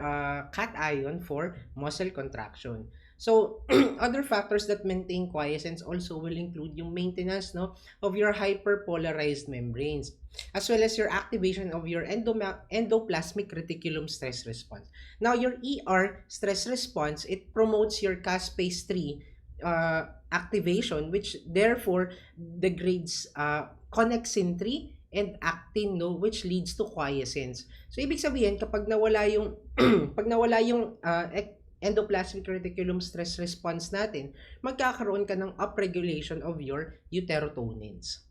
cation for muscle contraction. So other factors that maintain quiescence also will include yung maintenance, no, of your hyperpolarized membranes, as well as your activation of your endoplasmic reticulum stress response. Now, your ER stress response, it promotes your caspase 3 activation, which therefore degrades connexin 3 and actin, no, which leads to quiescence. So, ibig sabihin, kapag nawala yung pag nawala yung endoplasmic reticulum stress response natin, magkakaroon ka ng upregulation of your uterotonins.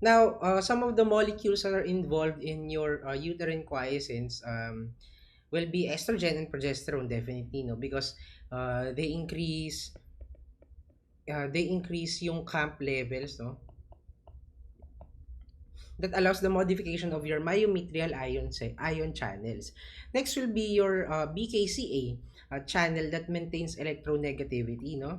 Now, some of the molecules that are involved in your uterine quiescence will be estrogen and progesterone, definitely, no, because they increase yung CAMP levels, no, that allows the modification of your myometrial ion channels. Next will be your BKCA channel that maintains electronegativity, no?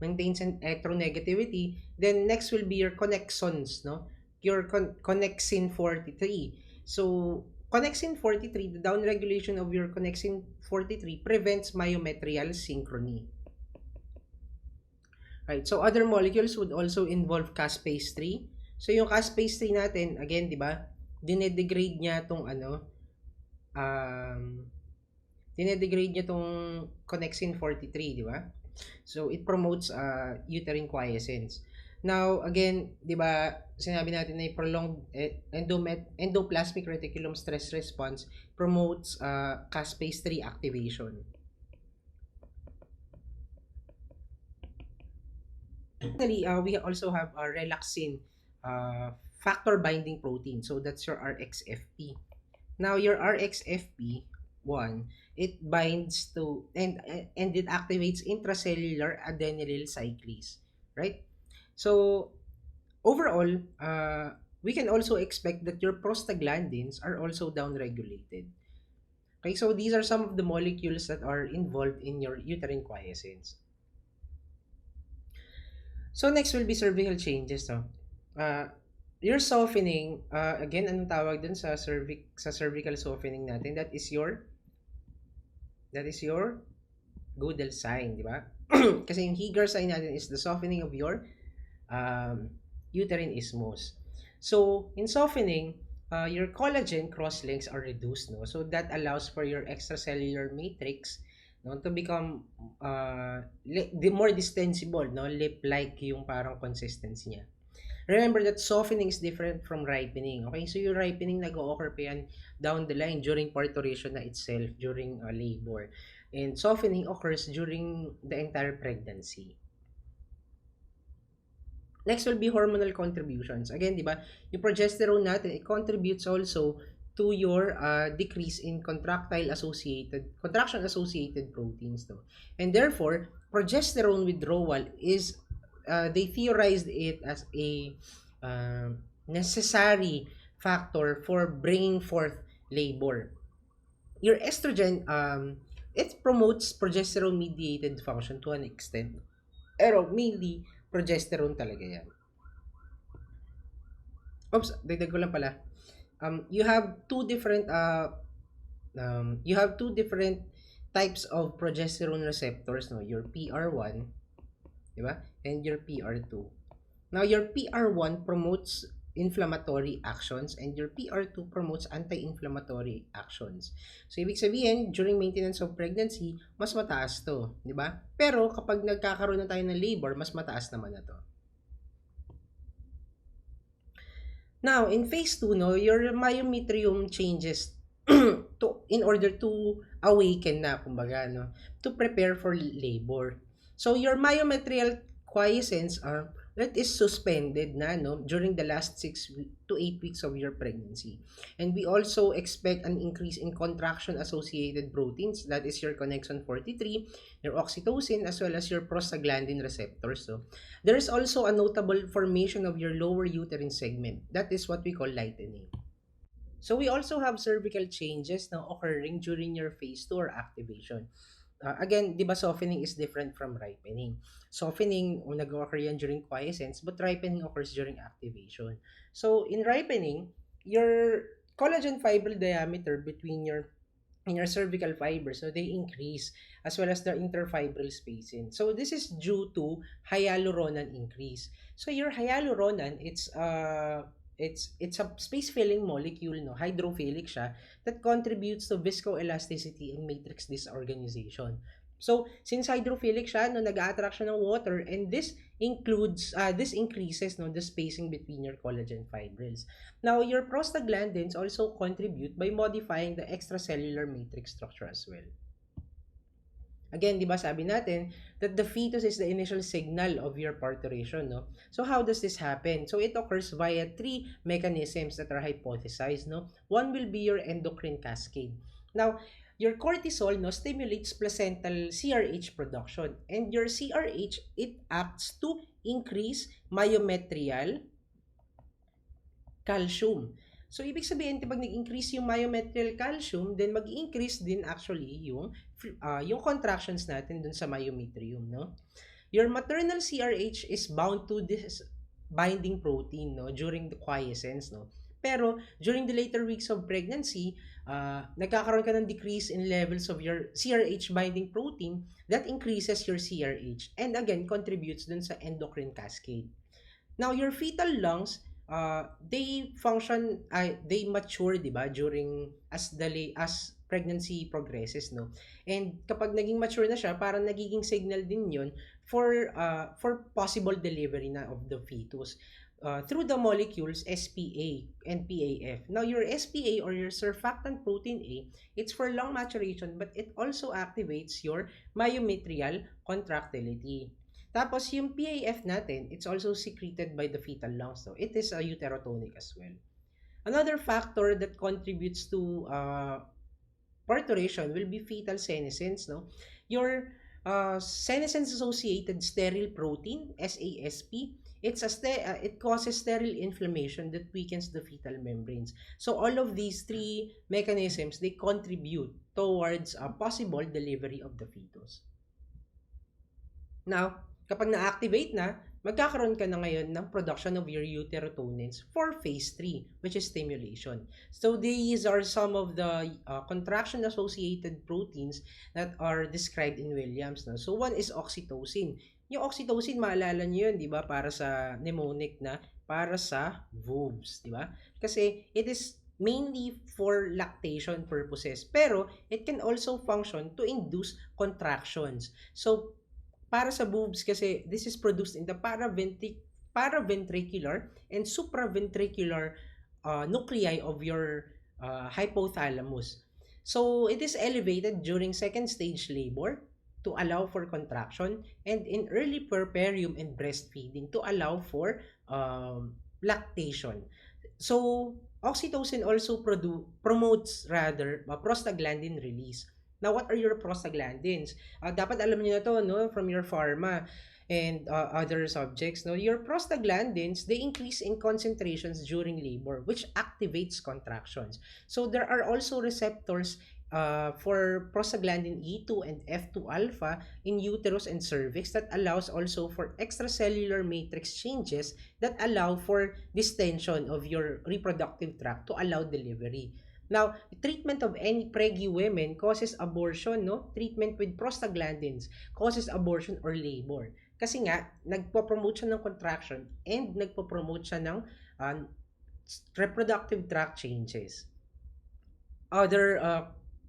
Maintains an electronegativity. Then next will be your connexons, no? your connexin 43. So, connexin 43, the downregulation of your connexin 43 prevents myometrial synchrony. Right. So, other molecules would also involve caspase 3. So, yung caspase 3 natin, again, di ba, dinedegrade niya tong um, dinedegrade niya tong connexin 43, di ba? So, it promotes uterine quiescence. Now, again, di ba, sinabi natin na prolonged endoplasmic reticulum stress response promotes caspase 3 activation. Finally, we also have relaxin factor binding protein. So, that's your RXFP. Now, your RXFP, one, it binds to and it activates intracellular adenylyl cyclase, right? So overall, we can also expect that your prostaglandins are also downregulated. Okay, so these are some of the molecules that are involved in your uterine quiescence. So next will be cervical changes. No? Your softening, again, anong tawag dun sa cervical softening natin? That is your Gödel sign, di ba? Kasi yung Heeger sign natin is the softening of your um, uterine isthmus. So, in softening, your collagen cross-links are reduced, no? So, that allows for your extracellular matrix, no, to become more distensible, no? Lip-like yung parang consistency niya. Remember that softening is different from ripening. Okay? So, yung ripening nag-o-occur pa yan down the line during parturition na itself, during labor. And softening occurs during the entire pregnancy. Next will be hormonal contributions. Again, di ba, yung progesterone natin, it contributes also to your decrease in contraction-associated proteins. No? And therefore, progesterone withdrawal is, they theorized it as a necessary factor for bringing forth labor. Your estrogen, it promotes progesterone-mediated function to an extent. Pero mainly, progesterone talaga yan. Oops, dagdag ko lang pala. You have two different types of progesterone receptors, no? Your PR1, di ba? And your PR2. Now, your PR1 promotes inflammatory actions and your PR2 promotes anti-inflammatory actions. So, ibig sabihin, during maintenance of pregnancy, mas mataas to, di ba? Pero, kapag nagkakaroon na tayo ng labor, mas mataas naman na to. Now, in phase 2, no, your myometrium changes in order to awaken na, kumbaga, no, to prepare for labor. So, your myometrial quiescence that is suspended na, no, during the last 6 to 8 weeks of your pregnancy. And we also expect an increase in contraction-associated proteins, that is your connexin 43, your oxytocin, as well as your prostaglandin receptors. So, there is also a notable formation of your lower uterine segment. That is what we call lightening. So we also have cervical changes now occurring during your phase 2 or activation. Again, di ba softening is different from ripening. Softening, nag-occur yan during quiescence, but ripening occurs during activation. So in ripening, your collagen fiber diameter between your cervical fibers, so they increase as well as the interfibril spacing. So this is due to hyaluronan increase. So your hyaluronan, it's a space filling molecule, no, hydrophilic siya, that contributes to viscoelasticity and matrix disorganization. So since hydrophilic siya, no, nag-a-attract siya ng water, and this increases, no, the spacing between your collagen fibrils. Now, your prostaglandins also contribute by modifying the extracellular matrix structure as well. Again, di ba sabi natin that the fetus is the initial signal of your parturition, no? So, how does this happen? So, it occurs via 3 mechanisms that are hypothesized, no? One will be your endocrine cascade. Now, your cortisol, no, stimulates placental CRH production. And your CRH, it acts to increase myometrial calcium. So, ibig sabihin, pag nag-increase yung myometrial calcium, then mag-increase din actually yung contractions natin dun sa myometrium, no? Your maternal CRH is bound to this binding protein, no, during the quiescence, no. Pero during the later weeks of pregnancy, nagkakaroon ka ng decrease in levels of your CRH binding protein that increases your CRH and again contributes dun sa endocrine cascade. Now, your fetal lungs, they function, they mature, di ba, during as pregnancy progresses, no? And kapag naging mature na siya, parang nagiging signal din yun for possible delivery na of the fetus. Through the molecules SPA and PAF. Now, your SPA or your surfactant protein A, it's for lung maturation, but it also activates your myometrial contractility. Tapos yung PAF natin, it's also secreted by the fetal lungs. So it is a uterotonic as well. Another factor that contributes to parturition will be fetal senescence. No, your senescence-associated sterile protein (SASP). It causes sterile inflammation that weakens the fetal membranes. So all of these three mechanisms they contribute towards a possible delivery of the fetus. Now, kapag na-activate na, magkakaroon ka na ngayon ng production of your uterotonins for phase 3, which is stimulation. So, these are some of the contraction-associated proteins that are described in Williams. No? So, one is oxytocin. Yung oxytocin, maalala nyo yun, di ba? Para sa mnemonic na, para sa VOOBs, di ba? Kasi it is mainly for lactation purposes. Pero, it can also function to induce contractions. So, para sa boobs kasi this is produced in the paraventricular and supraventricular nuclei of your hypothalamus. So it is elevated during second stage labor to allow for contraction and in early puerperium and breastfeeding to allow for lactation. So oxytocin also promotes rather prostaglandin release. Now, what are your prostaglandins? Dapat alam niyo na to, no, from your pharma and other subjects. No, your prostaglandins, they increase in concentrations during labor, which activates contractions. So, there are also receptors for prostaglandin E2 and F2 alpha in uterus and cervix that allows also for extracellular matrix changes that allow for distension of your reproductive tract to allow delivery. Now, treatment of any preggy women causes abortion, no? Treatment with prostaglandins causes abortion or labor. Kasi nga, nagpo-promote siya ng contraction and nagpo-promote siya ng reproductive tract changes. Other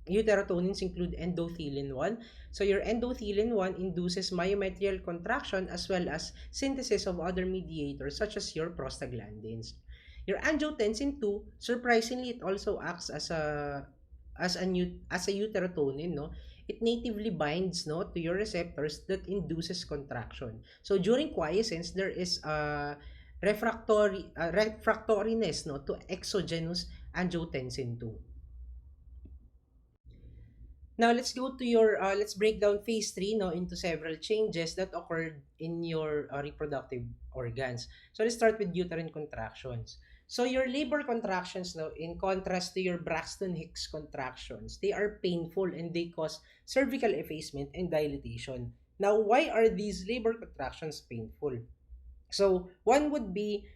uterotonins include endothelin 1. So your endothelin 1 induces myometrial contraction as well as synthesis of other mediators such as your prostaglandins. Your angiotensin 2, surprisingly, it also acts as a uterotonin, no? It natively binds, no, to your receptors that induces contraction. So during quiescence, there is refractoriness, no, to exogenous angiotensin 2. Now let's go to your let's break down phase 3, no, into several changes that occurred in your reproductive organs. So let's start with uterine contractions. So your labor contractions, no, in contrast to your Braxton Hicks contractions, they are painful and they cause cervical effacement and dilatation. Now, why are these labor contractions painful? So, one would be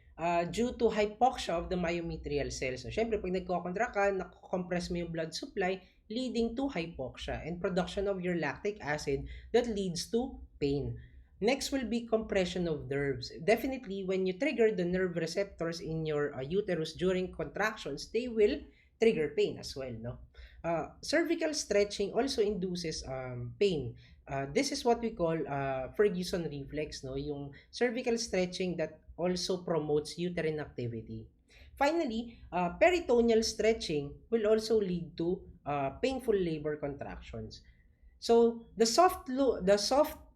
due to hypoxia of the myometrial cells. So, syempre, pag nagko-contract ka, nakukompress mo yung blood supply, leading to hypoxia and production of your lactic acid that leads to pain. Next will be compression of nerves. Definitely, when you trigger the nerve receptors in your uterus during contractions, they will trigger pain as well, no? Cervical stretching also induces pain. This is what we call Ferguson reflex, no? Yung cervical stretching that also promotes uterine activity. Finally, peritoneal stretching will also lead to painful labor contractions. So the soft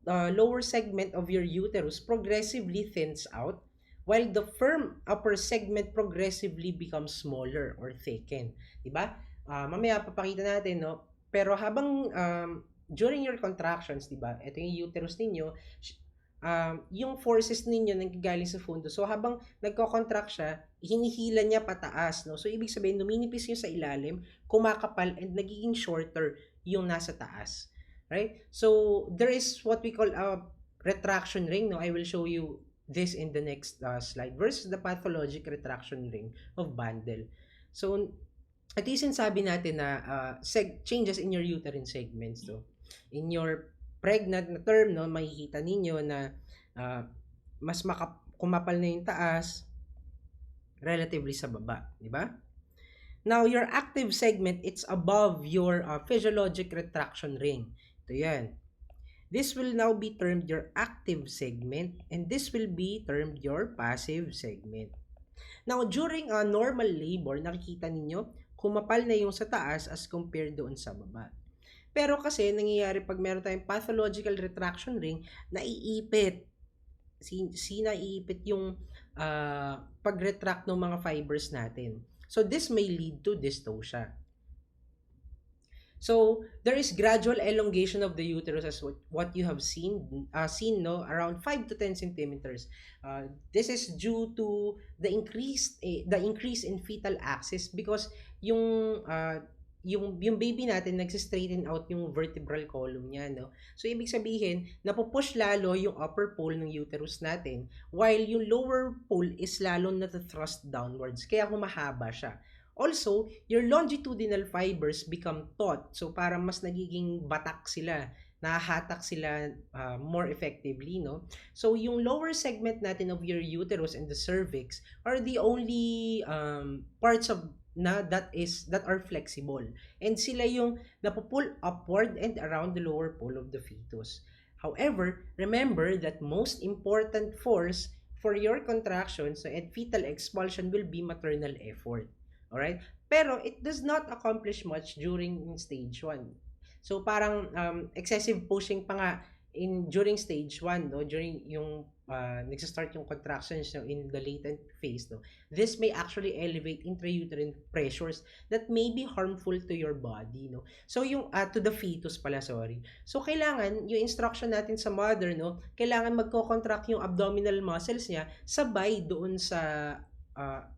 lower segment of your uterus progressively thins out, while the firm upper segment progressively becomes smaller or thicken. Diba? Mamaya papakita natin, no? Pero habang during your contractions, diba? Ito yung uterus ninyo, yung forces ninyo nanggagaling sa fundo. So habang nagko-contract siya, hinihila niya pataas, no? So ibig sabihin, numinipis yung sa ilalim, kumakapal, and nagiging shorter yung nasa taas. Right? So there is what we call a retraction ring, no? I will show you this in the next slide versus the pathologic retraction ring of bundle. So, at least sabi natin na changes in your uterine segments. So, in your pregnant na term, no, makikita ninyo na uh, mas kumapal na yung taas relatively sa baba, di ba? Now, your active segment, it's above your physiologic retraction ring. Ito yan. This will now be termed your active segment and this will be termed your passive segment. Now, during a normal labor, nakikita ninyo, kumapal na yung sa taas as compared doon sa baba. Pero kasi, nangyayari pag meron tayong pathological retraction ring, naiipit. Naiipit yung pag-retract ng mga fibers natin. So, this may lead to dystocia. So, there is gradual elongation of the uterus as what you have seen no, around 5 to 10 centimeters. This is due to the increase in fetal axis because yung baby natin nagsi-straighten out yung vertebral column niya, no? So, ibig sabihin, napupush lalo yung upper pole ng uterus natin while yung lower pole is lalo na-thrust downwards. Kaya humahaba siya. Also, your longitudinal fibers become taut. So, parang mas nagiging batak sila. Nahahatak sila more effectively, no? So, yung lower segment natin of your uterus and the cervix are the only parts of that are flexible. And sila yung napupull upward and around the lower pole of the fetus. However, remember that most important force for your contractions and fetal expulsion will be maternal effort. Alright? Pero it does not accomplish much during stage 1. So parang excessive pushing pa nga during stage 1, no? During yung nagsa-start yung contractions, no, in the latent phase, no. This may actually elevate intrauterine pressures that may be harmful to your body, no. So yung to the fetus pala, sorry. So kailangan yung instruction natin sa mother, no, kailangan magko-contract yung abdominal muscles niya sabay doon sa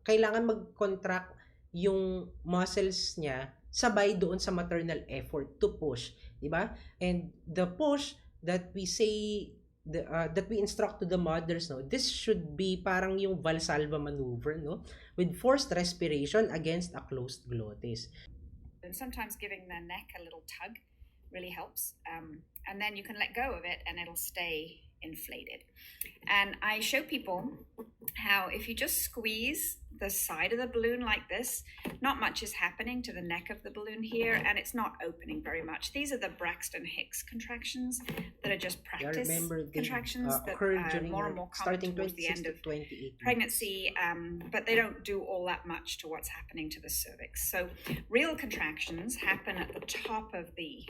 kailangan mag-contract yung muscles niya sabay doon sa maternal effort to push, di ba? And the push that we say that we instruct to the mothers, no, this should be parang yung Valsalva maneuver, no, with forced respiration against a closed glottis. And sometimes giving the neck a little tug really helps, and then you can let go of it and it'll stay inflated. And I show people how if you just squeeze the side of the balloon like this, not much is happening to the neck of the balloon here, and it's not opening very much. These are the Braxton Hicks contractions that are just practice contractions that more and more common towards the end of pregnancy, but they don't do all that much to what's happening to the cervix. So real contractions happen at the top of the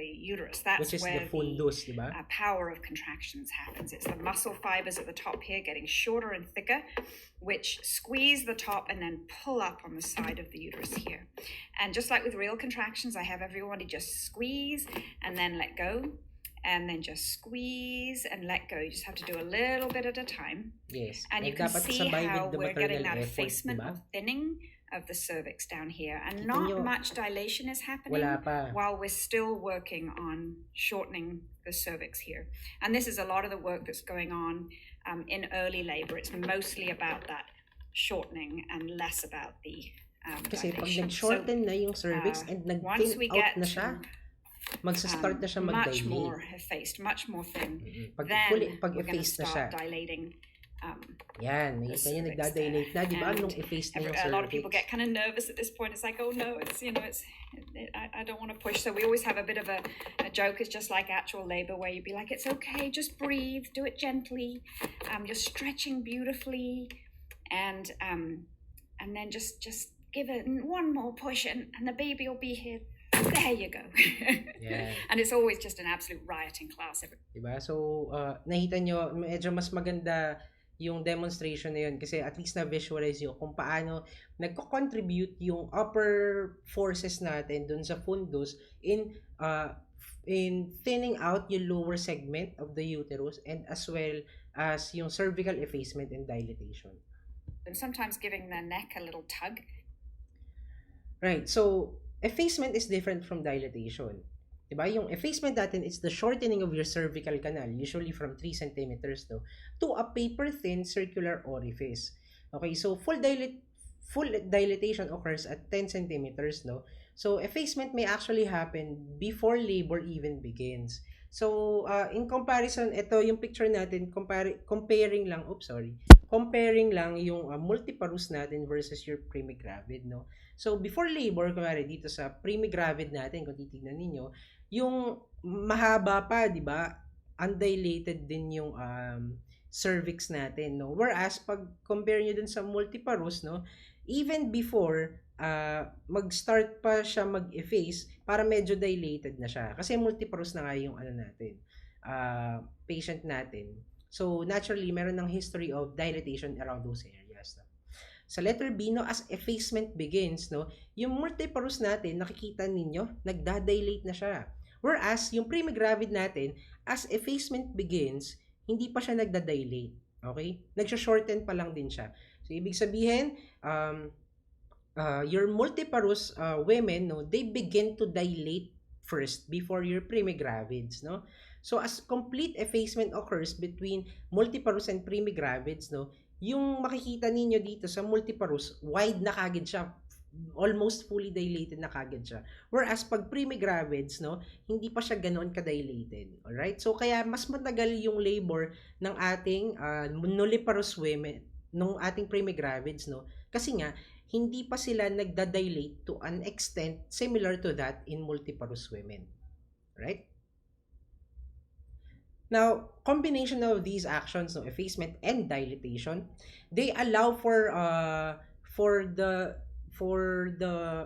uterus. That's which is where the fundus, the power of contractions happens. It's the muscle fibers at the top here getting shorter and thicker, which squeeze the top and then pull up on the side of the uterus here. And just like with real contractions, I have everybody just squeeze and then let go, and then just squeeze and let go. You just have to do a little bit at a time. Yes. And you can see how we're getting that effacement or thinning of the cervix down here, and not much dilation is happening while we're still working on shortening the cervix here. And this is a lot of the work that's going on in early labor. It's mostly about that shortening and less about the kasi pag dilation. nag-shorten na yung cervix and nag-thin out na siya, magsa-start na siya mag-dilate. Much more effaced, much more thin. Pag then we're going to effaced na start siya. dilating. Yan, nakita niya nagda-dilate na, di ba? Nung effaced na yung cervix. A lot of people get kind of nervous at this point. It's like, oh no, I don't want to push. So we always have a bit of a joke. It's just like actual labor, where you'd be like, it's okay, just breathe, do it gently. You're stretching beautifully, and then just give it one more push, and the baby will be here. There you go. Yeah. And it's always just an absolute rioting class. Diba? So, nakita nyo, medyo mas maganda yung demonstration na yun kasi at least na-visualize nyo kung paano nagko-contribute yung upper forces natin dun sa fundus in thinning out yung lower segment of the uterus and as well as yung cervical effacement and dilatation. And sometimes giving the neck a little tug. Right. So, effacement is different from dilatation. Diba? Yung effacement natin, it's the shortening of your cervical canal, usually from 3 centimeters no, to a paper-thin circular orifice. Okay, so full dilatation occurs at 10 centimeters, no? So, effacement may actually happen before labor even begins. So, in comparison, ito yung picture natin, comparing lang yung multiparous natin versus your primigravid, no? So, before labor, kunwari dito sa primigravid natin, kung titignan ninyo, yung mahaba pa, di ba? Undilated din yung cervix natin, no? Whereas, pag compare nyo dun sa multiparous, no? Even before, mag-start pa siya mag-efface, para medyo dilated na siya. Kasi multiparous na nga yung ano natin, patient natin. So, naturally, meron ng history of dilatation around those areas. No? Sa letter B, no, as effacement begins, no, yung multiparous natin, nakikita ninyo, nagda-dilate na siya. Whereas, yung primigravid natin, as effacement begins, hindi pa siya nagda-dilate. Okay? Nagsha-shorten pa lang din siya. So, ibig sabihin, your multiparous women, no, they begin to dilate first before your primigravids, no? So, as complete effacement occurs between multiparous and primigravids, no, yung makikita ninyo dito sa multiparous, wide na kagad siya, almost fully dilated na kagad siya. Whereas, pag primigravids, no, hindi pa siya ganoon ka-dilated. Alright? So, kaya mas matagal yung labor ng ating nulliparous women, nung ating primigravids, no? Kasi nga, hindi pa sila nagda-dilate to an extent similar to that in multiparous women. Right? Now, combination of these actions, no, effacement and dilatation, they allow for the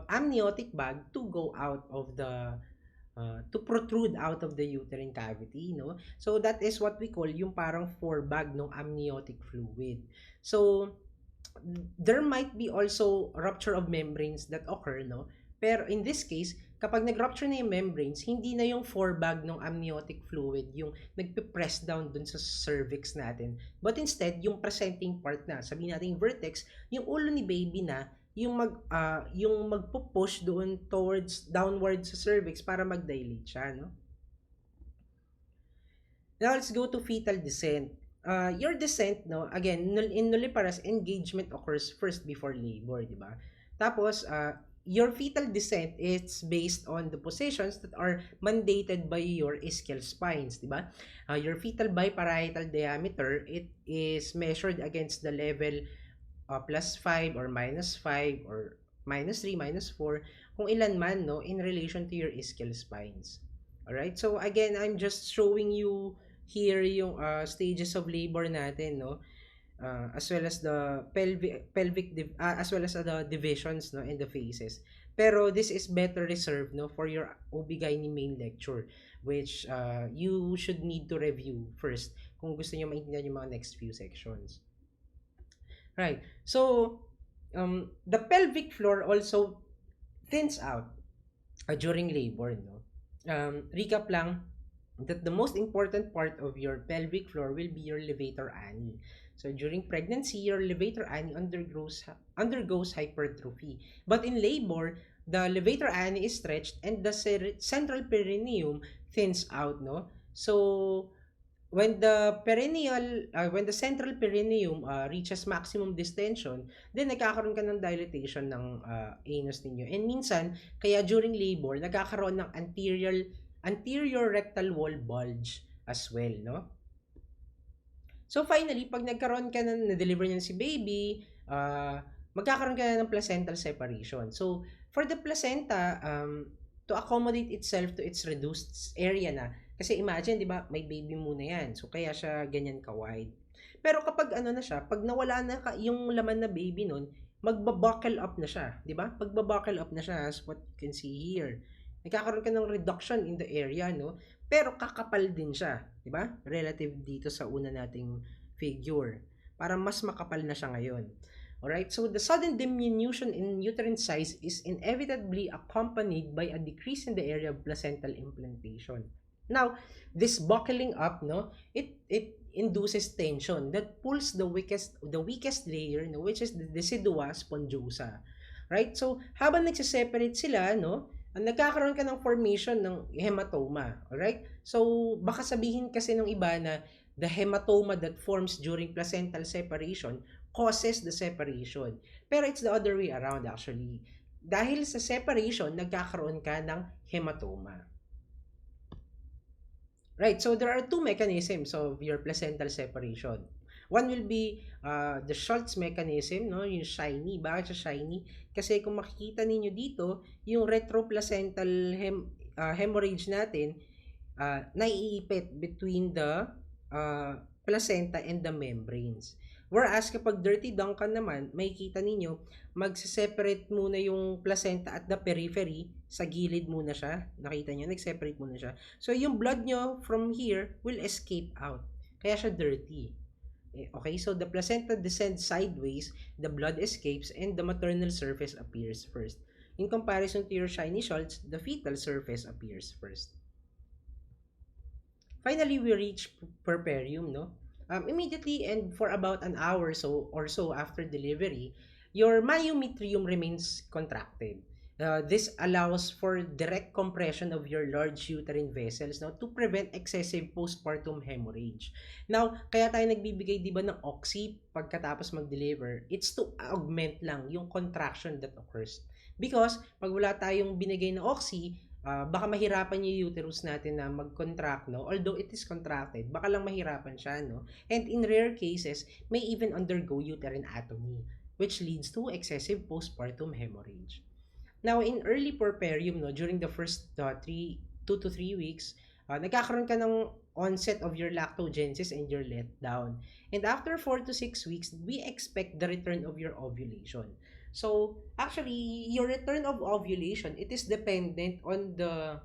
amniotic bag to go out of the to protrude out of the uterine cavity, no? So that is what we call yung parang forebag ng amniotic fluid. So there might be also rupture of membranes that occur, no? Pero in this case, kapag nag-rupture na yung membranes, hindi na yung forebag ng amniotic fluid yung nagpe-press down dun sa cervix natin. But instead, yung presenting part na, sabihin natin vertex, yung ulo ni baby na, yung magpo-push doon towards downward sa cervix para mag-dilate siya, no? Now let's go to fetal descent. Your descent, no, again, in nulliparous, engagement occurs first before labor, di ba? Tapos, your fetal descent is based on the positions that are mandated by your ischial spines, di ba? Your fetal biparietal diameter, it is measured against the level +5 or -5 or -3, -4, kung ilan man, no, in relation to your ischial spines. Alright? So, again, I'm just showing you here yung stages of labor natin, no? As well as the as well as the divisions, no, and the phases. Pero this is better reserved, no, for your OB/GYN main lecture, which you should need to review first kung gusto niyo maintindihan yung mga next few sections. Right. So, the pelvic floor also thins out during labor, no? Recap lang that the most important part of your pelvic floor will be your levator ani. So, during pregnancy, your levator ani undergoes hypertrophy. But in labor, the levator ani is stretched and the central perineum thins out, no? So, when the central perineum reaches maximum distension, then nagkakaroon ka ng dilatation ng anus ninyo. And minsan, kaya during labor, nagkakaroon ng anterior rectal wall bulge as well, no? So finally, pag nagkaroon ka na-deliver niyan si baby, magkakaroon ka na ng placental separation. So, for the placenta, to accommodate itself to its reduced area na, kasi imagine, di ba, may baby muna yan. So, kaya siya ganyan ka-wide. Pero kapag ano na siya, pag nawala na yung laman na baby nun, magbabuckle up na siya. Di ba? Magbabuckle up na siya as what you can see here. Nagkakaroon ka ng reduction in the area, no? Pero kakapal din siya. Di ba? Relative dito sa una nating figure. Para mas makapal na siya ngayon. Alright, so the sudden diminution in uterine size is inevitably accompanied by a decrease in the area of placental implantation. Now, this buckling up, no, it induces tension that pulls the weakest layer, no, which is the decidua spongosa. Right? So, habang nagse-separate sila, no, nagkakaroon ka ng formation ng hematoma. Alright? So, baka sabihin kasi ng iba na the hematoma that forms during placental separation causes the separation. Pero it's the other way around actually. Dahil sa separation, nagkakaroon ka ng hematoma. Right, so there are two mechanisms of your placental separation. One will be the Schultz mechanism, no, yung shiny. Bakit siya shiny? Kasi kung makikita ninyo dito, yung retroplacental hemorrhage natin, naiipit between the placenta and the membranes. Whereas kapag dirty Duncan naman, makikita ninyo, magse-separate muna yung placenta at the periphery, sa gilid muna siya. Nakita nyo, nag-separate muna siya. So yung blood nyo from here will escape out. Kaya siya dirty. Okay, so the placenta descends sideways, the blood escapes, and the maternal surface appears first. In comparison to your shiny Schultz, the fetal surface appears first. Finally, we reach puerperium, no? Immediately and for about an hour or so after delivery, your myometrium remains contracted. This allows for direct compression of your large uterine vessels now to prevent excessive postpartum hemorrhage. Now, kaya tayo nagbibigay 'di ba ng oxy pagkatapos mag-deliver? It's to augment lang yung contraction that occurs. Because pag wala tayong binigay na oxy, baka mahirapan yung uterus natin na mag-contract, no? Although it is contracted, baka lang mahirapan siya, no? And in rare cases, may even undergo uterine atomy, which leads to excessive postpartum hemorrhage. Now, in early puerperium, no, during the first 2 to 3 weeks, nagkakaroon ka ng onset of your lactogenesis and your letdown. And after 4 to 6 weeks, we expect the return of your ovulation. So, actually, your return of ovulation, it is dependent on the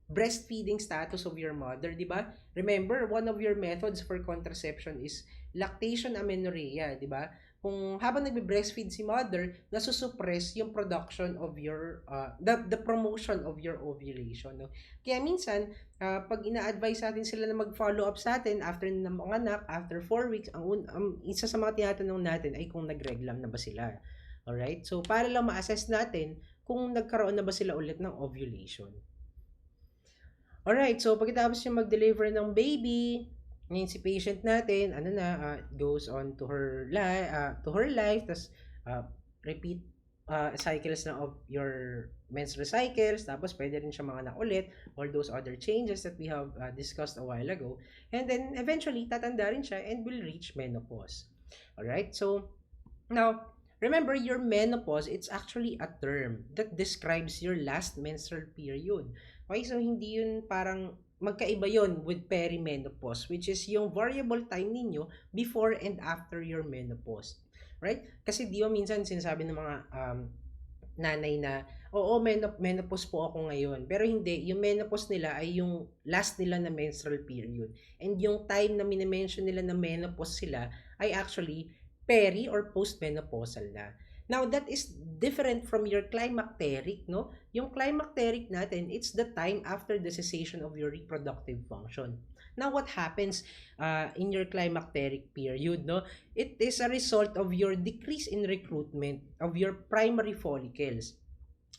breastfeeding status of your mother, di ba? Remember, one of your methods for contraception is lactation amenorrhea, di ba? Kung habang nagbe-breastfeed si mother, nasusuppress yung production of your, the promotion of your ovulation, no? Kaya minsan, pag ina-advise natin sila na mag-follow up sa atin after na manganak, after 4 weeks, isa sa mga tinatanong natin ay kung nag-reglam na ba sila. Alright? So, para lang ma-assess natin kung nagkaroon na ba sila ulit ng ovulation. Alright, so pagkatapos yung mag-deliver ng baby, ngayon si patient natin, goes on to her life, tas repeat cycles na of your menstrual cycles, tapos pwede rin siya manganak ulit, all those other changes that we have discussed a while ago, and then eventually tatanda rin siya and will reach menopause. Alright, so now, remember, your menopause, it's actually a term that describes your last menstrual period. Okay, so hindi yun parang magkaiba yon with perimenopause, which is yung variable time ninyo before and after your menopause. Right? Kasi di ba minsan sinasabi ng mga nanay na, oo, menopause po ako ngayon. Pero hindi, yung menopause nila ay yung last nila na menstrual period. And yung time na minimension nila na menopause sila ay actually peri or postmenopausal na. Now, that is different from your climacteric, no? Yung climacteric natin, it's the time after the cessation of your reproductive function. Now, what happens in your climacteric period, no? It is a result of your decrease in recruitment of your primary follicles.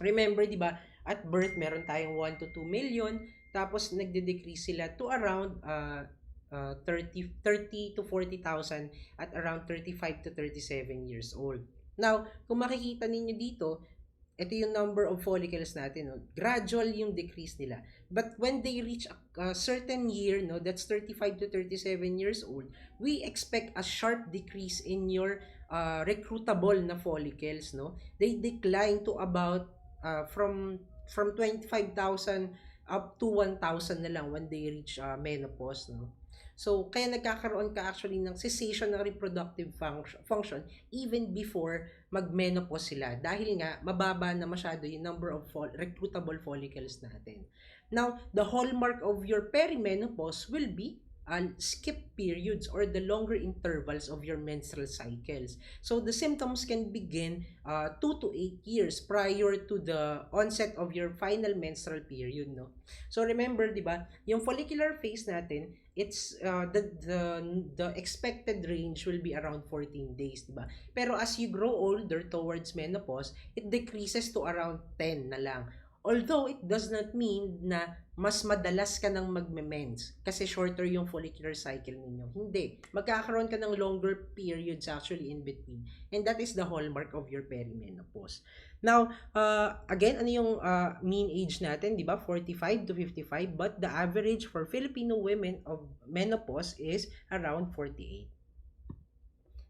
Remember, di ba, at birth, meron tayong 1 to 2 million, tapos nagde-decrease sila to around 30 to 40,000 at around 35 to 37 years old. Now, kung makikita ninyo dito, ito yung number of follicles natin, no? Gradual yung decrease nila. But when they reach a certain year, no, that's 35 to 37 years old, we expect a sharp decrease in your recruitable na follicles, no? They decline to about from 25,000 up to 1,000 na lang when they reach menopause, no? So, kaya nagkakaroon ka actually ng cessation ng reproductive function even before mag-menopause sila dahil nga mababa na masyado yung number of recruitable follicles natin. Now, the hallmark of your perimenopause will be skip periods or the longer intervals of your menstrual cycles. So, the symptoms can begin 2 to 8 years prior to the onset of your final menstrual period, no? So, remember, di ba, yung follicular phase natin, it's the expected range will be around 14 days, di ba? Pero as you grow older towards menopause, it decreases to around 10 na lang. Although it does not mean na mas madalas ka nang magme-mens kasi shorter yung follicular cycle ninyo. Hindi. Magkakaroon ka ng longer periods actually in between. And that is the hallmark of your perimenopause. Now, again, ano yung mean age natin, di ba? 45 to 55. But the average for Filipino women of menopause is around 48.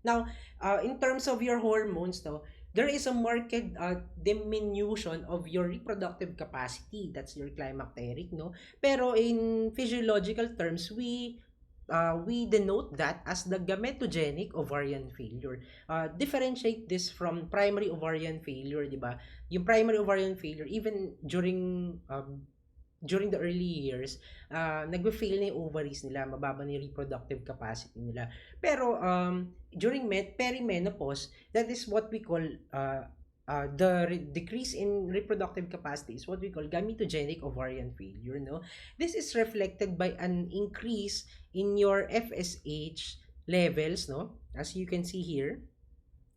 Now, in terms of your hormones, no, there is a marked diminution of your reproductive capacity. That's your climacteric, no? Pero in physiological terms, we denote that as the gametogenic ovarian failure. Differentiate this from primary ovarian failure, di ba? Yung primary ovarian failure, even during the early years, nagbe-fail na yung ovaries nila, mababa na yung reproductive capacity nila. Pero during perimenopause, that is what we call decrease in reproductive capacity is what we call gametogenic ovarian failure, no? This is reflected by an increase in your FSH levels, no? As you can see here,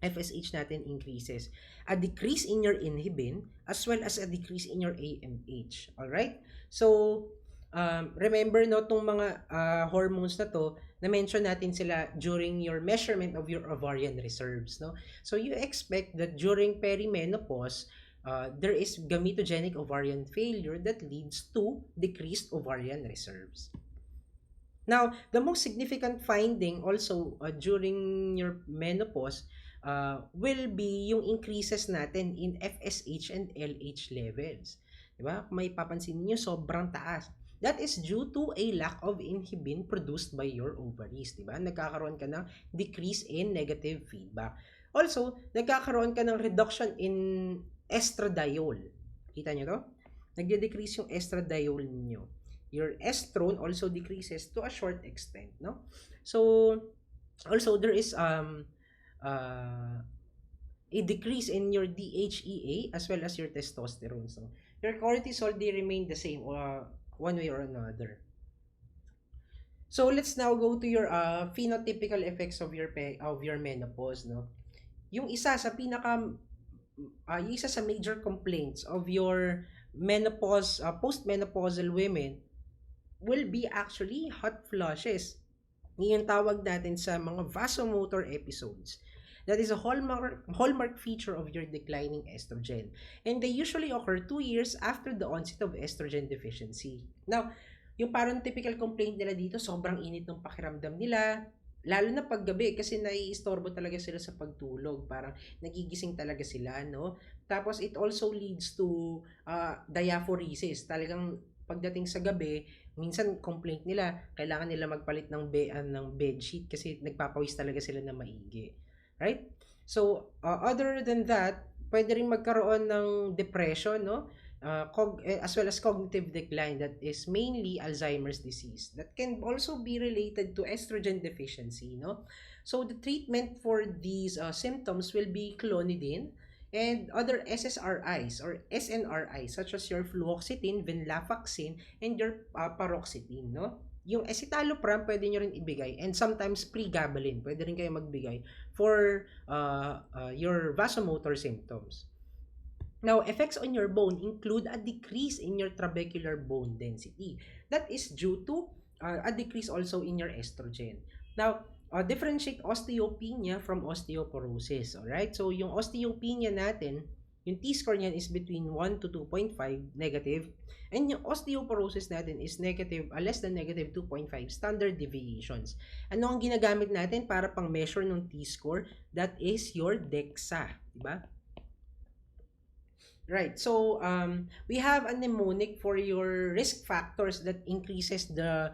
FSH natin increases. A decrease in your inhibin as well as a decrease in your AMH. Alright? So, remember no, itong mga hormones na to, na-mention natin sila during your measurement of your ovarian reserves. No? So, you expect that during perimenopause, there is gametogenic ovarian failure that leads to decreased ovarian reserves. Now, the most significant finding also during your menopause will be yung increases natin in FSH and LH levels. Diba? Kung may papansin niyo sobrang taas. That is due to a lack of inhibin produced by your ovaries. Diba? Nagkakaroon ka ng decrease in negative feedback. Also, nagkakaroon ka ng reduction in estradiol. Kita nyo to? Nagde-decrease yung estradiol ninyo. Your estrone also decreases to a short extent, no? So, also there is a decrease in your DHEA as well as your testosterone. So, your cortisol, they remain the same one way or another. So, let's now go to your phenotypical effects of your menopause, no? Yung isa sa yung isa sa major complaints of your menopause postmenopausal women will be actually hot flushes. Yung tawag natin sa mga vasomotor episodes. That is a hallmark feature of your declining estrogen. And they usually occur 2 years after the onset of estrogen deficiency. Now, yung parang typical complaint nila dito, sobrang init ng pakiramdam nila, lalo na paggabi kasi naiistorbo talaga sila sa pagtulog. Parang nagigising talaga sila, no? Tapos it also leads to diaphoresis. Talagang pagdating sa gabi, minsan complaint nila, kailangan nila magpalit ng bedsheet kasi nagpapawis talaga sila na maigi. Right? So, other than that, pwede rin magkaroon ng depression, no? As well as cognitive decline that is mainly Alzheimer's disease. That can also be related to estrogen deficiency, no? So, the treatment for these symptoms will be clonidine and other SSRIs or SNRIs such as your fluoxetine, venlafaxine, and your paroxetine, no? Yung escitalopram pwede nyo rin ibigay and sometimes pregabalin pwede rin kayo magbigay for your vasomotor symptoms. Now, effects on your bone include a decrease in your trabecular bone density. That is due to a decrease also in your estrogen. Now, differentiate osteopenia from osteoporosis. Alright? So, yung osteopenia natin, yung T-score niyan is between 1 to 2.5 negative. And yung osteoporosis natin is less than negative 2.5 standard deviations. Ano ang ginagamit natin para pang measure ng T-score? That is your DEXA. Diba? Right. So, we have a mnemonic for your risk factors that increases the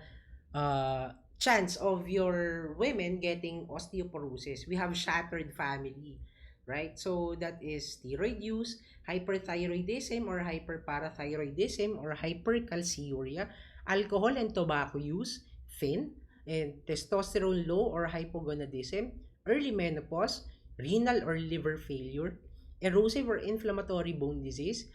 chance of your women getting osteoporosis. We have shattered family, right? So, that is steroid use, hyperthyroidism or hyperparathyroidism or hypercalciuria, alcohol and tobacco use, thin, and testosterone low or hypogonadism, early menopause, renal or liver failure, erosive or inflammatory bone disease,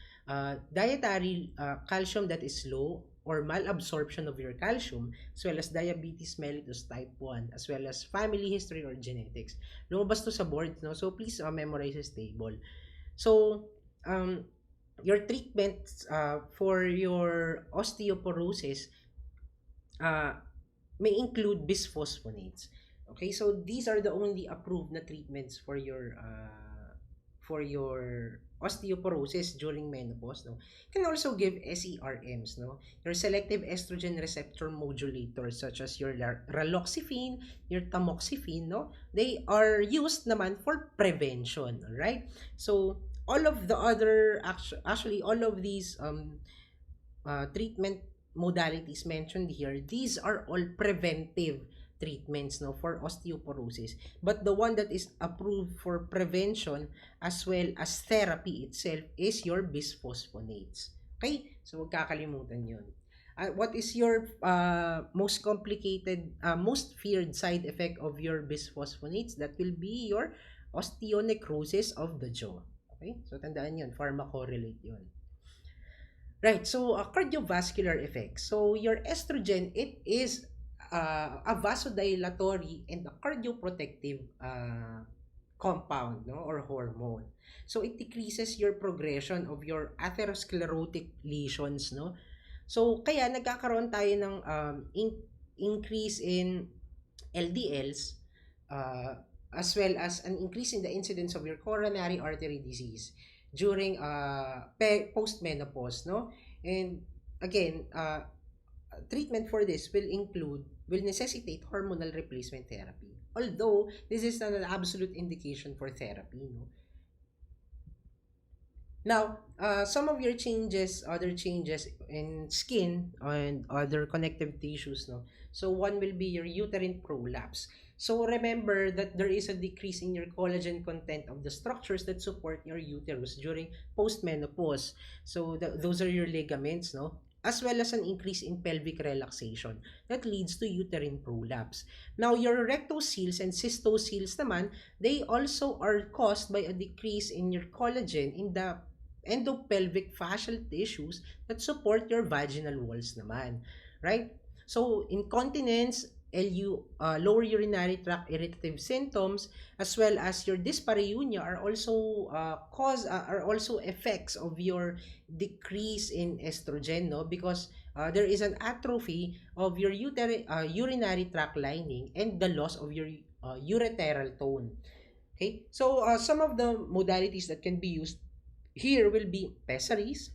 dietary calcium that is low or malabsorption of your calcium, as well as diabetes mellitus type 1, as well as family history or genetics. Lumabas to sa board, no? So please memorize this table. So, your treatments for your osteoporosis uh, may include bisphosphonates. Okay, so these are the only approved na treatments for your osteoporosis during menopause. No, you can also give SERMs. No, your selective estrogen receptor modulators such as your raloxifene, your tamoxifen. No, they are used naman for prevention. All right, so all of the other actually all of these treatment modalities mentioned here, these are all preventive treatments, no, for osteoporosis. But the one that is approved for prevention as well as therapy itself is your bisphosphonates. Okay? So huwag kakalimutan yun. What is your most complicated, most feared side effect of your bisphosphonates? That will be your osteonecrosis of the jaw. Okay? So tandaan yun, pharmacorelate yun. Right. So, cardiovascular effects. So, your estrogen, it is a vasodilatory and a cardioprotective compound, no, or hormone. So, it decreases your progression of your atherosclerotic lesions, no. So, kaya nagkakaroon tayo ng increase in LDLs, as well as an increase in the incidence of your coronary artery disease during post-menopause, no? And again, treatment for this will necessitate hormonal replacement therapy. Although this is not an absolute indication for therapy, no? Now, some of your changes, other changes in skin and other connective tissues, no? So one will be your uterine prolapse. So remember that there is a decrease in your collagen content of the structures that support your uterus during postmenopause. So those are your ligaments, no? As well as an increase in pelvic relaxation that leads to uterine prolapse. Now, your rectocele and cystocele naman, they also are caused by a decrease in your collagen in the endopelvic fascial tissues that support your vaginal walls naman, right? So, incontinence, lower urinary tract irritative symptoms, as well as your dyspareunia are also effects of your decrease in estrogen, no? Because there is an atrophy of your urinary tract lining and the loss of your ureteral tone. Okay, so some of the modalities that can be used here will be pessaries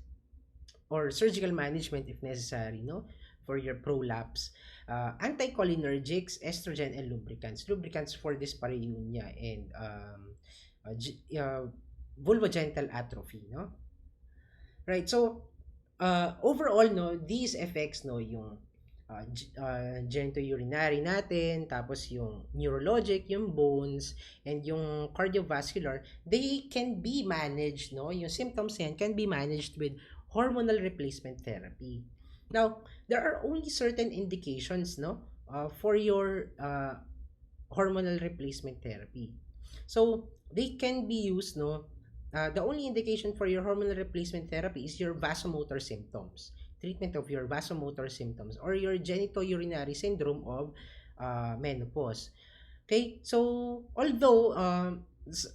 or surgical management if necessary, no? For your prolapse, anticholinergics, estrogen, and lubricants. Lubricants for dyspareunia and vulvogenital atrophy, no? Right. So, overall, no, these effects, no, yung genitourinary natin, tapos yung neurologic, yung bones, and yung cardiovascular, they can be managed, no? Yung symptoms yan can be managed with hormonal replacement therapy. Now, there are only certain indications, no, for your hormonal replacement therapy. So, they can be used, no, the only indication for your hormonal replacement therapy is your vasomotor symptoms, treatment of your vasomotor symptoms, or your genitourinary syndrome of menopause. Okay, so although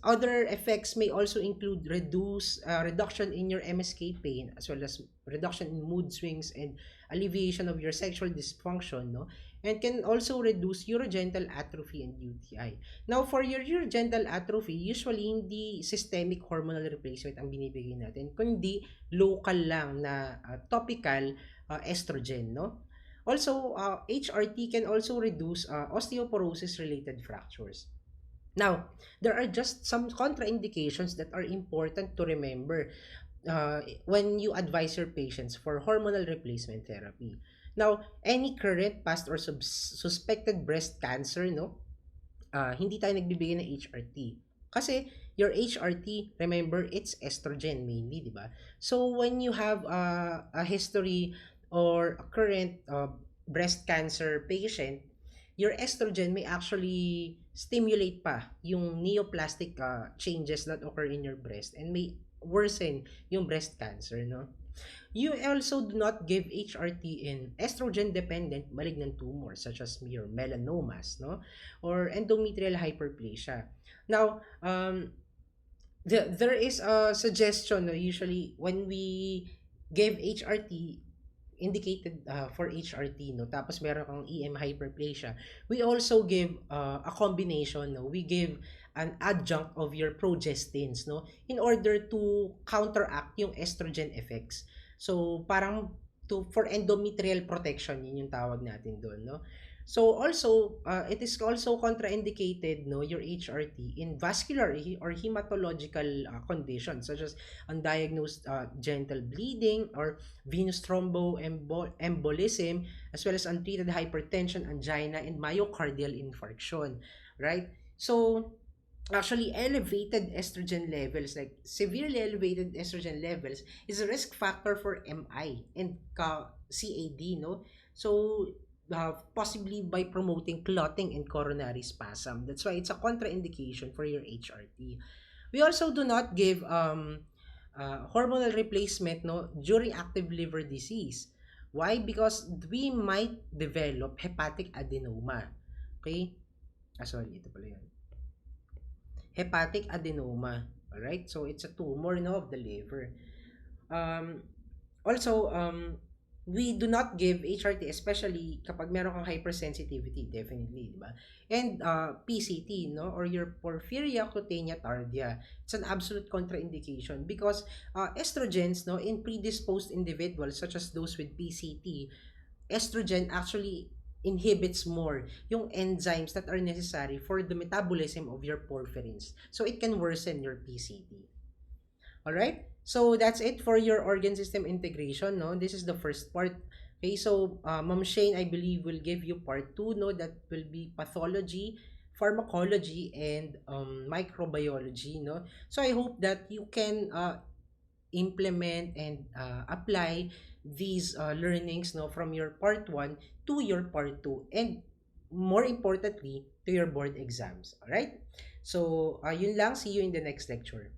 other effects may also include reduction in your MSK pain, as well as reduction in mood swings and alleviation of your sexual dysfunction, no? And can also reduce urogenital atrophy and UTI. Now, for your urogenital atrophy, usually hindi systemic hormonal replacement ang binibigay natin, kundi local lang na topical estrogen, no? Also, HRT can also reduce osteoporosis-related fractures. Now, there are just some contraindications that are important to remember when you advise your patients for hormonal replacement therapy. Now, any current, past, or suspected breast cancer, no? Hindi tayo nagbibigay ng HRT. Kasi, your HRT, remember, it's estrogen mainly, di ba? So, when you have a history or a current breast cancer patient, your estrogen may actually stimulate pa yung neoplastic changes that occur in your breast and may worsen yung breast cancer, no? You also do not give HRT in estrogen-dependent malignant tumors such as your melanomas, no? Or endometrial hyperplasia. Now, There is a suggestion, no, usually when we give HRT, indicated for HRT, no, tapos meron kang EM hyperplasia, we also give a combination, no, we give an adjunct of your progestins, no, in order to counteract yung estrogen effects. So parang for endometrial protection, yun yung tawag natin doon, no. So also, it is also contraindicated, no, your HRT in vascular or hematological conditions such as undiagnosed genital bleeding or venous thromboembolism, as well as untreated hypertension, angina, and myocardial infarction, right? So actually, elevated estrogen levels, like severely elevated estrogen levels, is a risk factor for MI and CAD, no? So, possibly by promoting clotting and coronary spasm. That's why it's a contraindication for your HRT. We also do not give hormonal replacement, no, during active liver disease. Why? Because we might develop hepatic adenoma. Okay? Sorry, ito pala yun. Hepatic adenoma. Alright? So, it's a tumor, no, of the liver. Um, also, we do not give HRT, especially kapag meron kang hypersensitivity, definitely, di ba? And PCT, no, or your porphyria cutanea tardia. It's an absolute contraindication because estrogens, no, in predisposed individuals such as those with PCT, estrogen actually inhibits more yung enzymes that are necessary for the metabolism of your porphyrins. So it can worsen your PCT. All right? So that's it for your organ system integration, no? This is the first part. Okay, so Ma'am Shane, I believe, will give you part 2, no? That will be pathology, pharmacology, and microbiology, no? So I hope that you can implement and apply these learnings, no, from your part 1 to your part 2, and more importantly, to your board exams. All right? So, yun lang. See you in the next lecture.